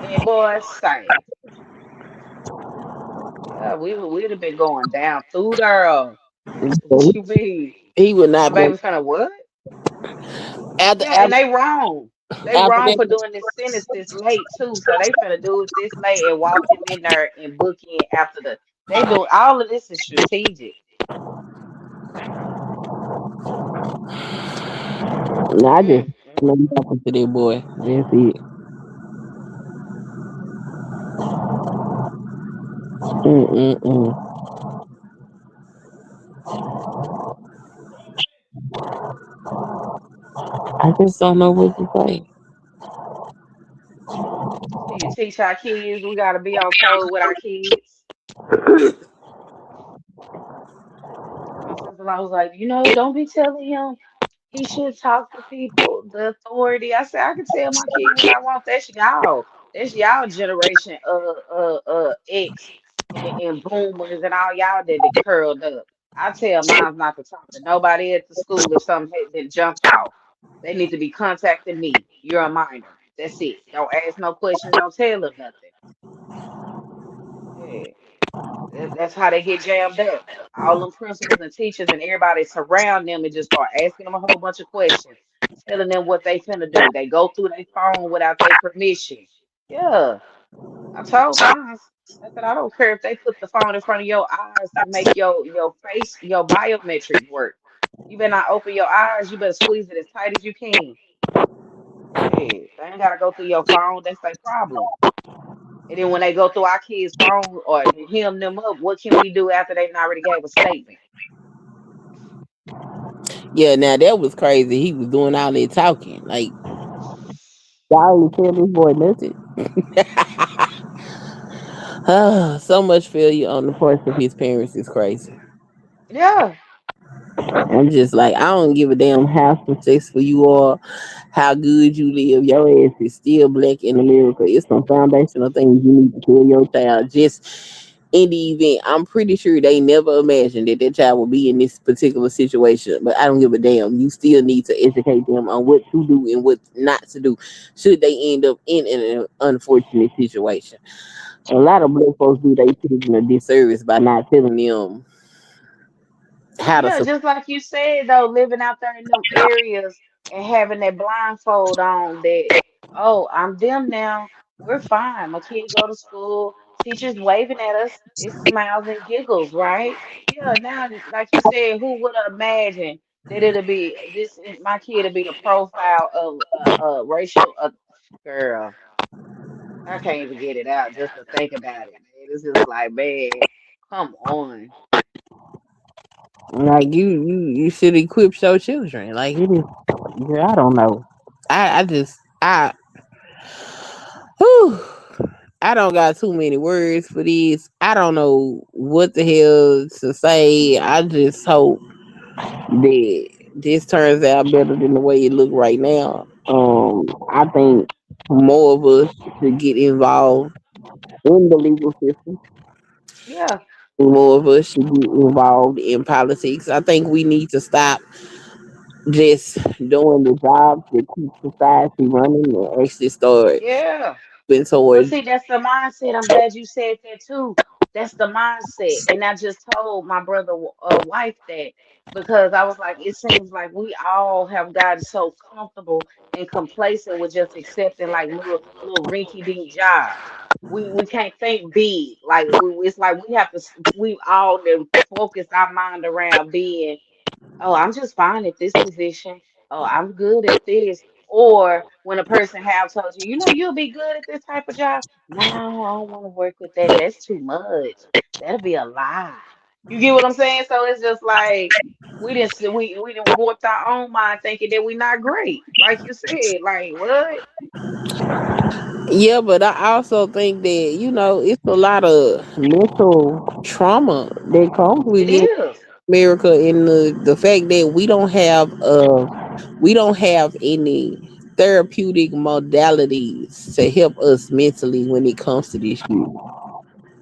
and boy, say, yeah, we'd have been going down through there. What you mean? He would My not been baby finna what? after Yeah, and after they wrong. They after wrong that. for doing this sentence this late too. So they finna do it this late and walk him in there and book in after they do all of this is strategic. No, I just Mm, mm, know nothing to that boy. That's it. Mm-mm-mm. I just don't know what to say. So you teach our kids we gotta be on code with our kids. My sister-in-law was like, don't be telling him he should talk to people, the authority. I said, I can tell my kid what I want. That's y'all. That's y'all generation X and boomers and all y'all that curled up. I tell mine not to talk to nobody at the school if something had been jumped off. They need to be contacting me. You're a minor. That's it. Don't ask no questions. Don't tell them nothing. Yeah. That's how they get jammed up. All them principals and teachers and everybody surround them and just start asking them a whole bunch of questions, telling them what they finna do. They go through their phone without their permission. Yeah, I told mine. I said I don't care if they put the phone in front of your eyes to make your face your biometric work. You better not open your eyes. You better squeeze it as tight as you can. Yeah, they ain't gotta go through your phone. That's their problem. And then when they go through our kids' phone or hem them up, what can we do after they already gave a statement? Yeah, now that was crazy. He was doing all that talking. Like, y'all ain't tell this boy nothing. So much failure on the part of his parents is crazy. Yeah, I'm just like, I don't give a damn how successful you are, how good you live. Your ass is still black in America. It's some foundational things you need to tell your child. Just in the event, I'm pretty sure they never imagined that their child would be in this particular situation. But I don't give a damn. You still need to educate them on what to do and what not to do should they end up in an unfortunate situation. A lot of black folks do their children a disservice by not telling them how to yeah, support. just like you said though, living out there in them areas and having that blindfold on that, oh, I'm them now. We're fine. My kid go to school, teachers waving at us. It's smiles and giggles, right? Yeah, now like you said, who would have imagined that it'll be this my kid will be the profile of racial girl. I can't even get it out just to think about it, man. It's just like, man, come on. Like you should equip your children. Like it is. Yeah, I don't know. I just whew, I don't got too many words for this. I don't know what the hell to say. I just hope that this turns out better than the way it look right now. I think more of us should get involved in the legal system. Yeah, More of us should get involved in politics. I think we need to stop just doing the jobs that keep society running and actually start yeah. moving But towards. see, that's the mindset. I'm glad you said that too. That's the mindset. And I just told my brother wife that because I was like, it seems like we all have gotten so comfortable and complacent with just accepting like little rinky dink jobs. We can't think big. Like it's like we have to. We all focus our mind around being. Oh, I'm just fine at this position. Oh, I'm good at this. Or when a person have told you, you know, you'll be good at this type of job. No, I don't want to work with that. That's too much. That'll be a lie. You get what I'm saying? So it's just like we didn't warped our own mind thinking that we're not great. Like you said, like what? Yeah, but I also think that it's a lot of mental trauma that comes with It being in is. America, and the fact that we don't have any therapeutic modalities to help us mentally when it comes to this shit.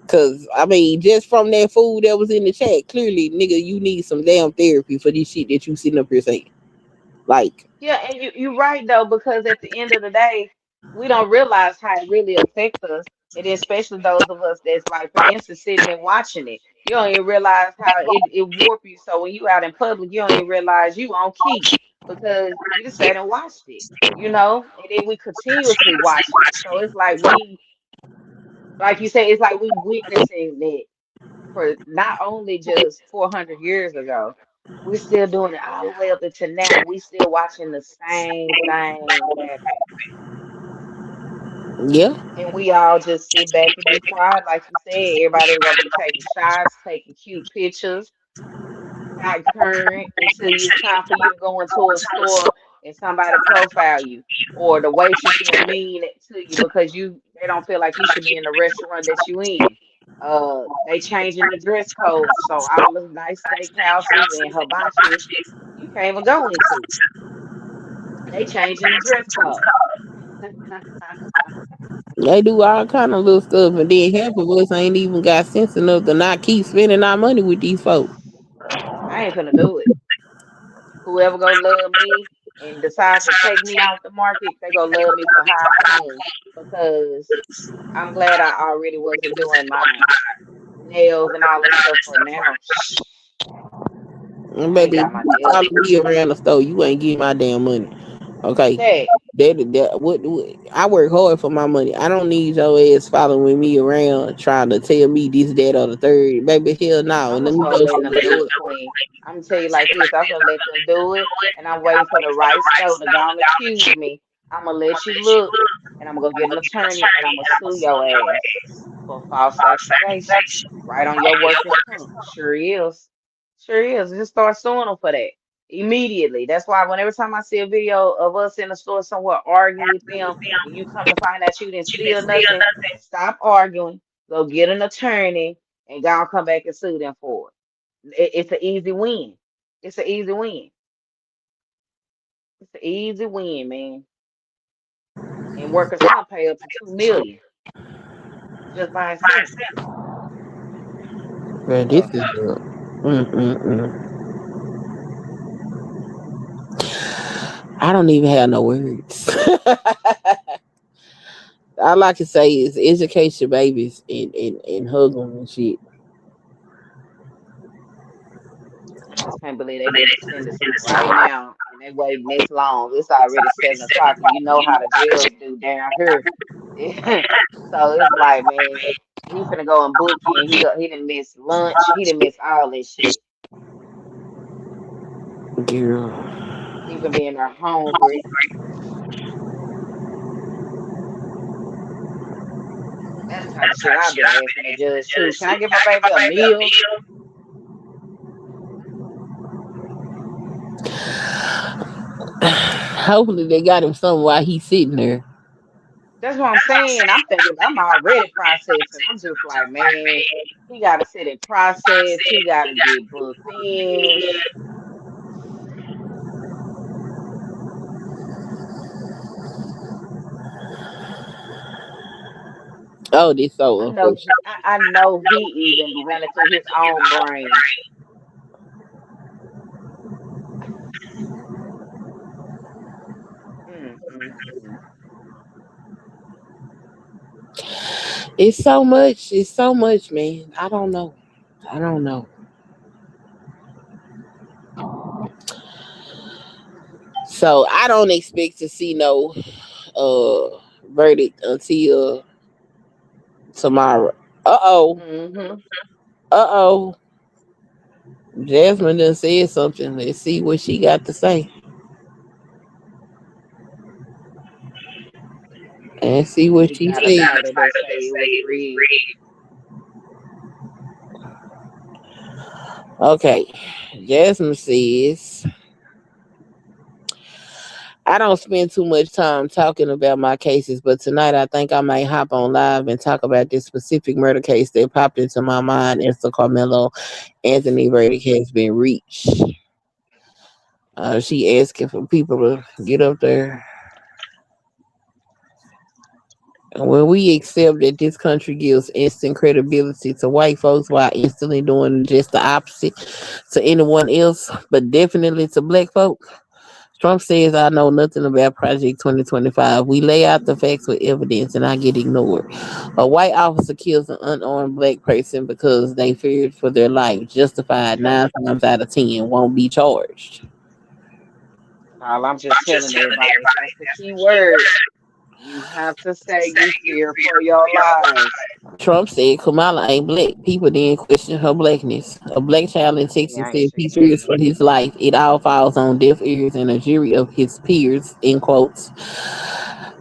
Cause I mean, just from that food that was in the chat, clearly, nigga, you need some damn therapy for this shit that you sitting up here saying. Like, Yeah, and you're right though, because at the end of the day, we don't realize how it really affects us. And especially those of us that's like, for instance, sitting and watching it. You don't even realize how it warp you. So when you out in public, you don't even realize you on key because you just sat and watched it, and then we continuously watching it. So it's like like you said, it's like we witnessing it for not only just 400 years ago, we're still doing it all the way up until now. We still watching the same thing happen. yeah, And we all just sit back and be quiet. Like you said, everybody gonna be taking shots, taking cute pictures, not current until it's time for you to go into a store and somebody profile you. Or the waitress being mean to you because they don't feel like you should be in the restaurant that you in. They changing the dress code, so all the nice steakhouses and hibachis you can't even go into. They changing the dress code. they do all kind of little stuff, and then half of us ain't even got sense enough to not keep spending our money with these folks. I ain't gonna do it. Whoever gonna love me, and decide to take me out the market, they gonna love me for how I come, because I'm glad I already wasn't doing my nails and all that stuff for now. And I ain't baby, if got my you nails follow done. me around the store, you ain't getting my damn money. Okay. That What I work hard for my money. I don't need your ass following me around trying to tell me this, that, or the third. Baby, hell no. I'm And gonna let me start go letting them somewhere do else. it, Queen. I'm gonna tell you like this. I'm gonna let them do it, and I'm waiting for the right stove to go and accuse me. I'm gonna let you look, and I'm gonna go get an attorney, and I'm gonna sue your ass for false accusation. Right on your workers' comp. Sure is. Sure is. Just start suing them for that immediately. That's why whenever time I see a video of us in the store somewhere arguing with them, and you come to find out you didn't steal nothing, stop arguing. Go get an attorney and go and come back and sue them for it. It's an easy win. It's an easy win. It's an easy win, man. And workers comp pay up to 2 million just by itself. Man, this So is mm-mm-mm. I don't even have no words. All I can say is educate your babies and hug them and shit. I just can't believe they finna send us here right now and they waiting this long. It's already 7 o'clock, and you know how the jails do down here. So it's like, man, he finna go and book you, and he didn't miss lunch. He didn't miss all this shit. Girl. He finna be in there hungry. That's the type of shit I've been asking the judge too. Can I give my baby a meal? Hopefully they got him something while he's sitting there. That's what I'm saying. I'm thinking I'm already processing. I'm just like, man, he gotta sit in process. He gotta get booked in. Oh, this so unfortunate. I know he even running through his own brain. Mm, mm, mm. It's so much. It's so much, man. I don't know. I don't know. So I don't expect to see no verdict until tomorrow. Uh-oh. Mm-hmm. Uh-oh. Jasmine done said something. Let's see what she got to say. And see what He she got a said. title that say it was rigged. Okay. Jasmine says, I don't spend too much time talking about my cases, but tonight I think I might hop on live and talk about this specific murder case that popped into my mind as the Carmelo Anthony verdict has been reached. She asking for people to get up there. And when we accept that this country gives instant credibility to white folks while instantly doing just the opposite to anyone else, but definitely to black folk, Trump says, I know nothing about Project 2025. We lay out the facts with evidence and I get ignored. A white officer kills an unarmed black person because they feared for their life. Justified 9 times out of 10, won't be charged. All I'm just telling everybody is that's the key word. You have to say you fear for your lives. Trump said Kamala ain't black. People didn't question her blackness. A black child in He Texas ain't. said She he fears said. for his life. It all falls on deaf ears and a jury of his peers, in quotes.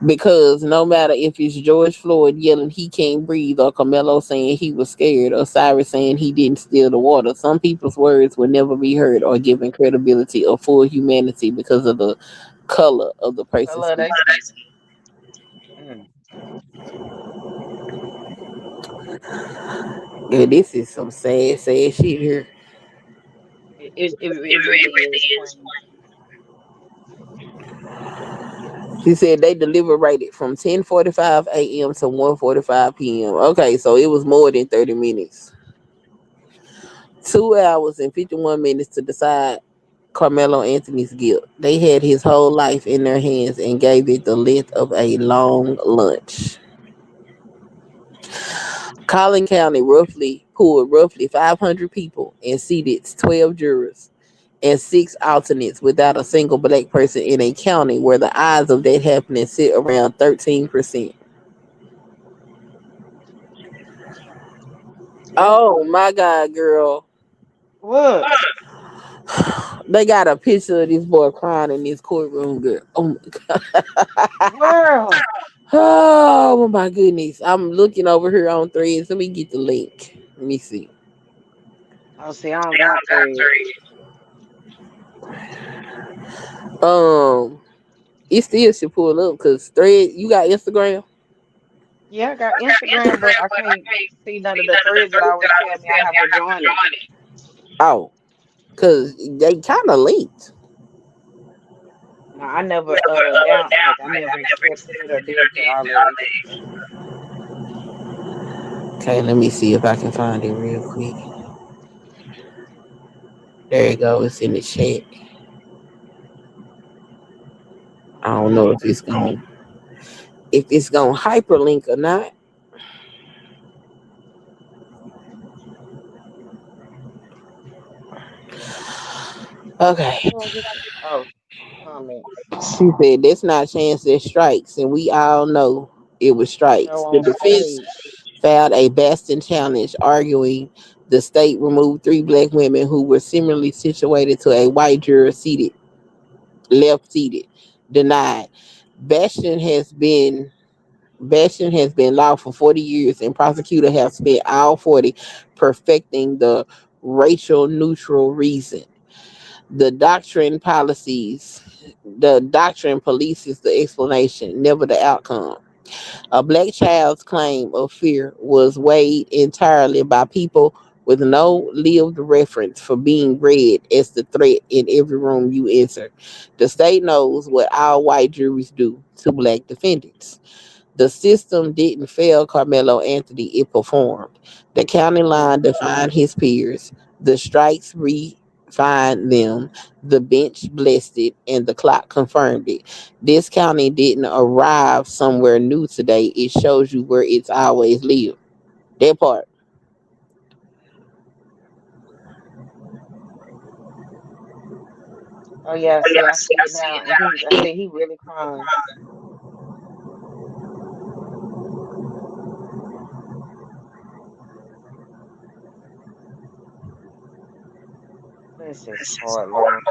Because no matter if it's George Floyd yelling he can't breathe or Carmelo saying he was scared or Cyrus saying he didn't steal the water, some people's words will never be heard or given credibility or full humanity because of the color of the I person love speaking. that skin. Mm. Yeah, this is some sad, sad shit here. It really is, Queen. She said they deliberated from 10:45 a.m. to 1:45 p.m. Okay, so it was more than 30 minutes. 2 hours and 51 minutes to decide Carmelo Anthony's guilt. They had his whole life in their hands and gave it the length of a long lunch. Collin County roughly pulled roughly 500 people and seated 12 jurors and 6 alternates without a single black person in a county where the odds of that happening sit around 13%. Yeah. Oh my God, girl. What? They got a picture of this boy crying in this courtroom, girl. Oh my God. Girl. Oh my goodness. I'm looking over here on threads. Let me get the link. Let me see. Oh, see, I don't got thread. Um, it still should pull up because thread, you got Instagram? Yeah, I got Instagram, but I can't see none of the threads that always tell me I have to join it. Oh, because they kind of linked. No, I never I never accepted it or did all that extra stuff. Okay, let me see if I can find it real quick. There you go. It's in the chat. I don't know if it's gonna hyperlink or not. Okay. Oh, I get to, oh, comments. She said that's not chance, that strikes, and we all know it was Show strikes. The on defense stage. filed a Bastion challenge, arguing the state removed 3 black women who were similarly situated to a white juror left seated. Denied. Bastion has been Bastion has been law for 40 years, and prosecutors have spent all 40 perfecting the racial neutral reason. The doctrine policies, the doctrine polices the explanation, never the outcome. A black child's claim of fear was weighed entirely by people with no lived reference for being read as the threat in every room you enter. The state knows what all white juries do to black defendants. The system didn't fail Carmelo Anthony, it performed. The county line defined his peers. The strikes refined them. The bench blessed it, and the clock confirmed it. This county didn't arrive somewhere new today. It shows you where it's always lived. That part. Oh yeah, see, I see it now, and I see he really crying. Bless his heart, Lord.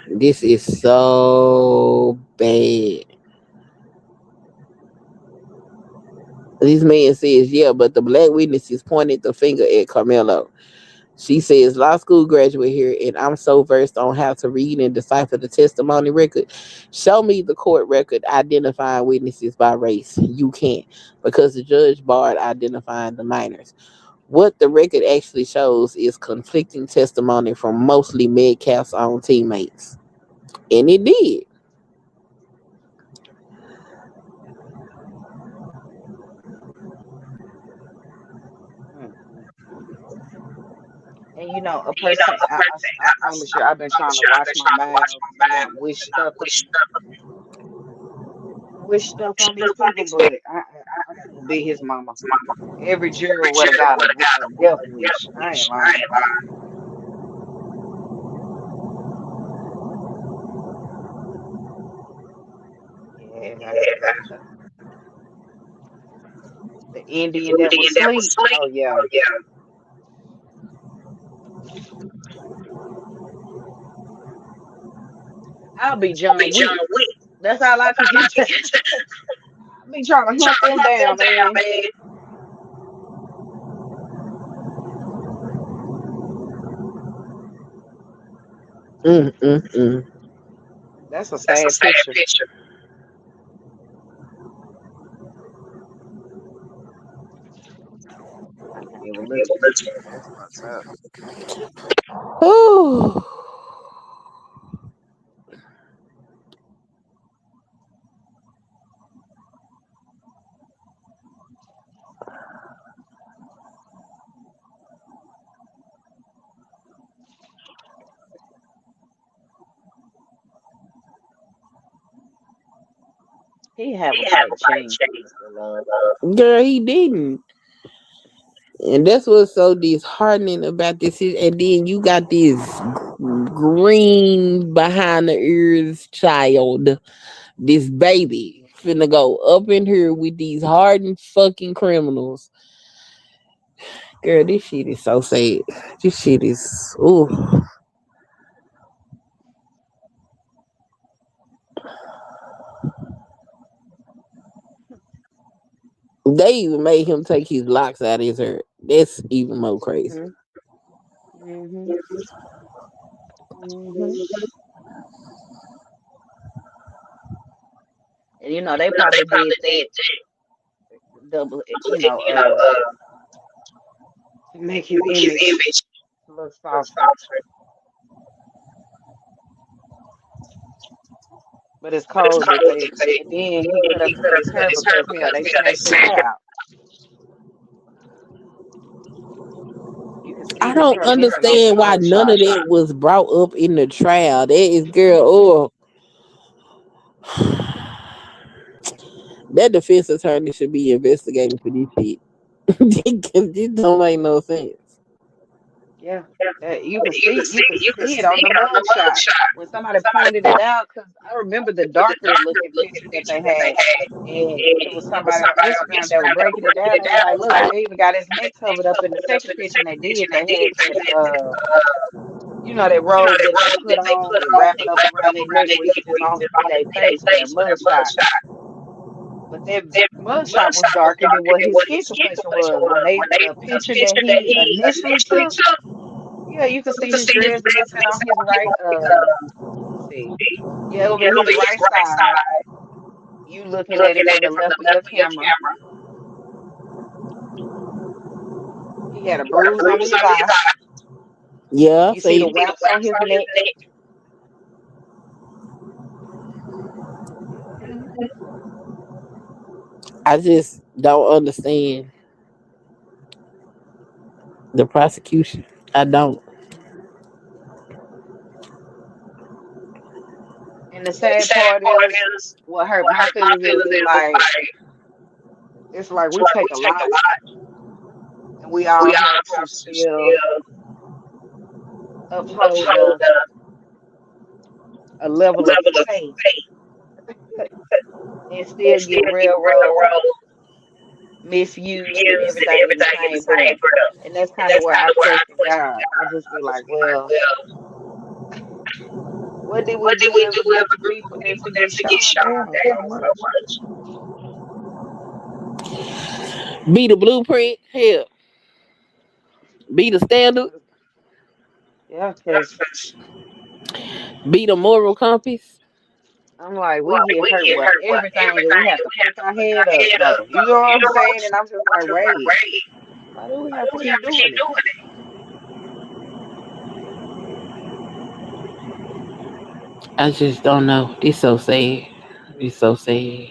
This is so bad. This man says, yeah, but the black witnesses pointed the finger at Carmelo. She says, law school graduate here, and I'm so versed on how to read and decipher the testimony record. Show me the court record identifying witnesses by race. You can't, because the judge barred identifying the minors. What the record actually shows is conflicting testimony from mostly Metcalf's own teammates. And it did. Mm, mm, mm. And you know, a person, I promise you, I've been trying to watch my mouth to not wish stuff on these people, but I couldn't be his mama. Every juror would have got a death wish. I ain't lying. Yeah, the Indian that was asleep. Oh yeah, I'll be John Wick. That's all I can get. I'll be trying to hunt them down, man. Mm. That's a sad picture. I can't even look at it. That's fucked up. Ooh. He have a fight chance, Mr. Love. Girl, he didn't. And that's what's so disheartening about this. And then you got this green behind the ears child, this baby, finna go up in here with these hardened fucking criminals. Girl, this shit is so sad. This shit is, ooh. They even made him take his locks out of his hair. That's even more crazy. Mm-hmm. Mm-hmm. And you know they probably did that double, to make his image look softer. But it's cold that they, and then he cut up his hair because hell, they snatched his hair out. You can see I his don't hair missing on the understand why mug none shot. of that was brought up in the trial. That is, girl, that defense attorney should be investigating for this shit. This don't make no sense. Yeah, you could see it on the mug shot when somebody pointed it out. Because I remember the darker looking picture that they had, and it was somebody from Instagram that was breaking it down. They was like, "Look, they even got his neck covered up in the second picture." And they did. They had that, that robe that they put on and wrap it up around their neck where you can just only see their face for their mug shot. But that mug shot was darker than what his skin complexion was. When the picture that he initially took. Yeah, you can see his dreads missing on his right. Let's see. Yeah, over his right side. You looking at it from the left of your camera. He had a bruise on his eye. Yeah, You see the wax on his neck. Mm-hmm. I just don't understand the prosecution. I don't. And the sad part is, what hurt my feelings is it's like we take a lot, and we all have to still uphold a level of faith and still get railroad, misused, and everything in the same breath. And that's kind of where I question God. I just be like, well, what did we do as a group of people that to get shot down so much? Be the blueprint. Hell, be the standard. Yeah, because Be the moral compass. I'm like, we get hurt with everything and we have to pick our head up, though. You know what I'm saying? And I'm just like, wait, why do we have to keep doing it? I just don't know. It's so sad. It's so sad.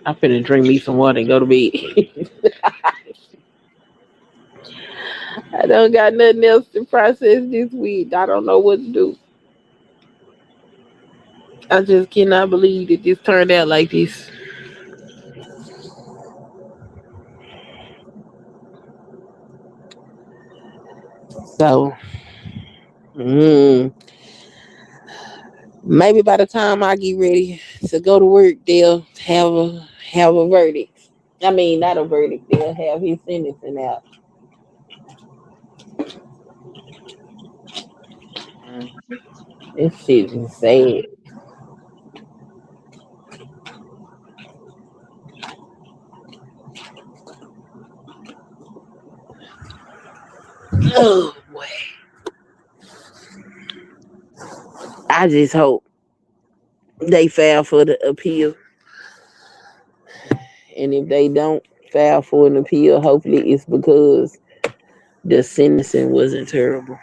I'm finna drink me some water and go to bed. I don't got nothing else to process this week. I don't know what to do. I just cannot believe that this turned out like this. So, maybe by the time I get ready to go to work, they'll have a verdict. I mean, not a verdict. They'll have his sentencing out. This shit is sad. Oh boy. I just hope they file for the appeal. And if they don't file for an appeal, hopefully it's because the sentencing wasn't terrible.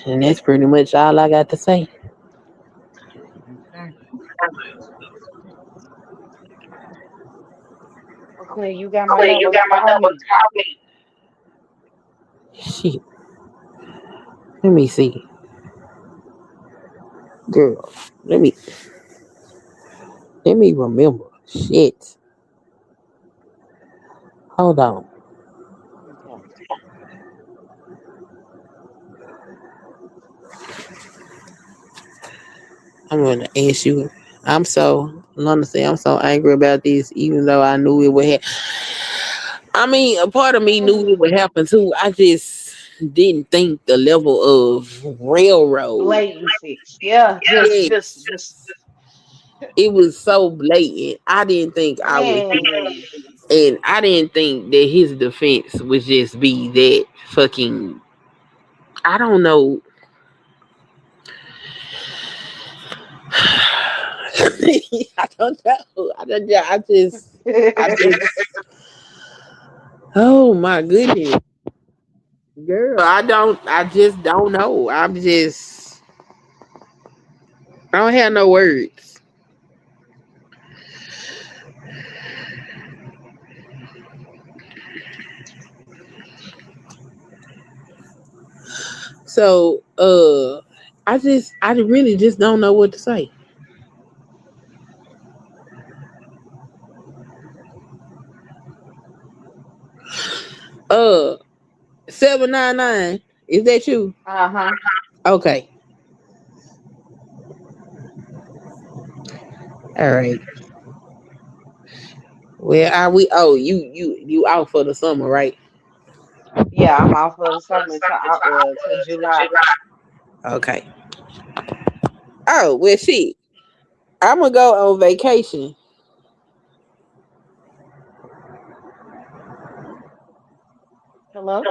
And that's pretty much all I got to say. Okay. Quinn, you got my number. Call me. Shit. Let me see. Girl, let me remember. Shit. Hold on. Okay. I'm gonna ask you. Lana say I'm so angry about this, even though I knew it would happen. I mean, a part of me knew it would happen too. I just didn't think the level of railroad. Blatancy. Yeah, Yes, just it was so blatant. I didn't think I would, man. and I didn't think that his defense would just be that fucking. I don't know. I don't know. I don't know. I just. Oh my goodness, girl. I just don't know. I don't have no words. So, I really just don't know what to say. 799. Is that you? Uh-huh. Okay. All right. Where are we? Oh, you out for the summer, right? Yeah, I'm off for the summer till July. Okay. Oh, well, shit. I'm gonna go on vacation. Hello?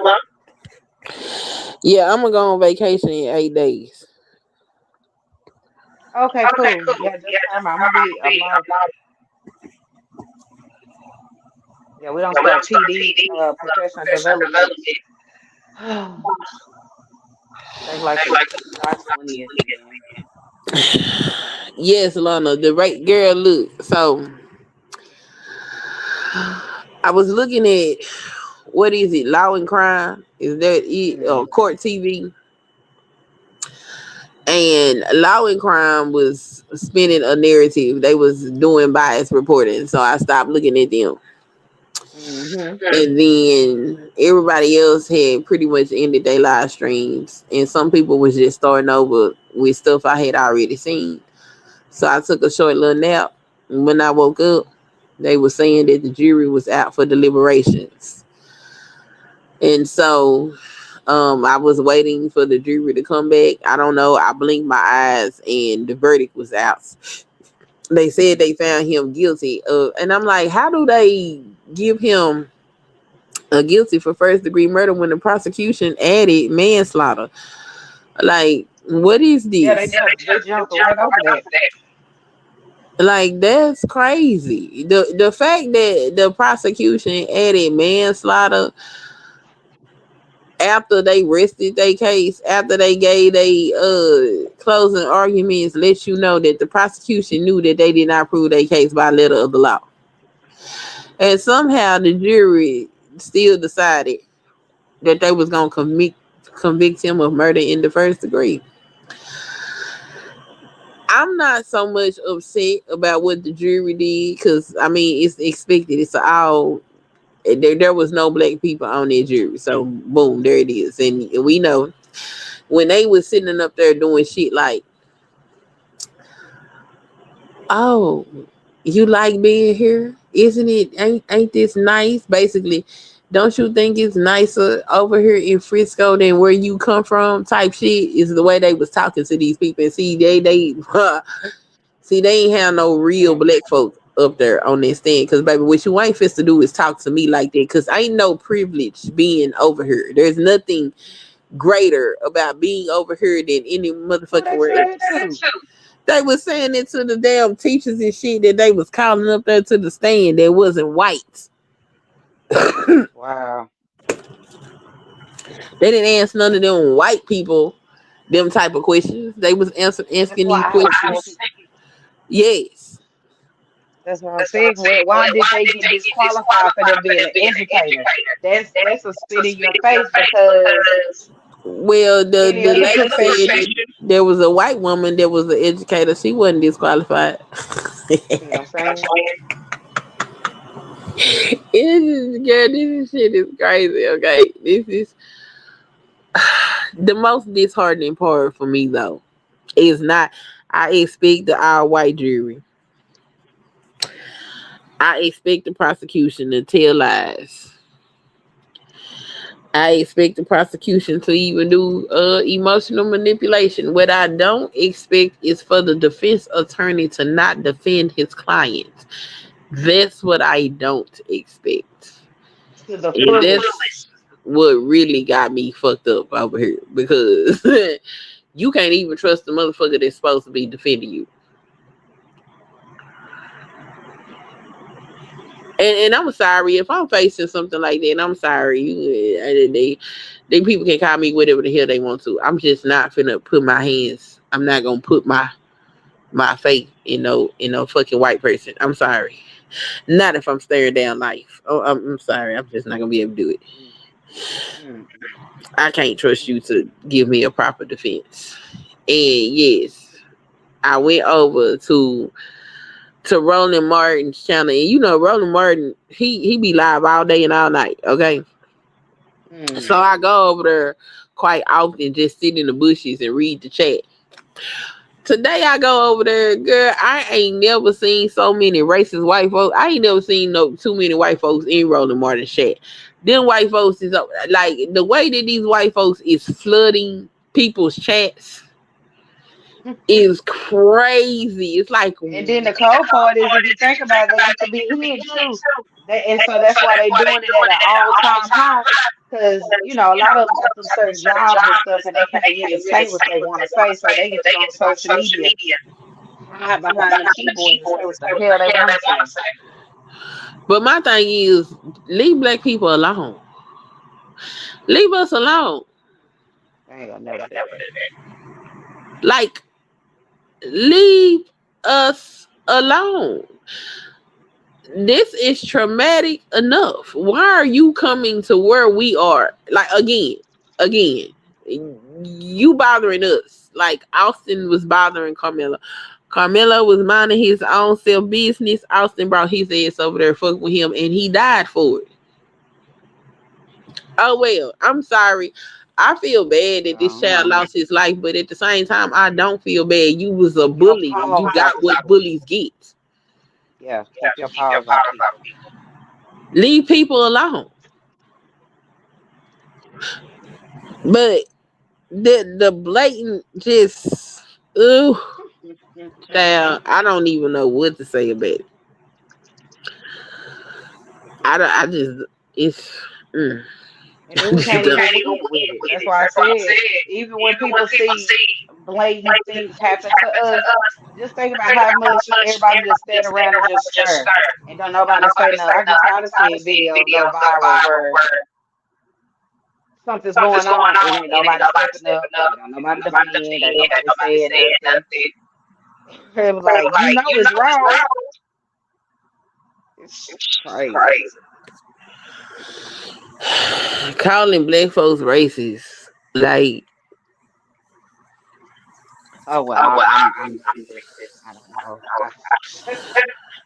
Yeah, I'm gonna go on vacation in 8 days. Okay, cool. Yeah, just tell me. I'm gonna be a month. Yeah, we don't start PD, professional development. I think like the July 20th, yeah. Yes, Lana, the right girl. Look, so I was looking at what is it? Law and Crime? Is that it? Mm-hmm. Court TV? And Law and Crime was spinning a narrative. They was doing bias reporting, so I stopped looking at them. Mm-hmm. And then everybody else had pretty much ended their live streams, and some people was just starting over with stuff I had already seen. So I took a short little nap. And when I woke up, they were saying that the jury was out for deliberations. And so I was waiting for the jury to come back. I don't know. I blinked my eyes and the verdict was out. They said they found him guilty of, and I'm like, how do they give him a guilty for first degree murder when the prosecution added manslaughter? Like, what is Yeah, this? they jumped right over that. Like, that's crazy. The fact that the prosecution added manslaughter after they rested their case, after they gave they closing arguments, lets you know that the prosecution knew that they did not prove their case by letter of the law. And somehow the jury still decided that they was gonna convict him of murder in the first degree. I'm not so much upset about what the jury did because I mean it's expected. It's all there was no black people on that jury, so boom, there it is. And we know when they was sitting up there doing shit like, "Oh, you like being here? Isn't it? Ain't this nice?" Basically, don't you think it's nicer over here in Frisco than where you come from? Type shit is the way they was talking to these people. And see, they see, they ain't have no real black folk up there on that stand. Cause baby, what you ain't fit to do is talk to me like that. Cause I ain't no privilege being over here. There's nothing greater about being over here than any Who motherfucking they word. said it to? They was saying it to the damn teachers and shit that they was calling up there to the stand that wasn't white. Wow. They didn't ask none of them white people them type of questions. They was That's asking why these I was questions. thinking. Yes. That's what I'm saying. Why did they get disqualified for them being an educator? That's a spit in your face because Well, any the other lady said profession, that there was a white woman that was an educator. She wasn't disqualified. see what I'm saying? This shit is crazy. Okay, this is the most disheartening part for me though. Is not. I expect the all white jury. I expect the prosecution to tell lies. I expect the prosecution to even do emotional manipulation. What I don't expect is for the defense attorney to not defend his client. That's what I don't expect. To the And fullest. that's what really got me fucked up over here because you can't even trust the motherfucker that's supposed to be defending you. And I'm sorry if I'm facing something like that. I'm sorry. They people can call me whatever the hell they want to. I'm just not finna put my hands. I'm not gonna put my faith in no fucking white person. I'm sorry. Not if I'm staring down life. Oh, I'm sorry. I'm just not gonna be able to do it. I can't trust you to give me a proper defense. And yes, I went over to Roland Martin's channel, and you know Roland Martin, he be live all day and all night. Okay, so I go over there quite often, just sit in the bushes and read the chat. Today I go over there, girl. I ain't never seen so many racist white folks. I ain't never seen too many white folks in Roland Martin's chat. Them white folks is like the way that these white folks is flooding people's chats is crazy. It's like, And then the cold part is, if you think about it, it could be hid too. And so that's why they doing it at an all-time high. Because, you know, a lot of them got them certain jobs and stuff, and they can't really say what they want to say. So they get to go on social media, hide behind them keyboards and say what the hell they want to say. but my thing is, leave black people alone. Leave us alone. They ain't gonna never do that. Like, leave us alone. This is traumatic enough. Why are you coming to where we are? Like, again, you bothering us. Like Austin was bothering Karmelo. Karmelo was minding his own self business. Austin brought his ass over there, fuck with him, and he died for it. Oh well, I'm sorry. I feel bad that this child lost his life, but at the same time, I don't feel bad. You was a bully. You got what bullies get. Yeah, keep your paws off people. Leave people alone. But the blatant just child, I don't even know what to say about it. I just it's And then we can't even win with it. That's why I said, even when people see blatant things happen to us, just think about how much everybody just stand around and just stare. And don't nobody say nothing. I get tired of seeing videos go viral where something's going on and ain't nobody stepping up, ain't nobody defending, ain't nobody saying nothing. It was like, you know it's wrong. It's crazy. calling black folks racist. Like, Oh well, I don't know.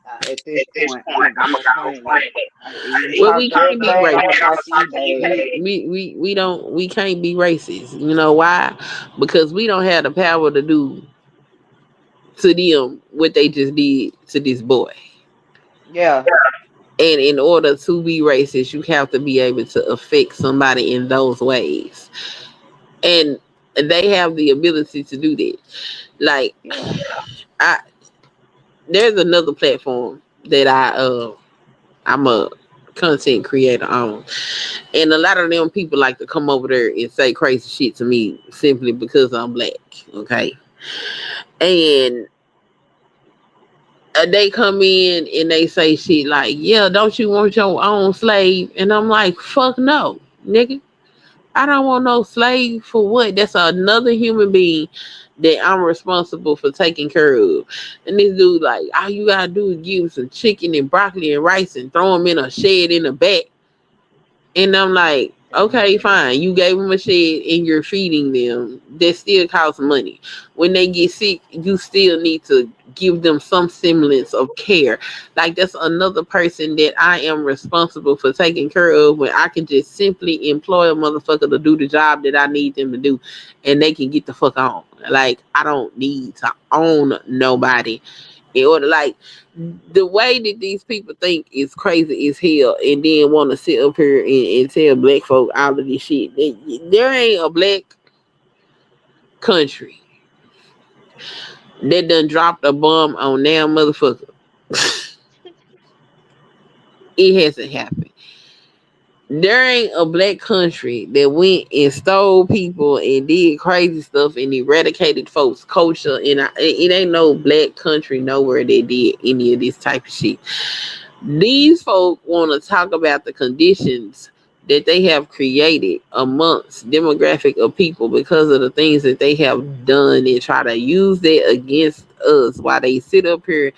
At this point, I'm gonna claim it. You well, talk we can't that be bad, I'm gonna talk to you racist. bad. We can't be racist. You know why? Because we don't have the power to do to them what they just did to this boy. Yeah. And in order to be racist, you have to be able to affect somebody in those ways. And they have the ability to do that. Like, Yeah. There's another platform that I'm a content creator on. And a lot of them people like to come over there and say crazy shit to me simply because I'm black. Okay. And they come in and they say shit like, yeah, don't you want your own slave? And I'm like, fuck no, nigga. I don't want no slave for what? That's another human being that I'm responsible for taking care of. And this dude, like, all you gotta do is give him some chicken and broccoli and rice and throw him in a shed in the back. And I'm like, okay, fine. You gave them a shed and you're feeding them. That still costs money. When they get sick, you still need to give them some semblance of care. Like, that's another person that I am responsible for taking care of, when I can just simply employ a motherfucker to do the job that I need them to do, and they can get the fuck on. Like, I don't need to own nobody in order, like, the way that these people think is crazy as hell, and then want to sit up here and tell black folk all of this shit. There ain't a black country that done dropped a bomb on damn motherfucker. It hasn't happened. There ain't a black country that went and stole people and did crazy stuff and eradicated folks' culture. And it ain't no black country nowhere that did any of this type of shit. These folk want to talk about the conditions that they have created amongst demographic of people because of the things that they have done, and try to use that against us while they sit up here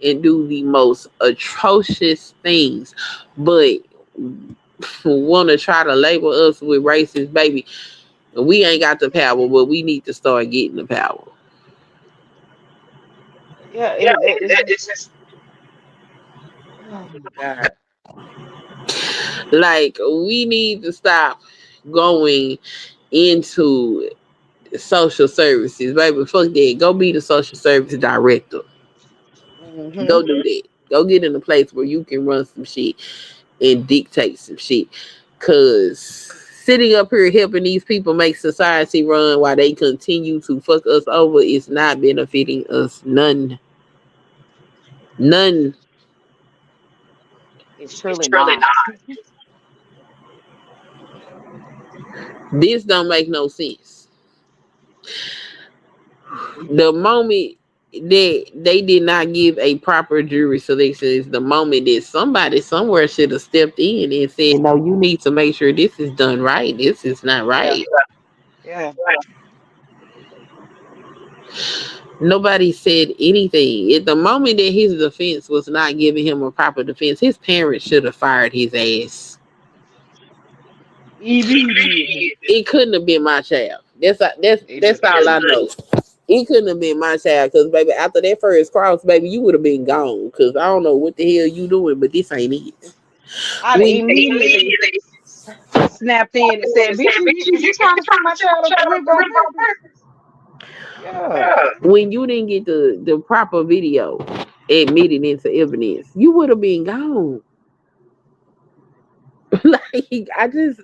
and do the most atrocious things, but want to try to label us with racist, baby. We ain't got the power, but we need to start getting the power. Yeah, it's just, oh my God. Like, we need to stop going into social services, baby. Fuck that. Go be the social service director. Go do that. Go get in a place where you can run some shit and dictate some shit. Cause sitting up here helping these people make society run while they continue to fuck us over is not benefiting us none. None. It's truly not. This don't make no sense. The moment that they did not give a proper jury selection is the moment that somebody somewhere should have stepped in and said, no, you need to make sure this is done right. This is not right. Yeah. Nobody said anything. At the moment that his defense was not giving him a proper defense, his parents should have fired his ass. Immediately. It couldn't have been my child. That's all I know. It couldn't have been my child, because baby, after that first cross, baby, you would have been gone. Because I don't know what the hell you doing, but this ain't it. I'd immediately snapped in and said, "Bitch, is you trying to put my child up the river on purpose?" Yeah. When you didn't get the proper video admitted into evidence, you would have been gone. Like, I just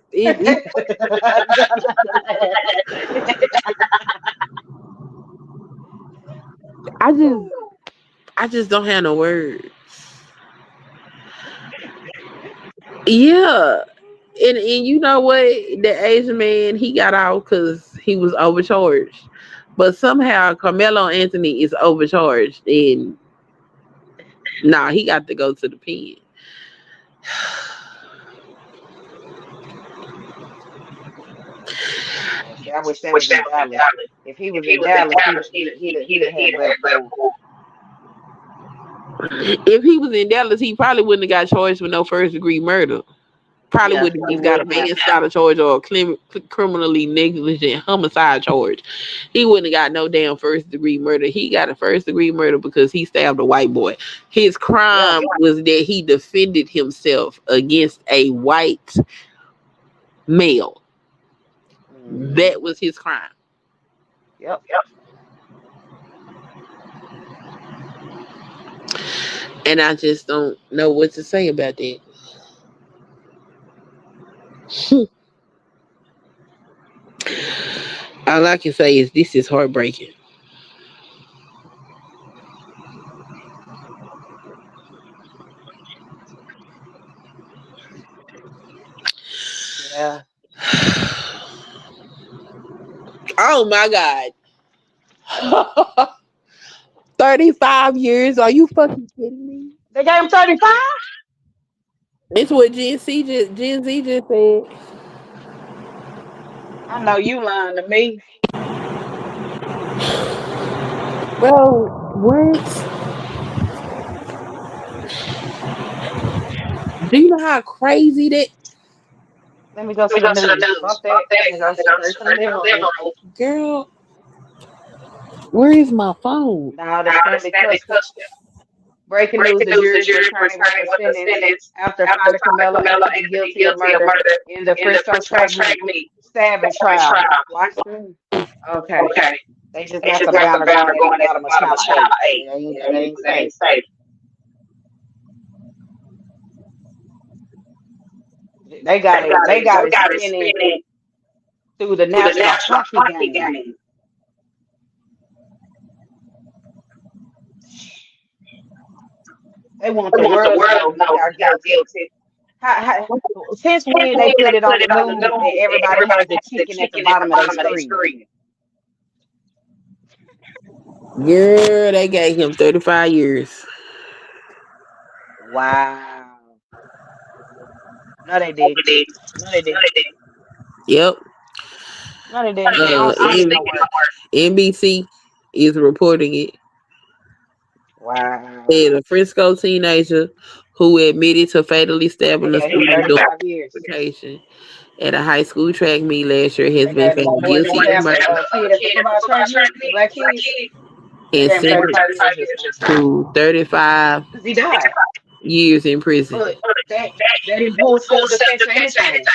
I just don't have no words. Yeah. And you know what? The Asian man, he got out because he was overcharged. But somehow Karmelo Anthony is overcharged, and nah, he got to go to the pen. See, I wish that was in Dallas. If he was in Dallas, he'd have had better pull. If he was in Dallas, he probably wouldn't have got charged with no first degree murder. Probably wouldn't have got a manslaughter charge or a criminally negligent homicide charge. He wouldn't have got no damn first degree murder. He got a first degree murder because he stabbed a white boy. His crime was that he defended himself against a white male. That was his crime. Yep. And I just don't know what to say about that. All I can say is this is heartbreaking. Yeah. Oh my God. 35 years? Are you fucking kidding me? They gave him 35? That's what Gen Z just said. I know you lying to me. Bro, what? Do you know how crazy that Let me go to the news. Fuck that. Let me go straight to the living room. girl? Where is my phone? Now the Stanley Custer. Breaking news: the jury's returning with a sentence after finding Carmelo Anthony guilty of murder in the Frisco track meet stabbing trial. Watch them. Okay, they just got the banner going at the bottom of Channel 8. That ain't safe. They got it. They got it spinning through the National Hockey game. They want the world to know he got guilty. How, since when they put it on the news and everybody has it ticking at the bottom of their screen? Girl, they gave him 35 years. Wow. No, they didn't. No, they didn't. Yep. No, they didn't. I don't see it nowhere. NBC is reporting it. Wow. And a Frisco teenager who admitted to fatally stabbing They a gave him student 35 years. at a high school track meet last year has They been gave him found more than guilty of stab murder a kid at the football track meet, the black kid. They and gave him sentenced 35 years this time. to 35 Because he died. years in prison. But they didn't pull self-defense or anything.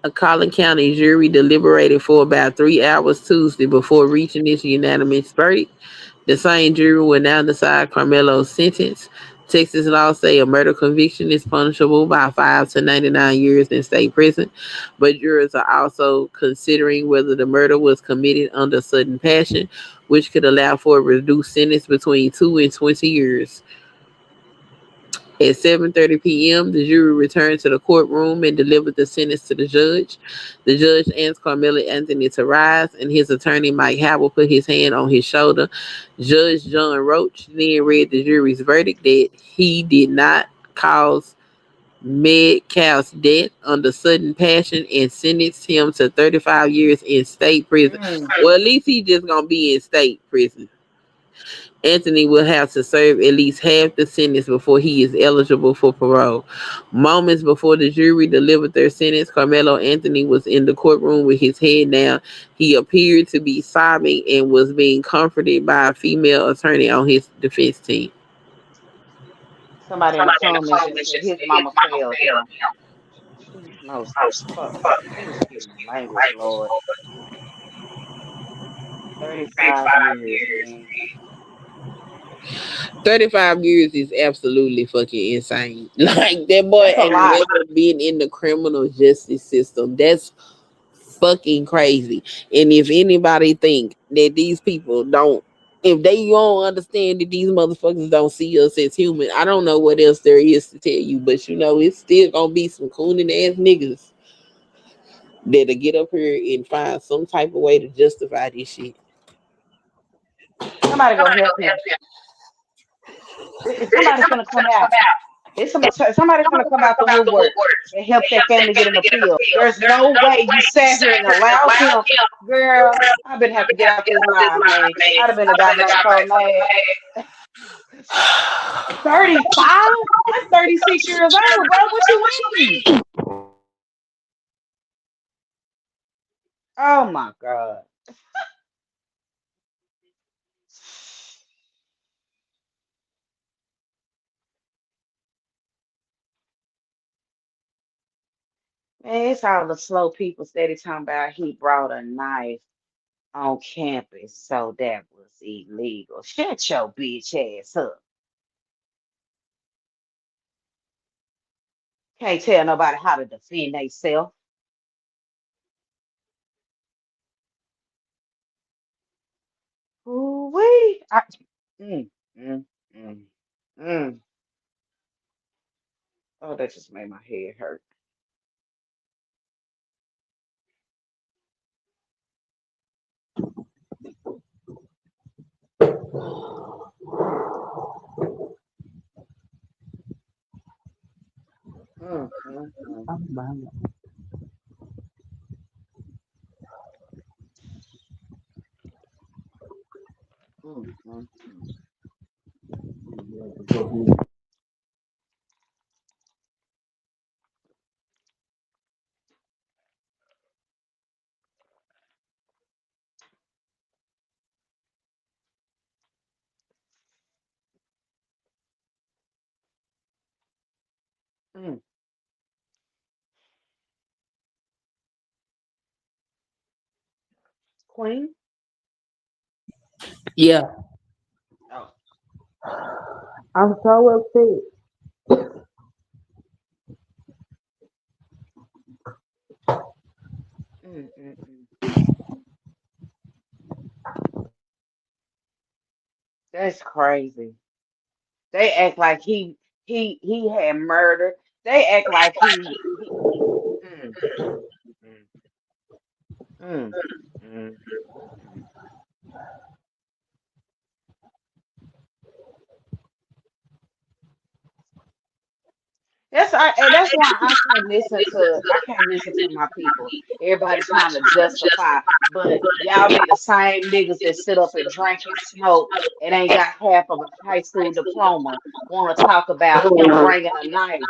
A Collin County jury deliberated for about 3 hours Tuesday before reaching its unanimous verdict. The same jury will now decide Carmelo's sentence. Texas law say a murder conviction is punishable by 5 to 99 years in state prison, but jurors are also considering whether the murder was committed under sudden passion, which could allow for a reduced sentence between 2 and 20 years. At 7:30 p.m., the jury returned to the courtroom and delivered the sentence to the judge. The judge asked Karmelo Anthony to rise, and his attorney, Mike Howell, put his hand on his shoulder. Judge John Roach then read the jury's verdict that he did not cause Metcalf's death under sudden passion and sentenced him to 35 years in state prison. Well, at least he just gonna be in state prison. Anthony will have to serve at least half the sentence before he is eligible for parole. Moments before the jury delivered their sentence, Carmelo Anthony was in the courtroom with his head down. He appeared to be sobbing and was being comforted by a female attorney on his defense team. Somebody in the comments just said his mama failed him. She knows the fuck. Please excuse my language, Lord. 35 years, man. 35 years is absolutely fucking insane. Like, that boy That's a ain't lot. never been in the criminal justice system. That's fucking crazy. And if anybody think that these people don't, if they don't understand that these motherfuckers don't see us as human, I don't know what else there is to tell you. But it's still gonna be some cooning ass niggas that'll get up here and find some type of way to justify this shit. Somebody go help him. Somebody's gonna come out. Somebody's gonna come out the woodwork and help that family get an appeal. There's no way you sat here and allowed him, girl. I've been having to get out this line, man. I'd have been a goddamn so mad. 35? I'm 36 years old, bro. What you mean? Oh my God. Man, it's all the slow people steady talking about he brought a knife on campus, so that was illegal. Shut your bitch ass up. Can't tell nobody how to defend themselves. Ooh wee. Mm, mm, mm, mm. Oh, that just made my head hurt. Mm, mm, mm. Mm, mm, mm. Mm. Queen? Yeah, Oh. I'm so upset. Mm, mm, mm. That's crazy. They act like he had murder. They act like he mm, mm, mm, mm, mm. And that's why I can't listen to my people. Everybody trying to justify, but y'all be the same niggas that sit up and drink and smoke and ain't got half of a high school diploma. Want to talk about him bringing a knife?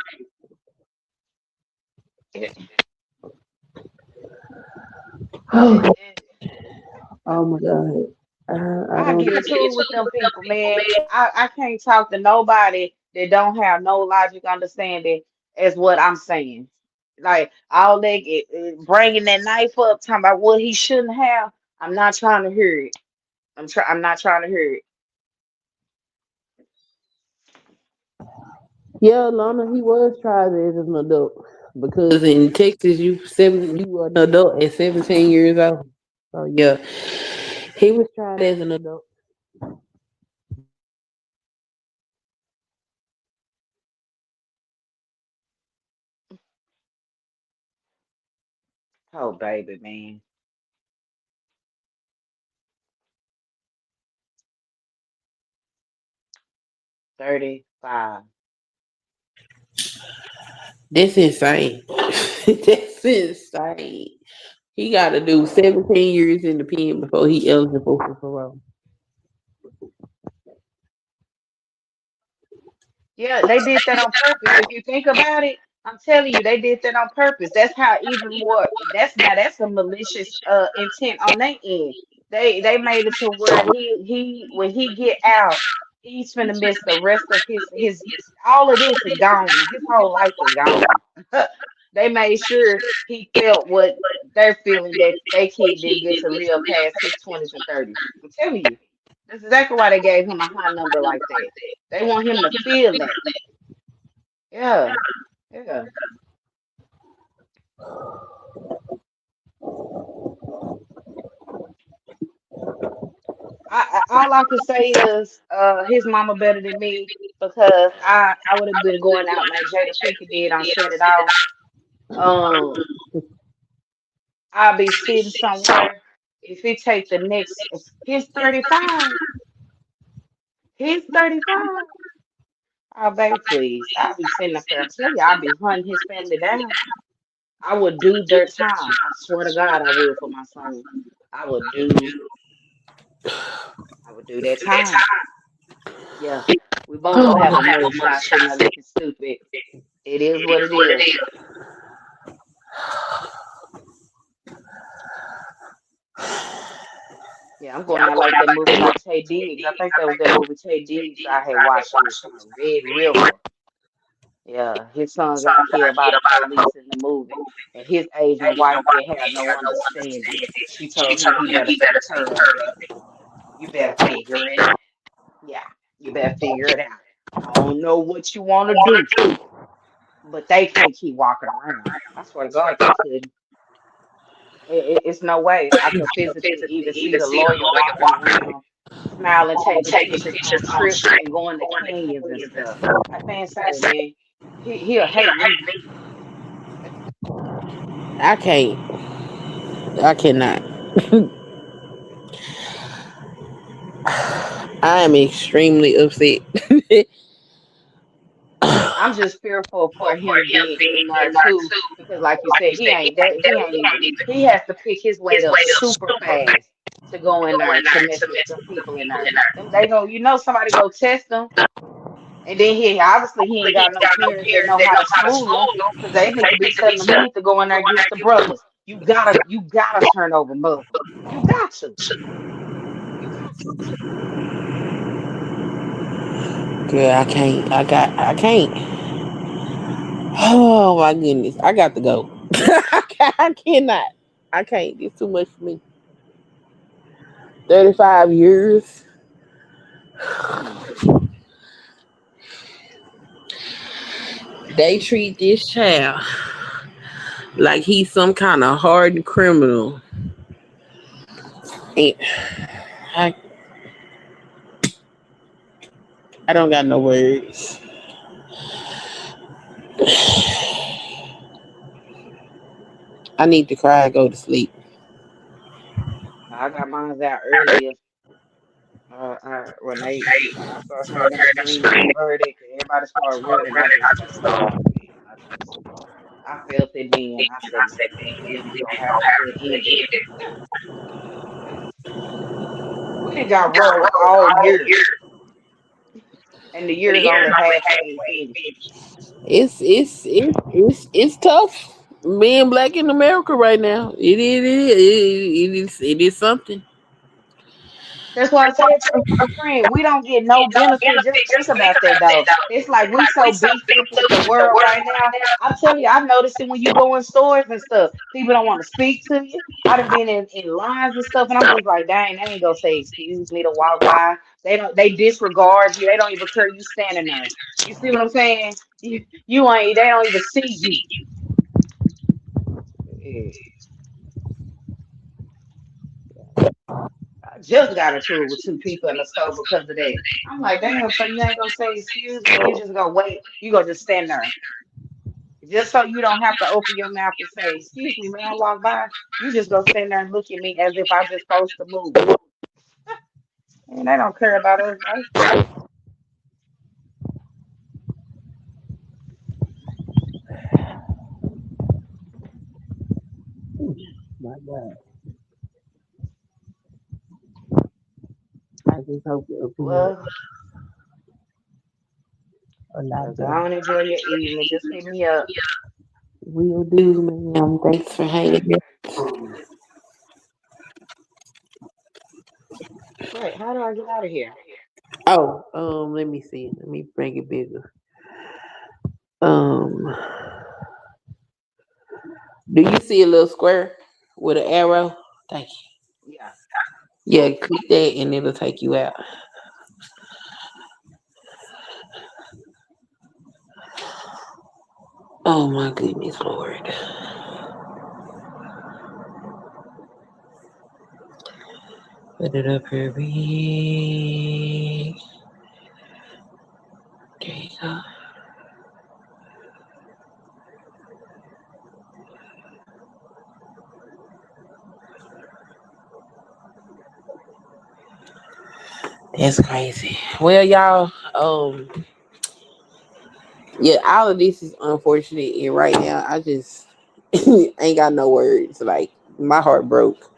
It, it, Oh my God. I I don't. get into it with them people, man. I can't talk to nobody that don't have no logic understanding as what I'm saying. Like all they bringing that knife up, talking about what he shouldn't have. I'm not trying to hear it. I'm not trying to hear it. Yeah, Lana, he was tried as an adult because in Texas, you were an adult at 17 years old. So yeah, he was tried as an adult. Oh baby, man. 35. That's insane. That's insane. He got to do 17 years in the pen before he eligible for parole. Yeah, they did that on purpose. If you think about it, I'm telling you, they did that on purpose. That's how even more. That's a malicious intent on their end. They made it to where he when he get out, he's finna miss the rest of his all of this is gone. His whole life is gone. They made sure he felt what they're feeling that they kid didn't get to live past his 20s and 30s. I'm telling you, that's exactly why they gave him a high number like that. They want him to feel that. Yeah, yeah. All I can say is his mama better than me because I would have been going out like Jada Pinkett did on Set It Off. Um, I'll be sitting somewhere. If he take the next, if he's 35, he's 35. Oh, baby, please. I'll be sitting up there. I tell you, I'll be hunting his family down. I would do their time. I swear to God, I would for my son. I would do, I would do their time. Yeah, we both gonna have a mug shot sitting there looking stupid. It is what it is. Yeah, I'm going out like that movie like Tay Diggs. I think that was that movie Tay Diggs I had watched. It was called Red River. Yeah, his son got killed by the police in the movie, and his Asian wife didn't have no understanding. She told him he better take her up there. You better figure it out. Yeah, you better figure it out. I don't know what you want to do, but they can't keep walking around. I swear to God, they couldn't. It's no way I could physically even see the lawyer walking around, smiling, taking pictures on trips and going to canyons and stuff. That man say, man, he'll hate me. I can't. I cannot. I am extremely upset. I'm just fearful for him being in there too, because like you said, he ain't that. He ain't even. He has to pick his weight up super fast. to go in there to mess with them people in there. Them they go, somebody go test them, and then he ain't got no parents that know how to school him because they need to be telling him he need to go in there against the brothers. You gotta turn over Muslim. You got to. You got to. Girl, I can't. Oh my goodness, I got to go. I cannot. I can't. It's too much for me. 35 years. They treat this child like he's some kind of hardened criminal. And I, I don't got no words. I need to cry and go to sleep. I got mine out earlier. When I started hearing them screaming the verdict and everybody started running, I just stayed home, man. I felt it then. I said, man, we gonna have to end it. We done got rolled all year, and the year's only halfway finished. It's tough being black in America right now. It is something. That's why I said, friend, we don't get no benefit. Just think about that, though. It's like we so beefed up with the world right now. I tell you, I've noticed it when you go in stores and stuff. People don't want to speak to you. I done been in lines and stuff, and I'm just like, dang, they ain't gonna say excuse me to walk by. They disregard you. They don't even care you standing there. You see what I'm saying? You ain't. They don't even see you. Yeah. I just got into it with two people in the store because of that. I'm like, damn, so you ain't gonna say excuse me, you just gonna wait, you gonna just stand there. Just so you don't have to open your mouth and say, excuse me, man, I walk by, you just gonna stand there and look at me as if I just supposed to move. And they don't care about us, right? My God. I just hope it'll be Well, a lot go better. on, enjoy your evening. Just hit me up. Will do, ma'am. Thanks for hanging. Wait, how do I get out of here? Oh, let me see. Let me bring it bigger. Um, do you see a little square with an arrow? Thank you. Yeah. Yeah, click that and it'll take you out. Oh my goodness, Lord. Put it up here, big. There you go. That's crazy. Well, y'all, yeah, all of this is unfortunate, and right now I just ain't got no words. Like my heart broke,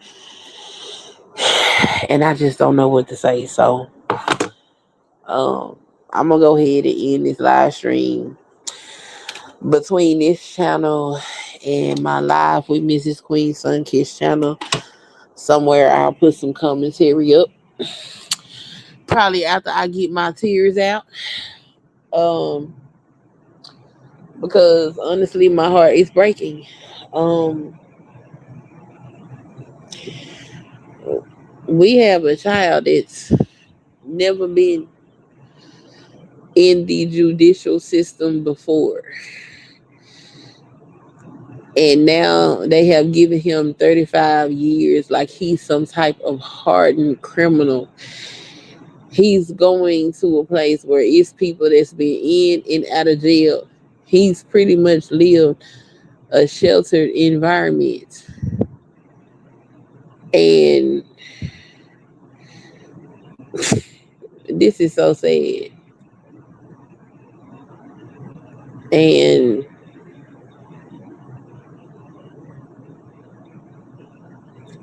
and I just don't know what to say. So, I'm gonna go ahead and end this live stream between this channel and my live with Mrs. Queen Sunkiss channel. Somewhere I'll put some commentary up. Probably after I get my tears out. Um, because honestly, my heart is breaking. Um, we have a child that's never been in the judicial system before. And now they have given him 35 years like he's some type of hardened criminal. He's going to a place where it's people that's been in and out of jail. He's pretty much lived a sheltered environment. And this is so sad. And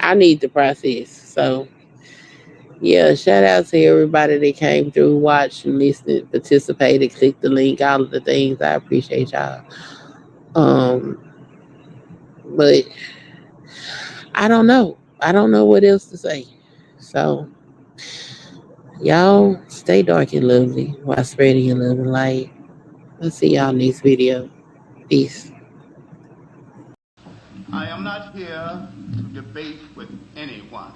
I need the process. So yeah, shout out to everybody that came through, watched, and listened, participated, clicked the link, all of the things. I appreciate y'all. But I don't know. I don't know what else to say. So y'all stay dark and lovely while spreading your love and light. I'll see y'all next video. Peace. I am not here to debate with anyone.